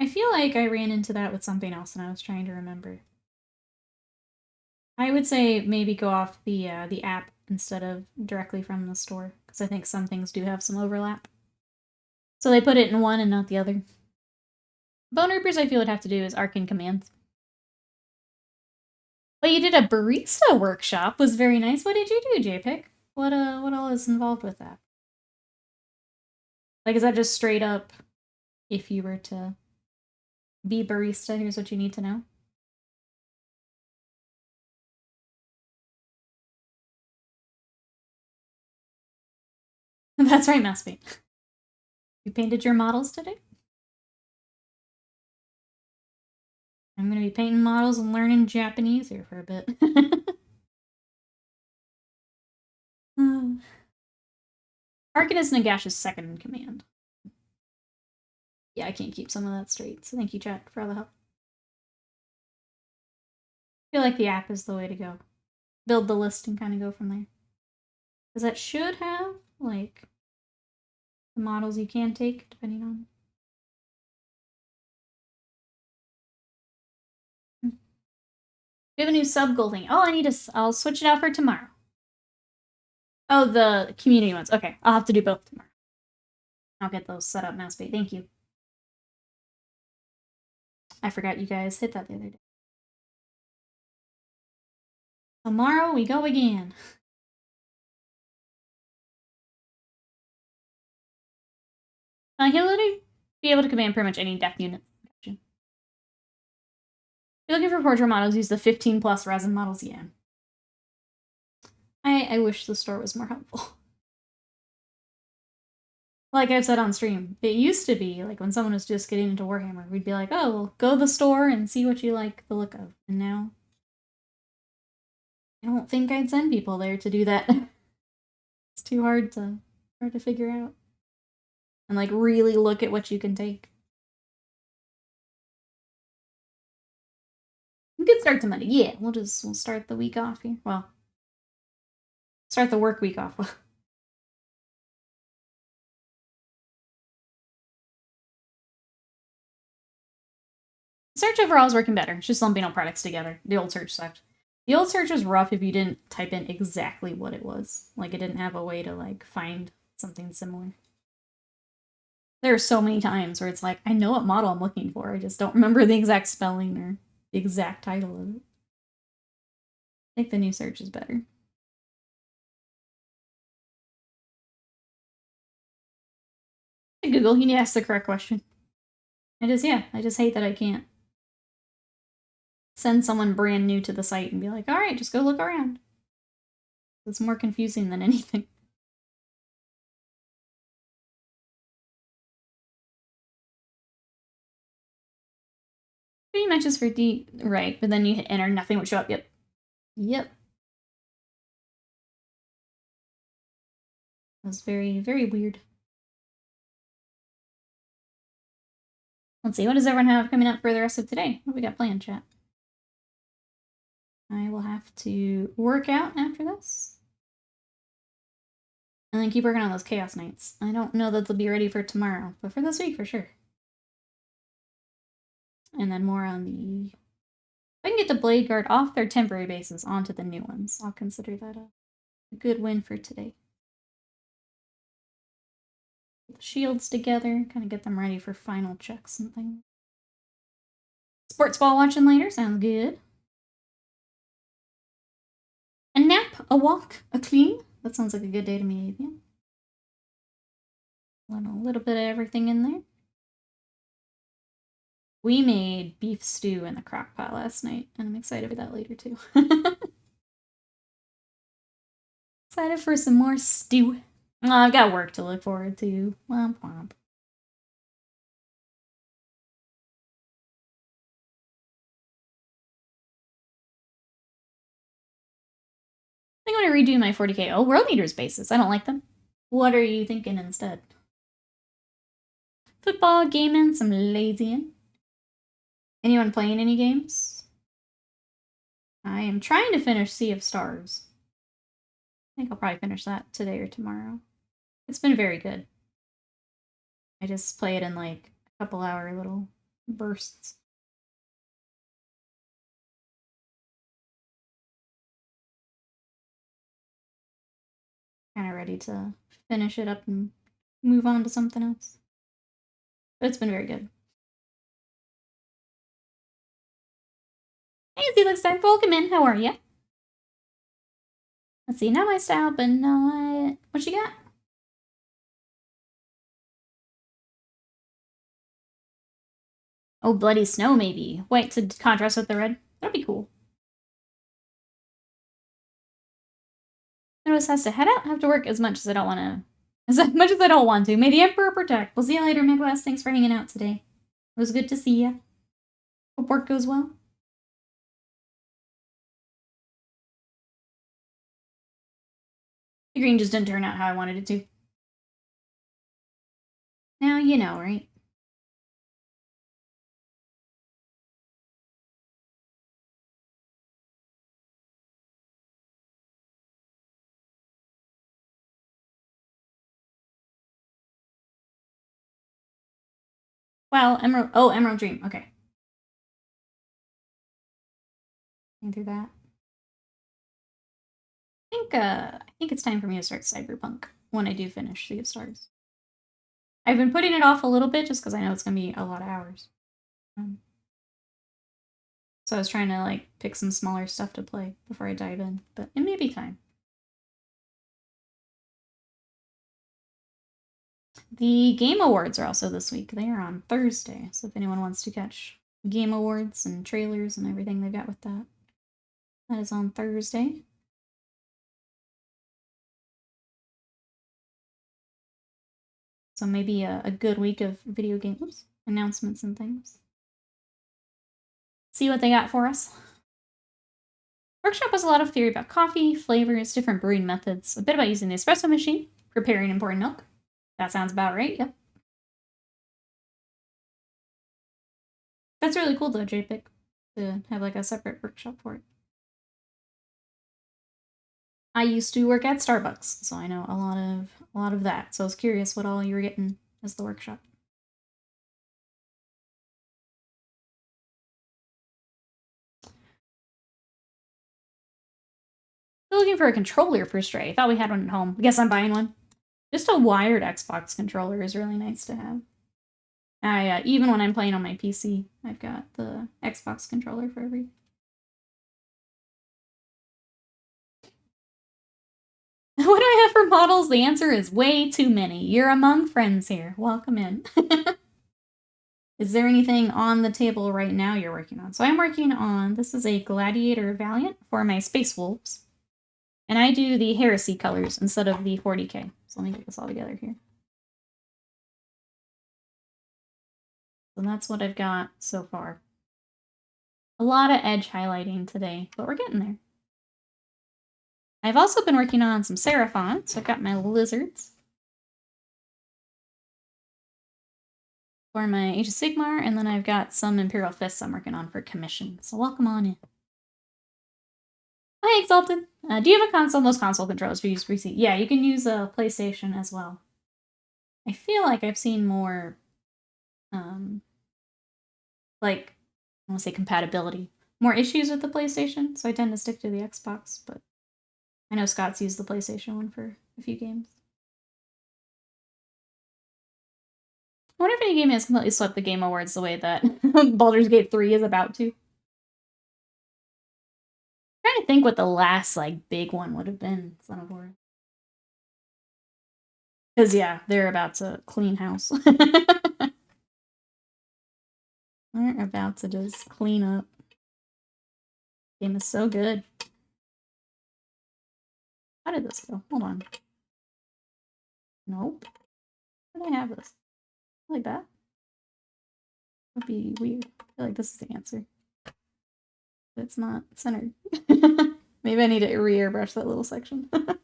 I feel like I ran into that with something else and I was trying to remember. I would say maybe go off the app instead of directly from the store, because I think some things do have some overlap. So they put it in one and not the other. Bone Reapers, I feel, would have to do is Arcane Commands. But you did a barista workshop. Was very nice. What did you do, JPIC? What all is involved with that? Like, is that just straight up, if you were to be barista, here's what you need to know? That's right, Mass Paint. You painted your models today? I'm gonna be painting models and learning Japanese here for a bit. Arkin is Nagash's second in command. Yeah, I can't keep some of that straight, so thank you, chat, for all the help. I feel like the app is the way to go. Build the list and kind of go from there. Because that should have, like, the models you can take, depending on... We have a new sub goal thing. Oh, I'll switch it out for tomorrow. Oh, the community ones. Okay, I'll have to do both tomorrow. I'll get those set up, Mousebait. Thank you. I forgot you guys hit that the other day. Tomorrow we go again. He'll literally be able to command pretty much any death unit. Gotcha. If you're looking for portrait models, use the 15 plus resin models. Yeah. I wish the store was more helpful. Like I've said on stream, it used to be, like, when someone was just getting into Warhammer, we'd be like, oh, well, go to the store and see what you like the look of. And now, I don't think I'd send people there to do that. It's too hard to figure out. And, like, really look at what you can take. Good start to Monday. Yeah, we'll start the week off here. Well, start the work week off. Search overall is working better. It's just lumping all products together. The old search sucked. The old search was rough if you didn't type in exactly what it was. Like, it didn't have a way to, like, find something similar. There are so many times where it's like, I know what model I'm looking for, I just don't remember the exact spelling or the exact title of it. I think the new search is better. Hey Google, you need to ask the correct question. I just hate that I can't send someone brand new to the site and be like, alright, just go look around. It's more confusing than anything. Three matches for D, right, but then you hit enter, nothing would show up. Yep. That was very, very weird. Let's see, what does everyone have coming up for the rest of today? What do we got planned, chat? I will have to work out after this. And then keep working on those Chaos Knights. I don't know that they'll be ready for tomorrow, but for this week, for sure. And then more on the... If I can get the Blade Guard off their temporary bases onto the new ones, I'll consider that a good win for today. Put the shields together, kind of get them ready for final checks and things. Sports ball watching later, sounds good. A nap, a walk, a clean. That sounds like a good day to me, yeah. A little bit of everything in there. We made beef stew in the crock pot last night, and I'm excited for that later, too. Excited for some more stew. I've got work to look forward to. Womp womp. I think I'm going to redo my 40k. Oh, World Leaders bases. I don't like them. What are you thinking instead? Football, gaming, some lazying. Anyone playing any games? I am trying to finish Sea of Stars. I think I'll probably finish that today or tomorrow. It's been very good. I just play it in like a couple hour little bursts. Kind of ready to finish it up and move on to something else. But it's been very good. Hey, Zelix Dark, welcome in. How are you? Let's see, not my style, but not... What you got? Oh, Bloody Snow, maybe. White to contrast with the red. That'd be cool. Notice has to head out. I have to work as much as I don't want to. As much as I don't want to. May the Emperor protect. We'll see you later, Midwest. Thanks for hanging out today. It was good to see you. Hope work goes well. The green just didn't turn out how I wanted it to. Now you know, right? Wow, Emerald. Oh, Emerald Dream. Okay. Through that. I think it's time for me to start Cyberpunk when I do finish Sea of Stars. I've been putting it off a little bit just because I know it's gonna be a lot of hours. So I was trying to like pick some smaller stuff to play before I dive in, but it may be time. The Game Awards are also this week. They are on Thursday, so if anyone wants to catch Game Awards and trailers and everything they've got with that, that is on Thursday. So maybe a good week of video games, announcements and things. See what they got for us. Workshop has a lot of theory about coffee, flavors, different brewing methods, a bit about using the espresso machine, preparing and pouring milk. That sounds about right, yep. That's really cool though, JPIC, to have like a separate workshop for it. I used to work at Starbucks, so I know a lot of that. So I was curious what all you were getting as the workshop. Still looking for a controller for Stray. Thought we had one at home. I guess I'm buying one. Just a wired Xbox controller is really nice to have. I even when I'm playing on my PC, I've got the Xbox controller for every. What do I have for models? The answer is way too many. You're among friends here. Welcome in. Is there anything on the table right now you're working on? So I'm working on, this is a Gladiator Valiant for my Space Wolves. And I do the Heresy colors instead of the 40K. So let me get this all together here. So that's what I've got so far. A lot of edge highlighting today, but we're getting there. I've also been working on some Seraphon, so I've got my lizards for my Age of Sigmar, and then I've got some Imperial Fists I'm working on for commission. So welcome on in. Hi, Exalted. Do you have a console? Most console controllers we use receipt. Yeah, you can use a PlayStation as well. I feel like I've seen more, like, I want to say compatibility. More issues with the PlayStation, so I tend to stick to the Xbox, but I know Scott's used the PlayStation one for a few games. I wonder if any game has completely swept the Game Awards the way that Baldur's Gate 3 is about to. I'm trying to think what the last, like, big one would have been, Son of War. Because, yeah, they're about to clean house. They're about to just clean up. Game is so good. How did this go? Hold on. Nope. Where did I have this? Like that? That'd be weird. I feel like this is the answer. But it's not centered. Maybe I need to re-airbrush that little section. I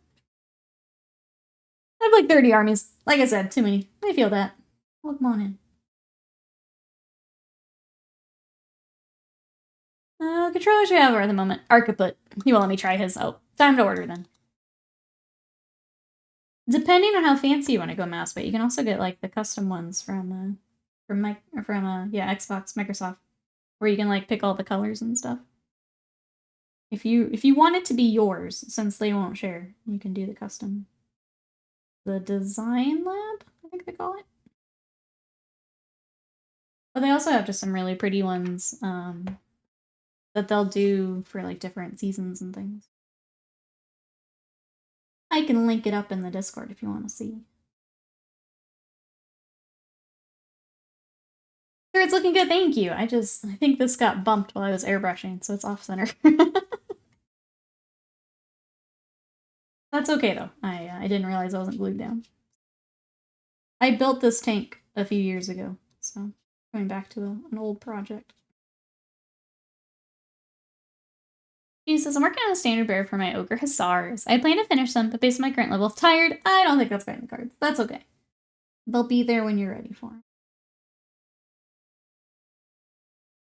have like 30 armies. Like I said, too many. I feel that. Welcome on in. Controllers we have at the moment. Archiput. He won't let me try his. Oh, time to order then. Depending on how fancy you want to go mouse, but you can also get like the custom ones from Xbox, Microsoft, where you can like pick all the colors and stuff. If you want it to be yours, since they won't share, you can do the custom. The Design Lab, I think they call it. But they also have just some really pretty ones that they'll do for like different seasons and things. I can link it up in the Discord if you want to see. Sure, it's looking good, thank you. I think this got bumped while I was airbrushing, so it's off-center. That's okay though. I didn't realize I wasn't glued down. I built this tank a few years ago, so going back to an old project. He says, I'm working on a standard bear for my Ogre Hussars. I plan to finish them, but based on my current level of tired, I don't think that's going in the cards. That's okay. They'll be there when you're ready for them.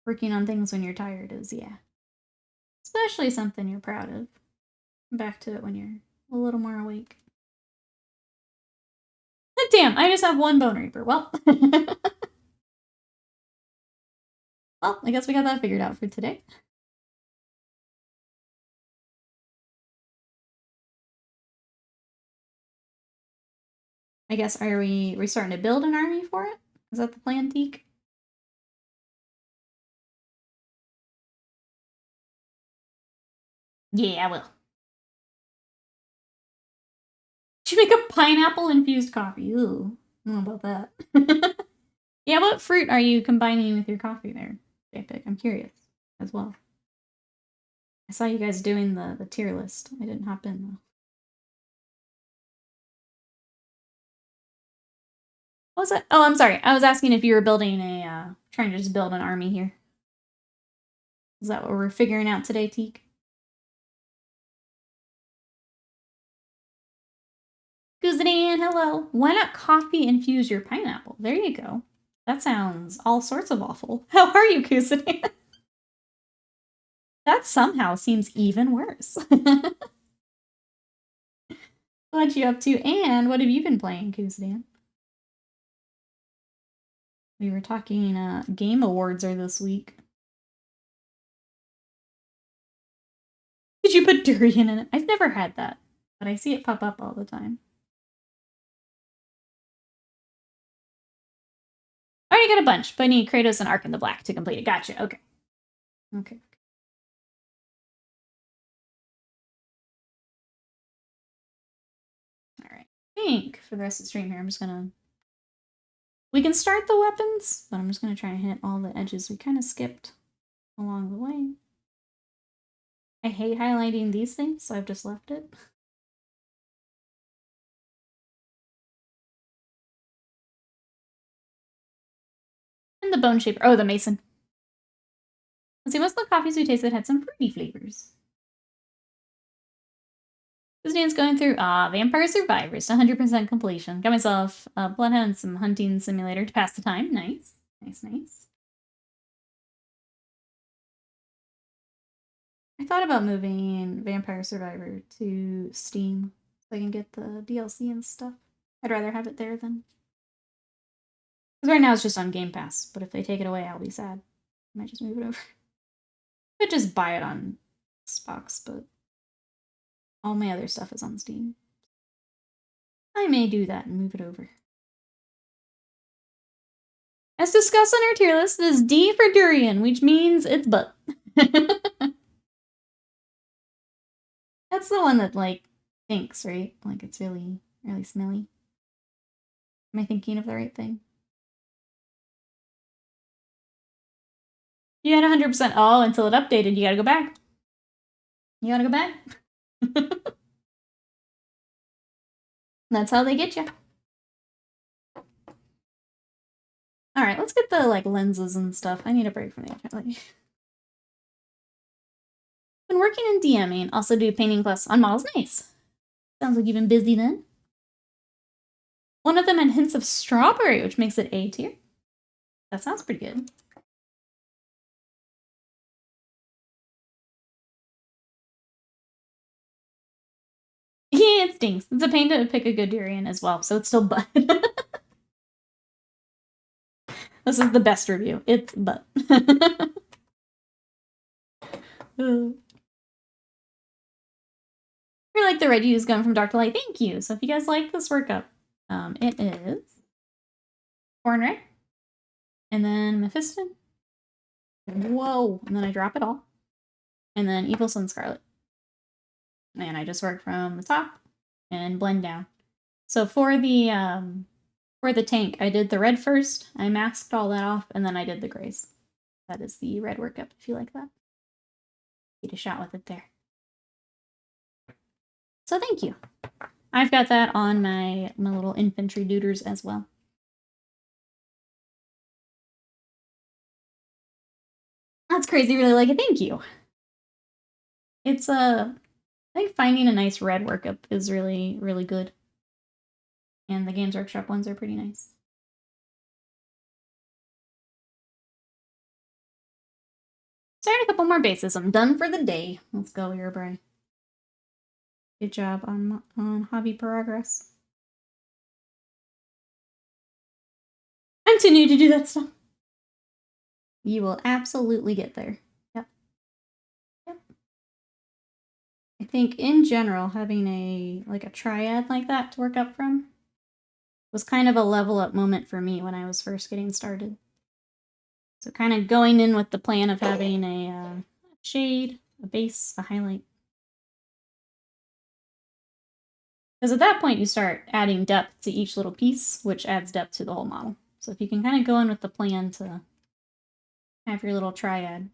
Working on things when you're tired is, yeah. Especially something you're proud of. Back to it when you're a little more awake. Damn, I just have one Bone Reaper. Well. Well, I guess we got that figured out for today. I guess, are we starting to build an army for it? Is that the plan, Teak? Yeah, I will. Should you make a pineapple-infused coffee? Ooh. How about that? Yeah, what fruit are you combining with your coffee there, JPEG? I'm curious as well. I saw you guys doing the tier list. I didn't hop in though. What was that? Oh, I'm sorry. I was asking if you were building a, trying to just build an army here. Is that what we're figuring out today, Teak? Kuzadan, hello. Why not coffee infuse your pineapple? There you go. That sounds all sorts of awful. How are you, Kuzadan? That somehow seems even worse. What you up to, and what have you been playing, Kuzadan? We were talking Game Awards are this week. Did you put durian in it? I've never had that, but I see it pop up all the time. I already got a bunch, but I need Kratos and Ark in the Black to complete it. Gotcha, okay. Okay. Alright. I think for the rest of the stream here, I'm just gonna... We can start the weapons, but I'm just gonna try and hit all the edges we kind of skipped along the way. I hate highlighting these things, so I've just left it. And the bone shaper. Oh, the mason. Let's see, most of the coffees we tasted had some fruity flavors. This man's going through Vampire Survivors to 100% completion. Got myself a Bloodhound and some hunting simulator to pass the time. Nice. Nice, nice. I thought about moving Vampire Survivor to Steam so I can get the DLC and stuff. I'd rather have it there than... Because right now it's just on Game Pass, but if they take it away, I'll be sad. I might just move it over. I could just buy it on Xbox, but all my other stuff is on Steam. I may do that and move it over. As discussed on our tier list, this is D for durian, which means it's butt. That's the one that, like, stinks, right? Like, it's really, really smelly. Am I thinking of the right thing? You had 100%. Oh, until it updated, you gotta go back. You gotta go back. That's how they get you. Alright, let's get the, like, lenses and stuff. I need a break from the internet. Been working in DMing. Also do painting class on models. Nice. Sounds like you've been busy then. One of them had hints of strawberry, which makes it A tier. That sounds pretty good. Yeah, it stinks. It's a pain to pick a good durian as well, so it's still butt. This is the best review. It's butt. I like the red use gun from Dark to Light. Thank you. So if you guys like this workup, it is Corn Red, and then Mephiston. Whoa! And then I drop it all, and then Evil Sun Scarlet. And I just work from the top and blend down. So for the tank, I did the red first. I masked all that off, and then I did the grays. That is the red workup. If you like that, get a shot with it there. So thank you. I've got that on my little infantry duders as well. That's crazy. Really like it. Thank you. It's I think finding a nice red workup is really, really good. And the Games Workshop ones are pretty nice. Start a couple more bases. I'm done for the day. Let's go, Erebray. Good job on hobby progress. Continue to do that stuff. You will absolutely get there. Yep. Yep. I think in general, having a triad like that to work up from was kind of a level up moment for me when I was first getting started. So kind of going in with the plan of having a shade, a base, a highlight. Because at that point, you start adding depth to each little piece, which adds depth to the whole model. So if you can kind of go in with the plan to have your little triad,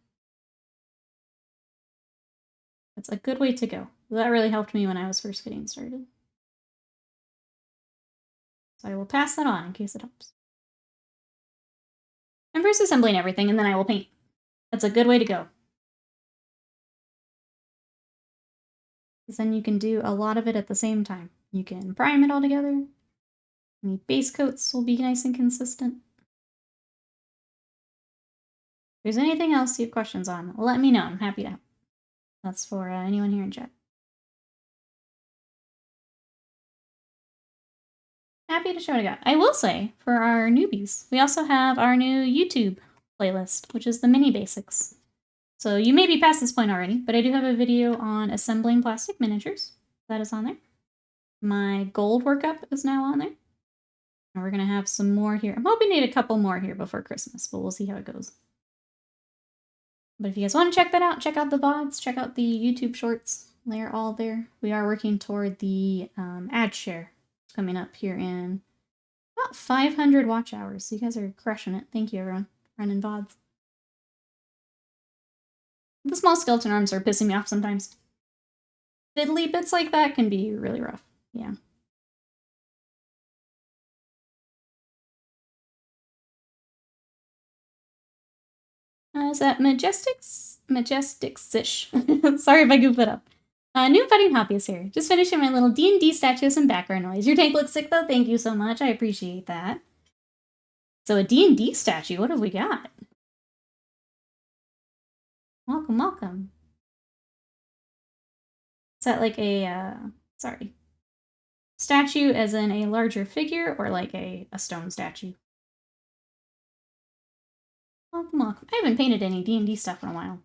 that's a good way to go. That really helped me when I was first getting started. So I will pass that on in case it helps. I'm first assembling everything, and then I will paint. That's a good way to go. Because then you can do a lot of it at the same time. You can prime it all together. Any base coats will be nice and consistent. If there's anything else you have questions on, let me know. I'm happy to help. That's for anyone here in chat. Happy to show what I got. I will say, for our newbies, we also have our new YouTube playlist, which is the mini basics. So you may be past this point already, but I do have a video on assembling plastic miniatures. That is on there. My gold workup is now on there. And we're going to have some more here. I'm hoping to get a couple more here before Christmas, but we'll see how it goes. But if you guys want to check that out, check out the VODs, check out the YouTube shorts. They're all there. We are working toward the ad share coming up here in about 500 watch hours. So you guys are crushing it. Thank you, everyone, for running VODs. The small skeleton arms are pissing me off sometimes. Fiddly bits like that can be really rough. Yeah. Is that Majestics? Majestics-ish. Sorry if I goofed that up. New fighting hobbies here. Just finishing my little D&D statues and background noise. Your tank looks sick, though. Thank you so much. I appreciate that. So a D&D statue. What have we got? Welcome, welcome. Is that like a, sorry. Statue as in a larger figure or like a stone statue? Welcome, welcome. I haven't painted any D&D stuff in a while.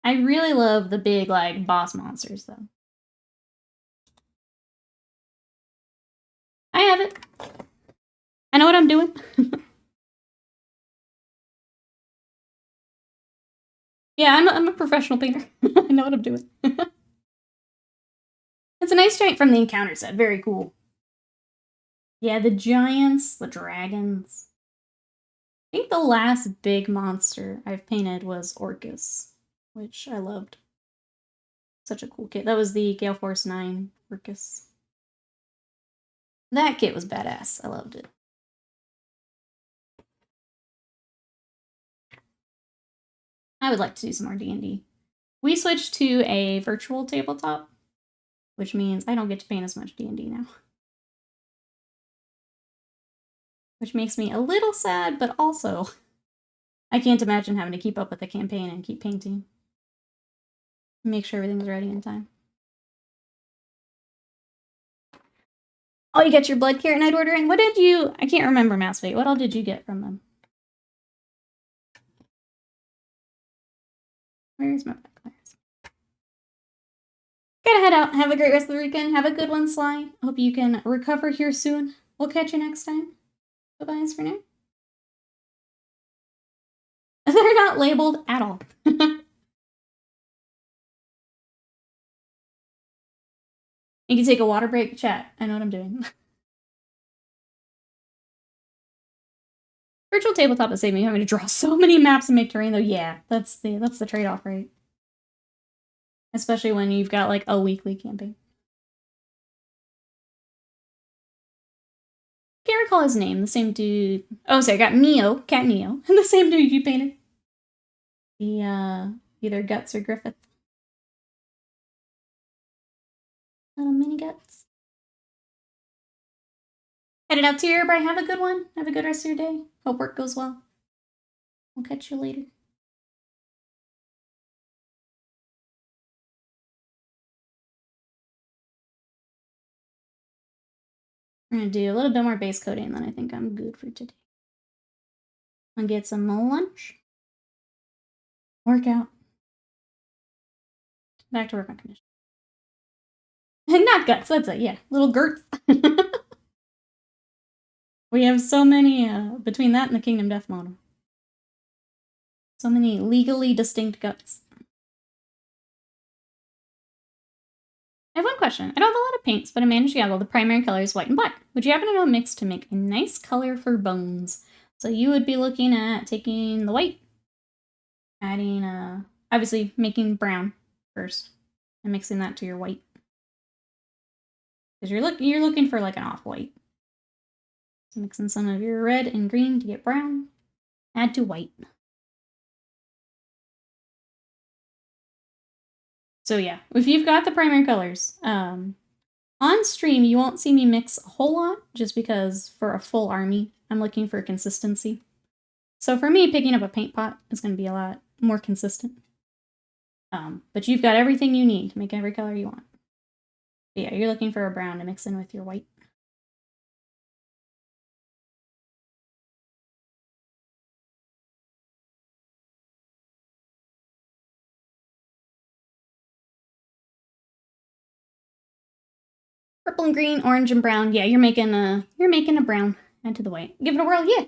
I really love the big, like, boss monsters, though. I have it. I know what I'm doing. Yeah, I'm a professional painter. I know what I'm doing. It's a nice giant from the encounter set. Very cool. Yeah, the giants, the dragons. I think the last big monster I've painted was Orcus, which I loved. Such a cool kit. That was the Gale Force 9 Orcus. That kit was badass. I loved it. I would like to do some more D&D. We switched to a virtual tabletop, which means I don't get to paint as much D&D now. Which makes me a little sad, but also I can't imagine having to keep up with the campaign and keep painting. Make sure everything's ready in time. Oh, you got your blood carrot night order in? What did you... I can't remember, Massfate. What all did you get from them? Where's my black? Gotta head out. Have a great rest of the weekend. Have a good one, Sly. Hope you can recover here soon. We'll catch you next time. Bye-byes for now. They're not labeled at all. You can take a water break, chat. I know what I'm doing. Virtual tabletop is saving me having to draw so many maps and make terrain, though. Yeah, that's the trade-off, right? Especially when you've got like a weekly campaign. Can't recall his name. The same dude. Oh, sorry, I got Neo, Cat Neo, and the same dude you painted. The either Guts or Griffith. Little mini Guts. Headed out to your Bri. Have a good one. Have a good rest of your day. Hope work goes well. We'll catch you later. I'm gonna do a little bit more base coating, and then I think I'm good for today. I'll get some lunch. Workout. Back to work on commission. Not Guts, that's it, yeah. Little Gertz. We have so many, between that and the Kingdom Death model. So many legally distinct Guts. I have one question. I don't have a lot of paints, but I managed to get all the primary colors white and black. Would you happen to know a mix to make a nice color for bones? So you would be looking at taking the white, adding, obviously making brown first, and mixing that to your white. Because you're looking for like an off-white. So mixing some of your red and green to get brown. Add to white. So yeah, if you've got the primary colors, on stream you won't see me mix a whole lot, just because for a full army, I'm looking for consistency. So for me, picking up a paint pot is going to be a lot more consistent. But you've got everything you need to make every color you want. But yeah, you're looking for a brown to mix in with your white. Purple and green, orange and brown. Yeah, you're making a brown. Add to the white. Give it a whirl. Yeah.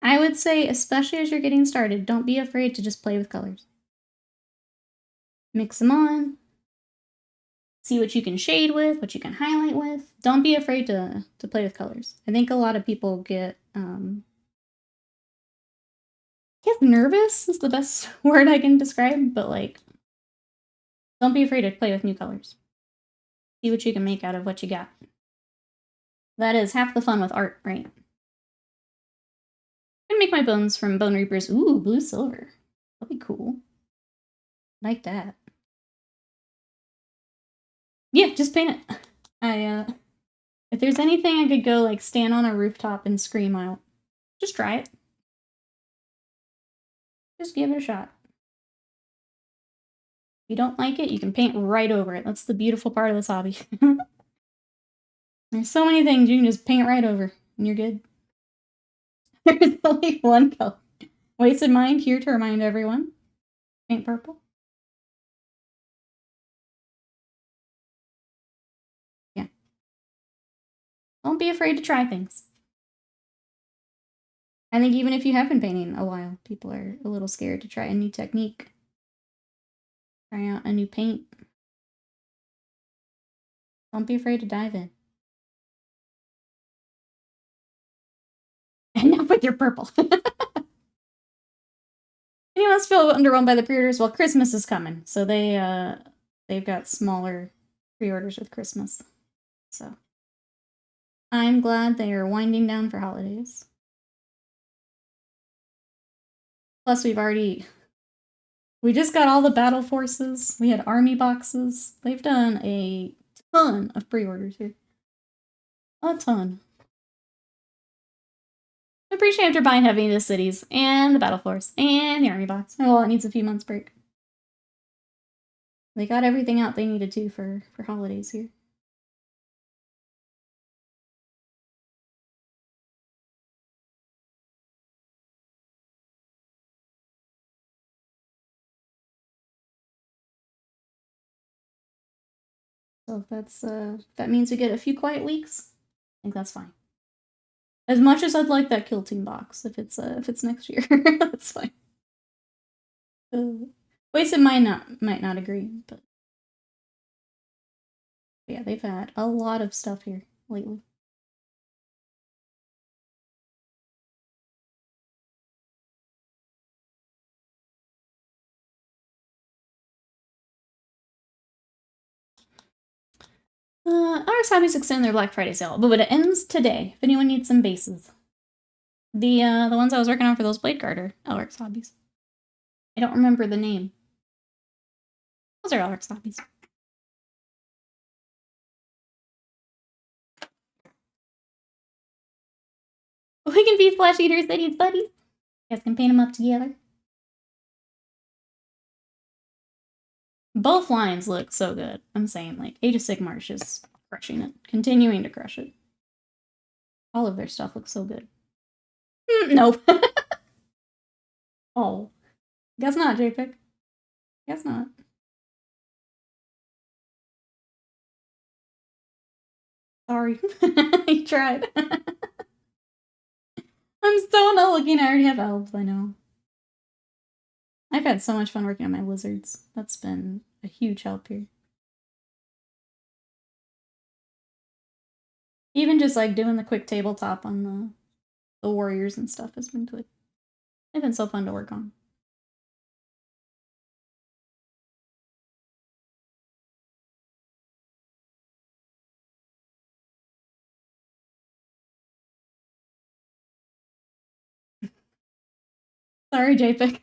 I would say, especially as you're getting started, don't be afraid to just play with colors. Mix them on. See what you can shade with, what you can highlight with. Don't be afraid to play with colors. I think a lot of people get nervous is the best word I can describe, but like, don't be afraid to play with new colors. See what you can make out of what you got. That is half the fun with art, right? I'm gonna make my bones from Bone Reapers. Ooh, blue silver. That'll be cool. Like that. Yeah, just paint it. If there's anything I could go like stand on a rooftop and scream out, just try it. Just give it a shot. If you don't like it, you can paint right over it. That's the beautiful part of this hobby. There's so many things you can just paint right over, and you're good. There's only one color. Wasted Mind here to remind everyone. Paint purple. Yeah. Don't be afraid to try things. I think even if you have been painting a while, people are a little scared to try a new technique. Try out a new paint. Don't be afraid to dive in. Enough with your purple. Anyone else feel underwhelmed by the pre-orders? Well, Christmas is coming, so they've got smaller pre-orders with Christmas. So I'm glad they are winding down for holidays. Plus, we just got all the battle forces. We had army boxes. They've done a ton of pre-orders here. A ton. I'm pretty sure after buying Heavy into Cities and the Battle Force and the Army Box. Well, it needs a few months break. They got everything out they needed to for holidays here. So if that means we get a few quiet weeks, I think that's fine. As much as I'd like that Kill Team box, if it's next year, that's fine. Wasted might not agree, but yeah, they've had a lot of stuff here lately. Our Hobbies extend their Black Friday sale, but it ends today. If anyone needs some bases, the ones I was working on for those Blade Garter, Elric's Hobbies. I don't remember the name. Those are Elric's Hobbies. We can be Flesh Eater Cities buddies. You guys can paint them up together. Both lines look so good. I'm saying, like, Age of Sigmar is just crushing it. Continuing to crush it. All of their stuff looks so good. No. Oh. Guess not, JPEG. Guess not. Sorry. You tried. I'm still not looking. I already have elves, I know. I've had so much fun working on my lizards. That's been a huge help here. Even just like doing the quick tabletop on the warriors and stuff has been good. They've been so fun to work on. Sorry, JPEG.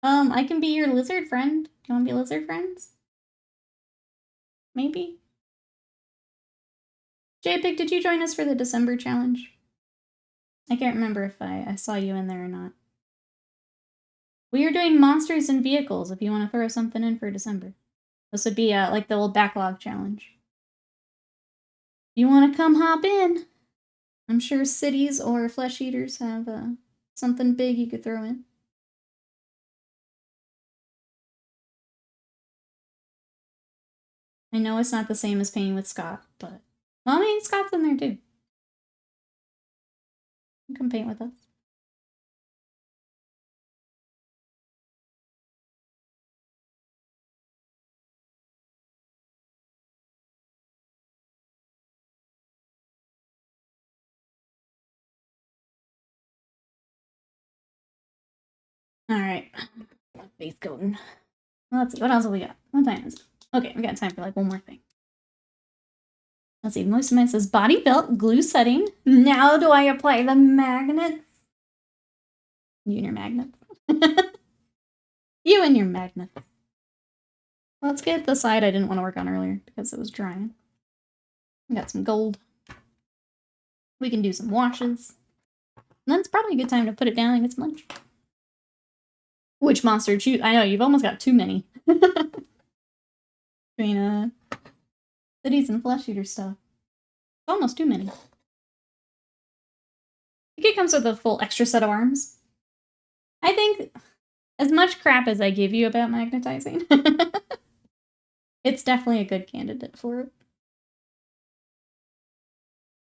I can be your lizard friend. Do you want to be lizard friends? Maybe? JPEG, did you join us for the December challenge? I can't remember if I saw you in there or not. We are doing monsters and vehicles if you want to throw something in for December. This would be like the old backlog challenge. You want to come hop in? I'm sure cities or flesh eaters have something big you could throw in. I know it's not the same as painting with Scott, but... Well, I mean, Scott's in there too. You can paint with us. Alright. Base coating. Let's see, what else have we got? What time is it? Okay, we got time for like one more thing. Let's see, most of mine says body belt, glue setting. Now do I apply the magnets? You and your magnets. You and your magnets. Let's get the side I didn't want to work on earlier because it was drying. We got some gold. We can do some washes. And then it's probably a good time to put it down and get some lunch. Which monster to choose? I know, you've almost got too many. Between cities and flesh eater stuff. Almost too many. I think it comes with a full extra set of arms. I think as much crap as I give you about magnetizing, it's definitely a good candidate for it.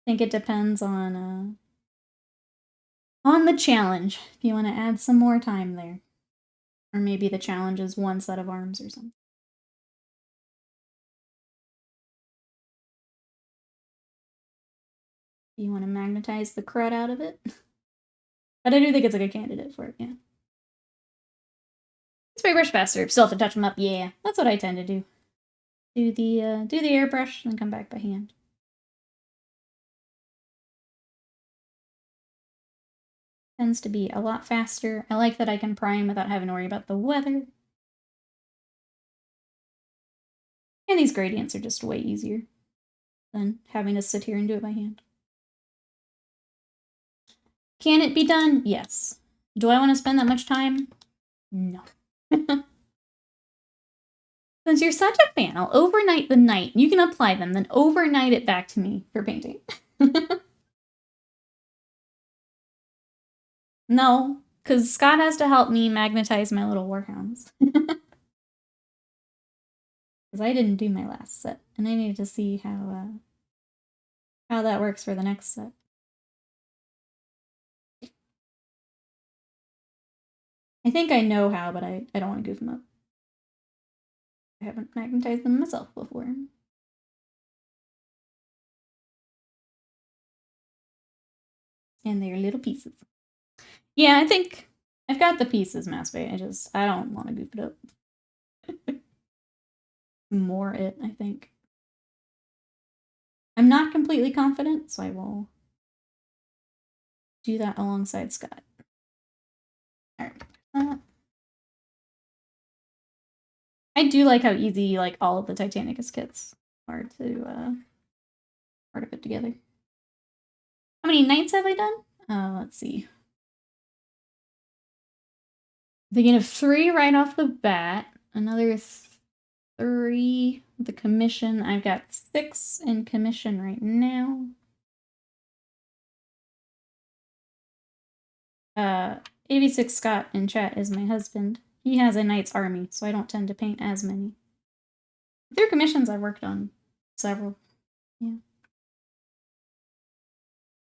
I think it depends on the challenge. If you want to add some more time there. Or maybe the challenge is one set of arms or something. You want to magnetize the crud out of it. But I do think it's a good candidate for it, yeah. Spray brush faster. Still have to touch them up. Yeah, that's what I tend to do. Do the airbrush and then come back by hand. Tends to be a lot faster. I like that I can prime without having to worry about the weather. And these gradients are just way easier than having to sit here and do it by hand. Can it be done? Yes. Do I want to spend that much time? No. Since you're such a fan, I'll overnight the night. You can apply them, then overnight it back to me for painting. No, because Scott has to help me magnetize my little warhounds. Because I didn't do my last set, and I need to see how that works for the next set. I think I know how, but I don't want to goof them up. I haven't magnetized them myself before. And they're little pieces. Yeah, I think I've got the pieces, Maspay. I don't want to goof it up. More it, I think. I'm not completely confident, so I will do that alongside Scott. Alright. I do like how easy like all of the Titanicus kits are to put together. How many nights have I done? Let's see. Thinking of 3 right off the bat. Another 3 with the commission. I've got 6 in commission right now. 86 Scott in chat is my husband. He has a knight's army, so I don't tend to paint as many. Through commissions, I've worked on several. Yeah.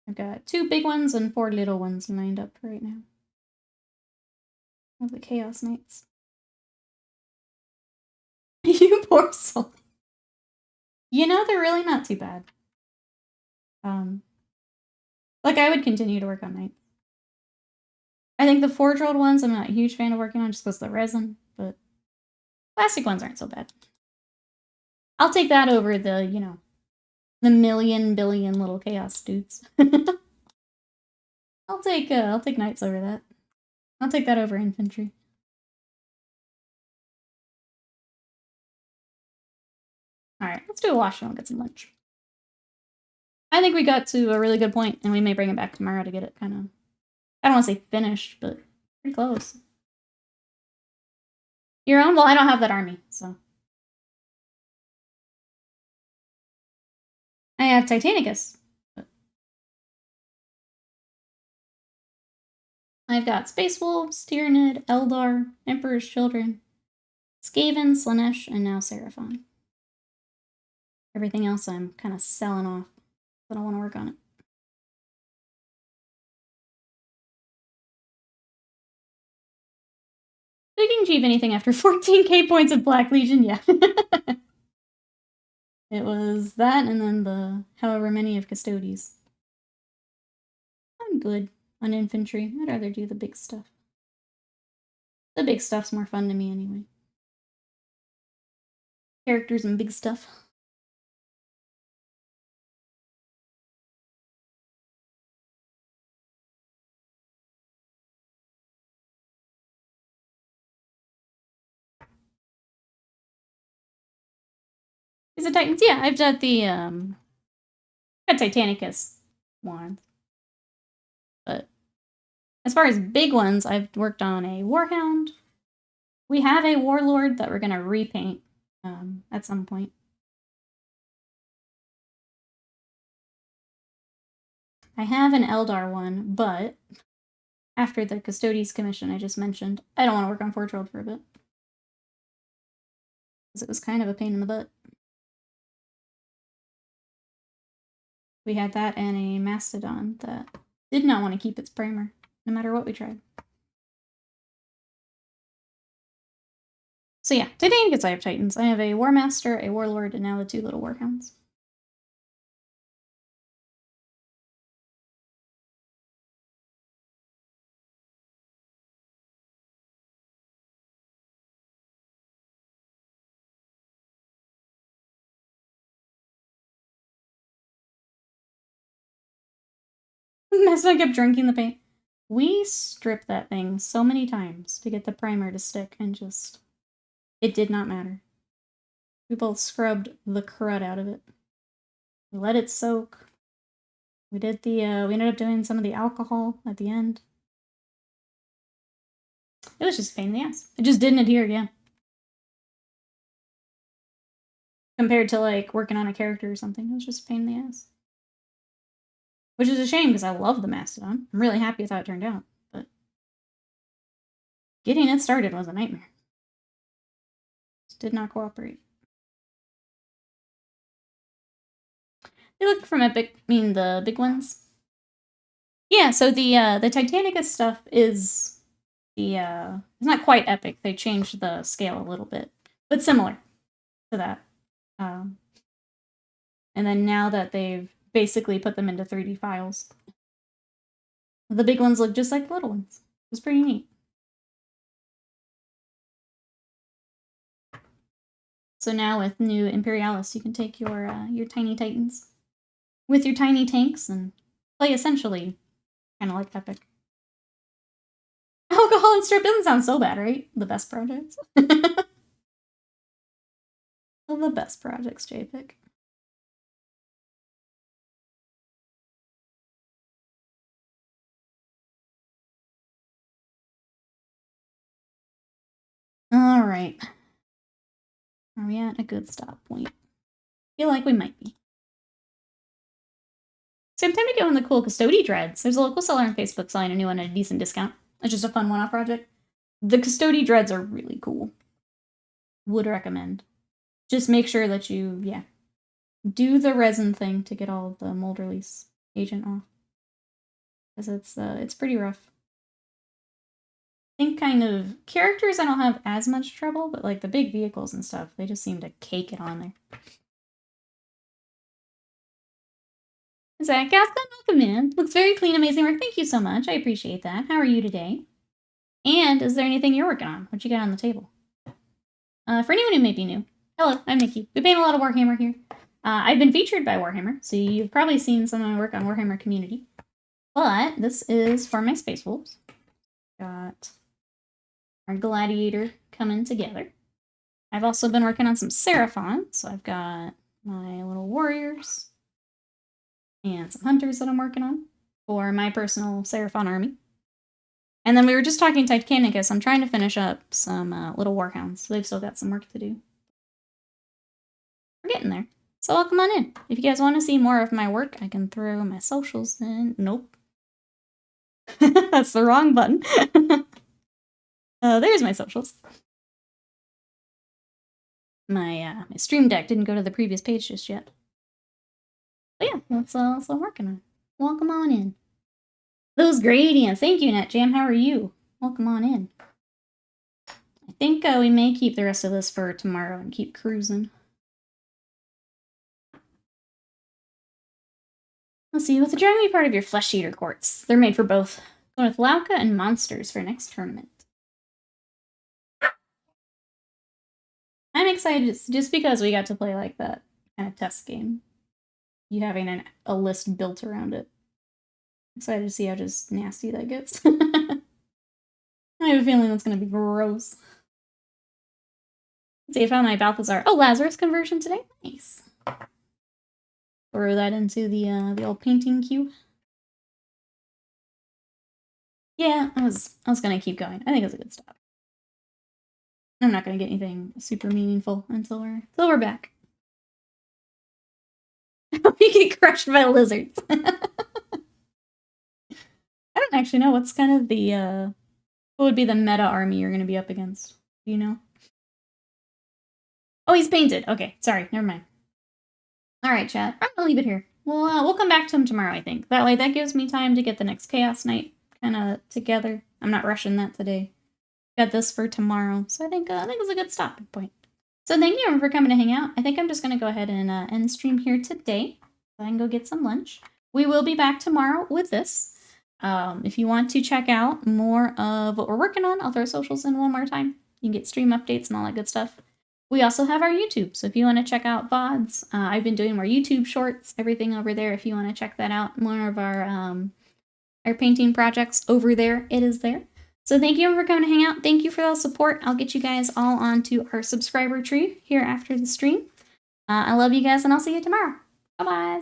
I've got 2 big ones and 4 little ones lined up right now. Of the Chaos Knights. You poor soul. You know, they're really not too bad. Like, I would continue to work on knights. I think the forge-rolled ones I'm not a huge fan of working on just because of the resin, but plastic ones aren't so bad. I'll take that over the, you know, the million billion little chaos dudes. I'll take knights over that. I'll take that over infantry. Alright, let's do a wash and we'll get some lunch. I think we got to a really good point, and we may bring it back tomorrow to get it kind of, I don't want to say finished, but pretty close. Your own? Well, I don't have that army, so. I have Titanicus. I've got Space Wolves, Tyranid, Eldar, Emperor's Children, Skaven, Slanesh, and now Seraphon. Everything else I'm kind of selling off. I don't want to work on it. We can achieve anything after 14k points of Black Legion, yeah. It was that and then the however many of Custodes. I'm good on infantry. I'd rather do the big stuff. The big stuff's more fun to me anyway. Characters and big stuff. Is it Titans? Yeah, I've got the got Titanicus wands. But as far as big ones, I've worked on a Warhound. We have a Warlord that we're gonna repaint at some point. I have an Eldar one, but after the Custodes commission I just mentioned, I don't want to work on Forge World for a bit. Because it was kind of a pain in the butt. We had that and a Mastodon that did not want to keep its primer, no matter what we tried. So yeah, Titanicus I have Titans. I have a War Master, a Warlord, and now the 2 little Warhounds. Mastodon kept drinking the paint. We stripped that thing so many times to get the primer to stick, and just, it did not matter. We both scrubbed the crud out of it. We let it soak. We did the, we ended up doing some of the alcohol at the end. It was just a pain in the ass. It just didn't adhere again. Compared to, like, working on a character or something, it was just a pain in the ass. Which is a shame, because I love the Mastodon. I'm really happy with how it turned out, but getting it started was a nightmare. Just did not cooperate. They look from Epic, the big ones. Yeah, so the Titanicus stuff is it's not quite Epic. They changed the scale a little bit, but similar to that. And then now that they've basically put them into 3D files, the big ones look just like the little ones. It's pretty neat. So now with new Imperialis, you can take your tiny Titans with your tiny tanks and play essentially kind of like Epic. Alcohol and strip doesn't sound so bad, right? The best projects. The best projects, JPEG. All right. Are we at a good stop point? Feel like we might be. So I'm time to get one of the cool Custody dreads. There's a local seller on Facebook selling a new one at a decent discount. It's just a fun one-off project. The Custody dreads are really cool. Would recommend. Just make sure that you, do the resin thing to get all the mold release agent off. Because it's pretty rough. I think kind of characters I don't have as much trouble, but like the big vehicles and stuff, they just seem to cake it on there. Zach, welcome in. Looks very clean, amazing work. Thank you so much. I appreciate that. How are you today? And is there anything you're working on? What you got on the table? For anyone who may be new, hello, I'm Nikki. We paint a lot of Warhammer here. I've been featured by Warhammer, so you've probably seen some of my work on Warhammer Community. But this is for my Space Wolves. Got our Gladiator coming together. I've also been working on some Seraphon, so I've got my little warriors and some hunters that I'm working on for my personal Seraphon army. And then we were just talking Titanicus. I'm trying to finish up some little warhounds, so they've still got some work to do. We're getting there. So welcome on in. If you guys want to see more of my work, I can throw my socials in. Nope. That's the wrong button. There's my socials. My stream deck didn't go to the previous page just yet. But yeah, that's what I'm working on. Welcome on in. Those gradients. Thank you, NetJam. How are you? Welcome on in. I think we may keep the rest of this for tomorrow and keep cruising. Let's see, what's the dragon be part of your Flesh Eater courts? They're made for both. Going with Lauka and Monsters for next tournament. I'm excited just because we got to play like that kind of test game. You having a list built around it. Excited to see how just nasty that gets. I have a feeling that's going to be gross. Let's see, I found my Balthazar. Oh, Lazarus conversion today? Nice. Throw that into the old painting queue. Yeah, I was gonna keep going. I think it's a good stop. I'm not gonna get anything super meaningful until we're back. I hope you get crushed by lizards. I don't actually know what's kind of the what would be the meta army you're gonna be up against. Do you know? Oh, he's painted. Okay, sorry, never mind. All right, chat. I'm gonna leave it here. We'll come back to him tomorrow, I think. That way, that gives me time to get the next Chaos Night kind of together. I'm not rushing that today. Got this for tomorrow, so I think it's a good stopping point. So thank you for coming to hang out. I think I'm just gonna go ahead and end stream here today, so I can go get some lunch. We will be back tomorrow with this. If you want to check out more of what we're working on, I'll throw socials in one more time. You can get stream updates and all that good stuff. We also have our YouTube, so if you want to check out VODs, I've been doing more YouTube shorts, everything over there. If you want to check that out, more of our painting projects over there, it is there. So thank you for coming to hang out. Thank you for the support. I'll get you guys all onto our subscriber tree here after the stream. I love you guys, and I'll see you tomorrow. Bye-bye.